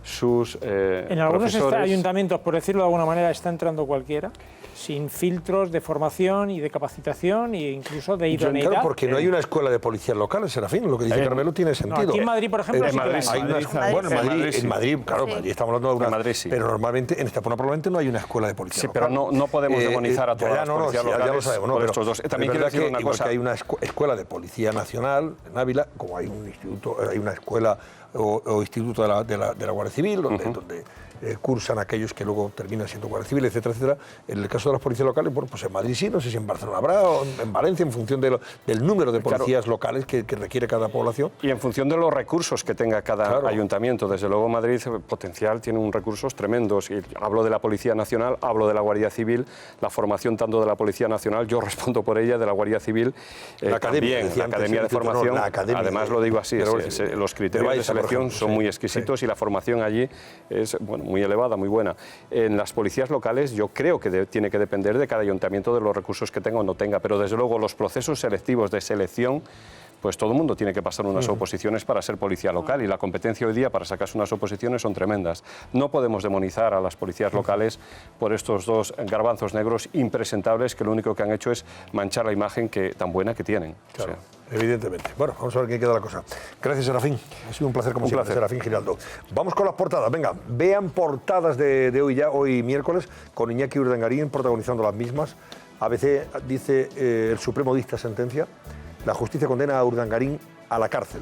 sus en algunos ayuntamientos, por decirlo de alguna manera, está entrando cualquiera, sin filtros de formación y de capacitación e incluso de idoneidad. Claro, porque no hay una escuela de policías locales, Serafín, lo que dice Carmelo tiene sentido. No, aquí en Madrid, por ejemplo, en Madrid, claro, Madrid estamos hablando de una, Madrid, pero normalmente en Estepona probablemente no hay una escuela de policía local. Pero no podemos demonizar a todas las policías locales. Ya lo sabemos, pero estos dos. También quiero decir una cosa. Que hay una escuela de policía nacional en Ávila, como hay un instituto, hay una escuela o instituto de la Guardia Civil, donde cursan aquellos que luego terminan siendo Guardia Civil, etcétera, etcétera. En el caso de las policías locales, bueno, pues en Madrid sí, no sé si en Barcelona habrá, o en Valencia, en función del número de policías locales que requiere cada población. Y en función de los recursos que tenga cada ayuntamiento. Desde luego Madrid, potencial, tiene unos recursos tremendos. Y hablo de la Policía Nacional, hablo de la Guardia Civil, la formación tanto de la Policía Nacional, yo respondo por ella, de la Guardia Civil, la academia de formación. Además lo digo así, los criterios de selección son muy exquisitos y la formación allí es muy elevada, muy buena. En las policías locales yo creo que tiene que depender de cada ayuntamiento de los recursos que tenga o no tenga, pero desde luego los procesos selectivos de selección, pues todo el mundo tiene que pasar unas oposiciones para ser policía local y la competencia hoy día para sacarse unas oposiciones son tremendas. No podemos demonizar a las policías locales por estos dos garbanzos negros impresentables que lo único que han hecho es manchar la imagen tan buena que tienen. Claro. O sea, evidentemente. Bueno, vamos a ver qué queda la cosa. Gracias, Serafín. Ha sido un placer como siempre, Serafín Giraldo. Vamos con las portadas. Venga, vean portadas de hoy miércoles, con Iñaki Urdangarín protagonizando las mismas. ABC dice, el Supremo dicta sentencia. La justicia condena a Urdangarín a la cárcel.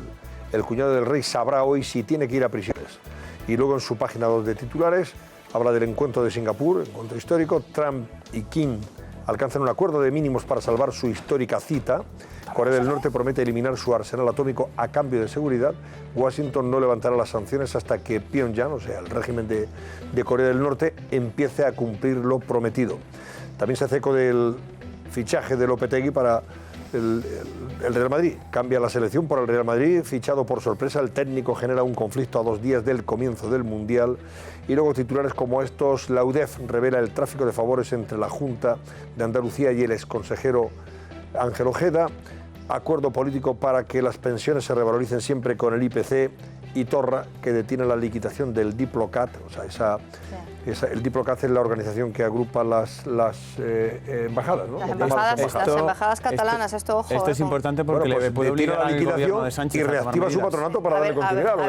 El cuñado del rey sabrá hoy si tiene que ir a prisiones. Y luego en su página 2 de titulares habla del encuentro de Singapur, encuentro histórico. Trump y Kim alcanzan un acuerdo de mínimos para salvar su histórica cita. Corea del Norte promete eliminar su arsenal atómico a cambio de seguridad. Washington no levantará las sanciones hasta que Pyongyang, o sea, el régimen de Corea del Norte, empiece a cumplir lo prometido. También se hace eco del fichaje de Lopetegui para el Real Madrid. Cambia la selección por el Real Madrid, fichado por sorpresa. El técnico genera un conflicto a 2 días del comienzo del Mundial. Y luego titulares como estos: la UDEF revela el tráfico de favores entre la Junta de Andalucía y el exconsejero Ángel Ojeda. Acuerdo político para que las pensiones se revaloricen siempre con el IPC. y Torra, que detiene la liquidación del Diplocat, o sea, el Diplocat es la organización que agrupa las embajadas, ¿no? Las embajadas catalanas, ojo. Esto es importante porque le puede obligar la al gobierno de Sánchez y reactiva su patronato para darle continuidad.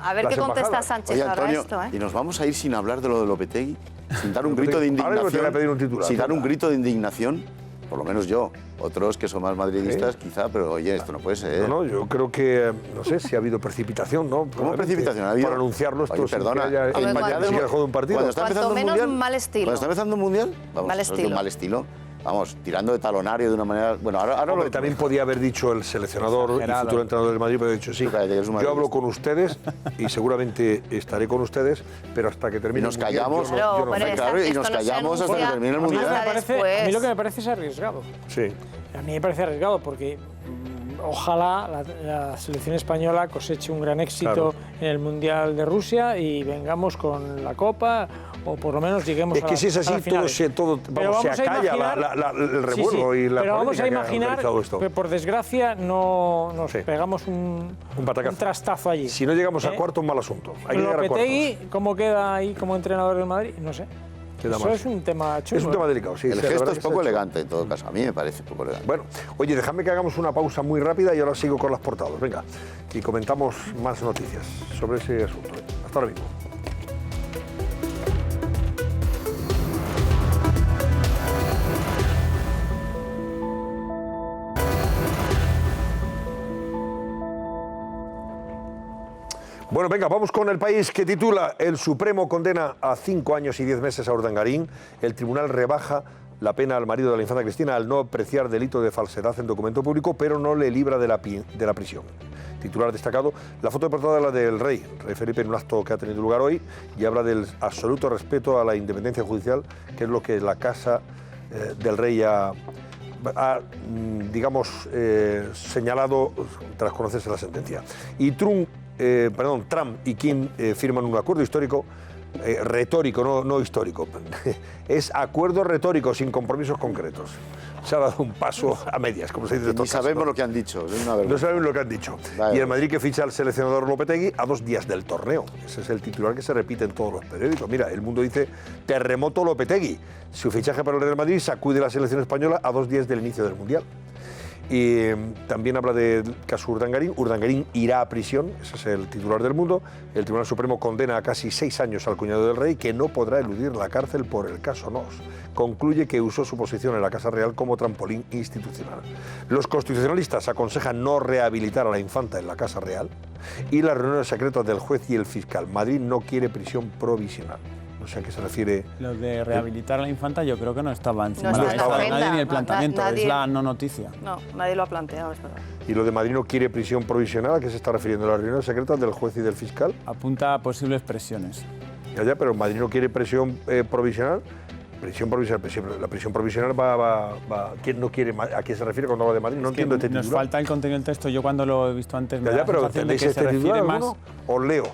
A ver qué contesta, Sánchez. Oye, Antonio, esto, y nos vamos a ir sin hablar de lo de Lopetegui, sin dar un grito de indignación, sin dar un grito de indignación, por lo menos yo. Otros que son más madridistas, quizá, pero oye, esto no puede ser. No, yo creo que, no sé si ha habido precipitación, ¿no? ¿Cómo precipitación ha habido? Para anunciarlo esto. Oye, perdona, cuando está empezando un mundial, mal estilo. Cuando está empezando un mundial, vamos, mal estilo. Mal estilo. Vamos, tirando de talonario de una manera... Bueno, ahora también podía haber dicho el seleccionador y futuro entrenador del Madrid, pero ha dicho sí, yo hablo con ustedes y seguramente estaré con ustedes, pero hasta que termine el mundial... Y nos callamos hasta que termine el mundial. A mí lo que me parece es arriesgado. Sí. A mí me parece arriesgado porque ojalá la selección española coseche un gran éxito en el Mundial de Rusia y vengamos con la Copa, o por lo menos lleguemos a la final. Es que si es así, todo se acalla el revuelo y la pero vamos a imaginar que por desgracia no nos pegamos un trastazo allí. Si no llegamos a cuarto, un mal asunto. Lopetegui, ¿cómo queda ahí como entrenador del Madrid? No sé. Eso es un tema chulo. Es un tema delicado, sí. El gesto es poco elegante, en todo caso. A mí me parece poco elegante. Bueno, oye, dejadme que hagamos una pausa muy rápida y ahora sigo con las portadas. Venga, y comentamos más noticias sobre ese asunto. Hasta ahora mismo. Bueno, venga, vamos con El País, que titula: El Supremo condena a 5 años y 10 meses a Urdangarín. El tribunal rebaja la pena al marido de la infanta Cristina al no apreciar delito de falsedad en documento público, pero no le libra de la prisión. Titular destacado: la foto de portada de la del rey Felipe, en un acto que ha tenido lugar hoy, y habla del absoluto respeto a la independencia judicial, que es lo que la casa del rey ha señalado tras conocerse la sentencia. Y Trump y Kim firman un acuerdo histórico, retórico, no histórico. Es acuerdo retórico sin compromisos concretos. Se ha dado un paso a medias, como se dice. Ni sabemos lo que han dicho. No sabemos lo que han dicho. Y el Madrid, que ficha al seleccionador Lopetegui a 2 días del torneo. Ese es el titular que se repite en todos los periódicos. Mira, El Mundo dice: terremoto Lopetegui. Su fichaje para el Real Madrid sacude la selección española a 2 días del inicio del Mundial. Y también habla del caso Urdangarín. Urdangarín irá a prisión, ese es el titular del Mundo. El Tribunal Supremo condena a casi 6 años al cuñado del rey, que no podrá eludir la cárcel por el caso Nos. Concluye que usó su posición en la Casa Real como trampolín institucional. Los constitucionalistas aconsejan no rehabilitar a la infanta en la Casa Real. Y las reuniones secretas del juez y el fiscal. Madrid no quiere prisión provisional. No sé a qué se refiere. Lo de rehabilitar a la infanta yo creo que no estaba encima de nadie ni el planteamiento, es la no noticia. No, nadie lo ha planteado, es verdad. ¿Y lo de Madrid no quiere prisión provisional? ¿A qué se está refiriendo? ¿Las reuniones secretas del juez y del fiscal? Apunta a posibles presiones. Ya, pero Madrid no quiere prisión provisional. Prisión provisional, la prisión provisional va. ¿Quién no quiere? ¿A qué se refiere cuando habla de Madrid? No entiendo este titular. Nos falta el contenido del texto. Yo cuando lo he visto antes me da la sensación de que se refiere más. ¿Os leo?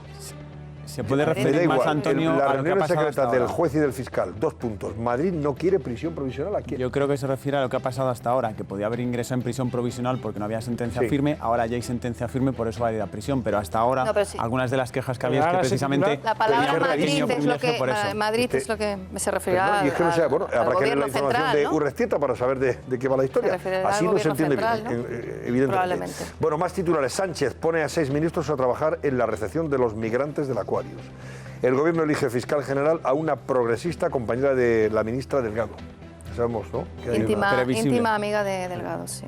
Se puede referir más, Antonio, las a lo que ha reuniones pasado secretas del juez y del fiscal. 2 puntos. Madrid no quiere prisión provisional. ¿A quién? Yo creo que se refiere a lo que ha pasado hasta ahora, que podía haber ingresado en prisión provisional porque no había sentencia firme. Ahora ya hay sentencia firme, por eso va a ir a prisión. Pero hasta ahora, algunas de las quejas que había es que precisamente la palabra Madrid es lo que Madrid es lo que se referirá. Y es que no sé, habrá que leer la información de Urrestieta para saber de qué va la historia. Así no se entiende bien, evidentemente. Bueno, más titulares. Sánchez pone a 6 ministros a trabajar en la recepción de los migrantes del Aquarius. El gobierno elige fiscal general a una progresista compañera de la ministra Delgado. Sabemos, ¿no? Íntima amiga de Delgado, sí.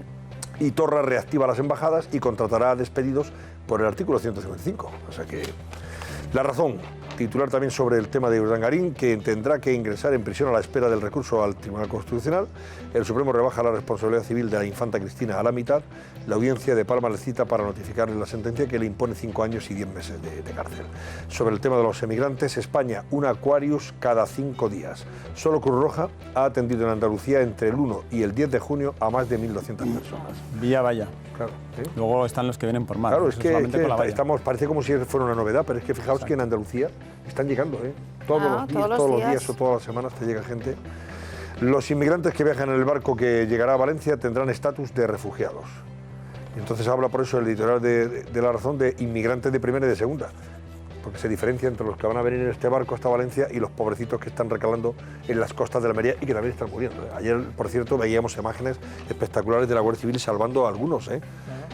Y Torra reactiva las embajadas y contratará a despedidos por el artículo 155. O sea que... La Razón, titular también sobre el tema de Urdangarín, que tendrá que ingresar en prisión a la espera del recurso al Tribunal Constitucional. El Supremo rebaja la responsabilidad civil de la infanta Cristina a la mitad. La audiencia de Palma le cita para notificarle la sentencia que le impone 5 años y 10 meses de cárcel. Sobre el tema de los emigrantes, España, un Aquarius cada 5 días. Solo Cruz Roja ha atendido en Andalucía entre el 1 y el 10 de junio a más de 1.200 personas. Vaya. Claro, Luego están los que vienen por mar. Claro, es que parece como si fuera una novedad, pero es que fijaos que en Andalucía están llegando, todos los días o todas las semanas te llega gente. Los inmigrantes que viajan en el barco que llegará a Valencia tendrán estatus de refugiados. Y entonces habla por eso el editorial de La Razón de inmigrantes de primera y de segunda, porque se diferencia entre los que van a venir en este barco hasta Valencia y los pobrecitos que están recalando en las costas de Almería y que también están muriendo. Ayer, por cierto, veíamos imágenes espectaculares de la Guardia Civil salvando a algunos,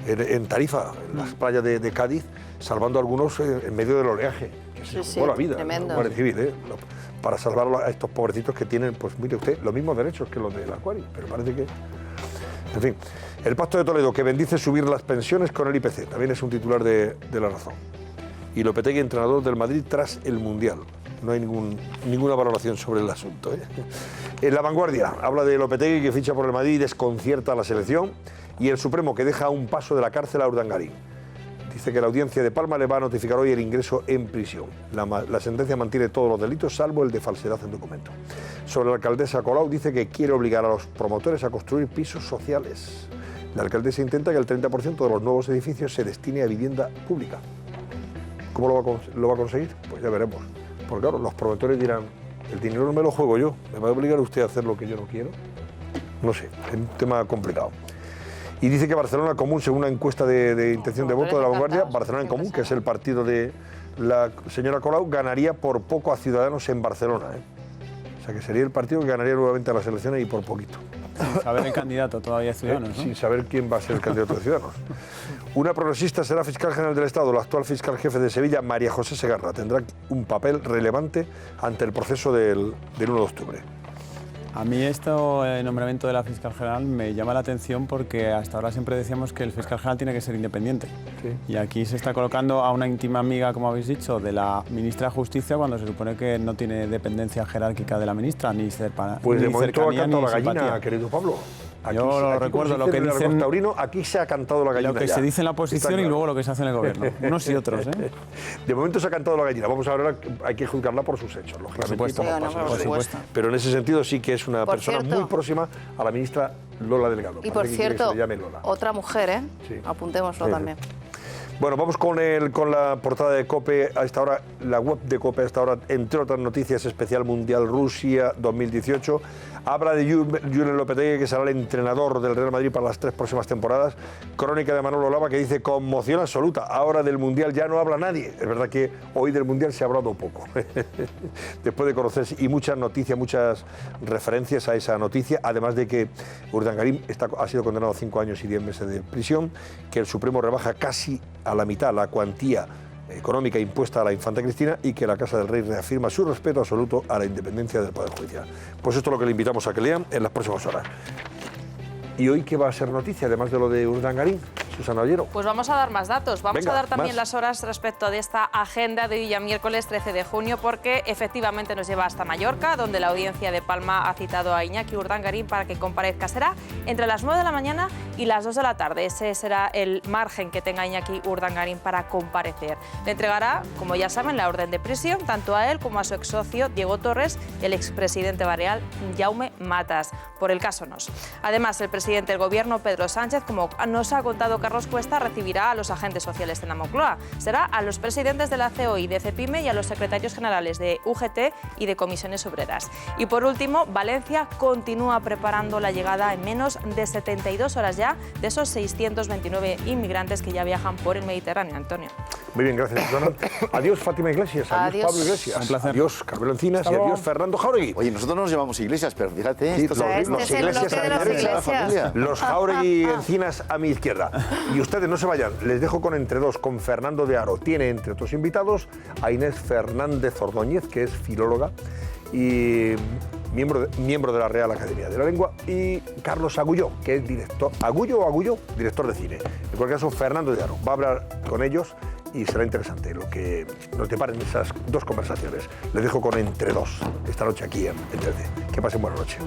en Tarifa, en las playas de Cádiz, salvando a algunos en medio del oleaje, que se jugó la vida, la Guardia Civil, para salvar a estos pobrecitos que tienen, pues mire usted, los mismos derechos que los del Aquarius, pero parece que... En fin, el Pacto de Toledo que bendice subir las pensiones con el IPC, también es un titular de La Razón. Y Lopetegui, entrenador del Madrid tras el Mundial. No hay ninguna valoración sobre el asunto. En La Vanguardia habla de Lopetegui que ficha por el Madrid y desconcierta a la selección, y el Supremo que deja a un paso de la cárcel a Urdangarín. Dice que la audiencia de Palma le va a notificar hoy el ingreso en prisión. La sentencia mantiene todos los delitos salvo el de falsedad en documento. Sobre la alcaldesa Colau dice que quiere obligar a los promotores a construir pisos sociales. La alcaldesa intenta que el 30% de los nuevos edificios se destine a vivienda pública. ¿Cómo lo va a conseguir? Pues ya veremos. Porque claro, los promotores dirán, el dinero no me lo juego yo, ¿me va a obligar usted a hacer lo que yo no quiero? No sé, es un tema complicado. Y dice que Barcelona Común, según una encuesta de intención de voto de La Vanguardia, Barcelona en Común, que es el partido de la señora Colau, ganaría por poco a Ciudadanos en Barcelona. O sea que sería el partido que ganaría nuevamente a las elecciones y por poquito. Sin saber el candidato todavía Ciudadanos, ¿no? Sin saber quién va a ser el candidato de Ciudadanos. Una progresista será fiscal general del Estado. La actual fiscal jefe de Sevilla, María José Segarra, tendrá un papel relevante ante el proceso del 1 de octubre. A mí el nombramiento de la fiscal general me llama la atención porque hasta ahora siempre decíamos que el fiscal general tiene que ser independiente. Sí. Y aquí se está colocando a una íntima amiga, como habéis dicho, de la ministra de Justicia, cuando se supone que no tiene dependencia jerárquica de la ministra, ni cercanía. Pues de momento ha cantado la gallina, querido Pablo. Aquí, yo lo recuerdo, lo que dicen taurino, aquí se ha cantado la gallina. Lo que se dice en la oposición y luego lo que se hace en el gobierno, unos y otros. De momento se ha cantado la gallina, vamos a ver, hay que juzgarla por sus hechos, lógicamente. Por supuesto. Pero en ese sentido sí que es una persona muy próxima a la ministra Lola Delgado. Y por cierto, otra mujer, sí. Apuntémoslo también. Bueno, vamos con la portada de COPE a esta hora, la web de COPE a esta hora, entre otras noticias, especial Mundial Rusia 2018. Habla de Julen Lopetegui, que será el entrenador del Real Madrid para las 3 próximas temporadas. Crónica de Manolo Lama, que dice conmoción absoluta. Ahora del Mundial ya no habla nadie. Es verdad que hoy del Mundial se ha hablado poco. Después de conocerse, y muchas noticias, muchas referencias a esa noticia, además de que Urdangarín ha sido condenado a 5 años y 10 meses de prisión, que el Supremo rebaja casi a la mitad la cuantía económica impuesta a la infanta Cristina y que la Casa del Rey reafirma su respeto absoluto a la independencia del Poder Judicial. Pues esto es lo que le invitamos a que lean en las próximas horas. ¿Y hoy qué va a ser noticia, además de lo de Urdangarín, Susana Ollero? Pues vamos a dar más datos. Vamos a dar también más las horas respecto de esta agenda de hoy ya miércoles 13 de junio, porque efectivamente nos lleva hasta Mallorca, donde la audiencia de Palma ha citado a Iñaki Urdangarín para que comparezca. Será entre las 9 de la mañana y las 2 de la tarde. Ese será el margen que tenga Iñaki Urdangarín para comparecer. Le entregará, como ya saben, la orden de prisión tanto a él como a su ex socio Diego Torres, el expresidente balear Jaume Matas, por el caso Nos. Además, el presidente del Gobierno, Pedro Sánchez, como nos ha contado Carlos Cuesta, recibirá a los agentes sociales de la Moncloa. Será a los presidentes de la COI, de CEPIME y a los secretarios generales de UGT y de Comisiones Obreras. Y por último, Valencia continúa preparando la llegada en menos de 72 horas ya de esos 629 inmigrantes que ya viajan por el Mediterráneo. Antonio. Muy bien, gracias, Susana. Adiós, Fátima Iglesias. Adiós, Pablo Iglesias. Un placer. Adiós, Carmelo Encinas. Y adiós, Fernando Jáuregui. Oye, nosotros no nos llamamos Iglesias, pero fíjate, sí, estos los Iglesias a mi derecha, los Jáuregui Encinas a mi izquierda. Y ustedes no se vayan, les dejo con Entre Dos, con Fernando de Haro. Tiene entre otros invitados a Inés Fernández Ordóñez, que es filóloga y miembro de la Real Academia de la Lengua, y Carlos Agulló, que es director, director de cine. En cualquier caso, Fernando de Haro va a hablar con ellos y será interesante lo que nos deparen esas dos conversaciones. Les dejo con Entre Dos, esta noche aquí en 13. Que pasen buena noche.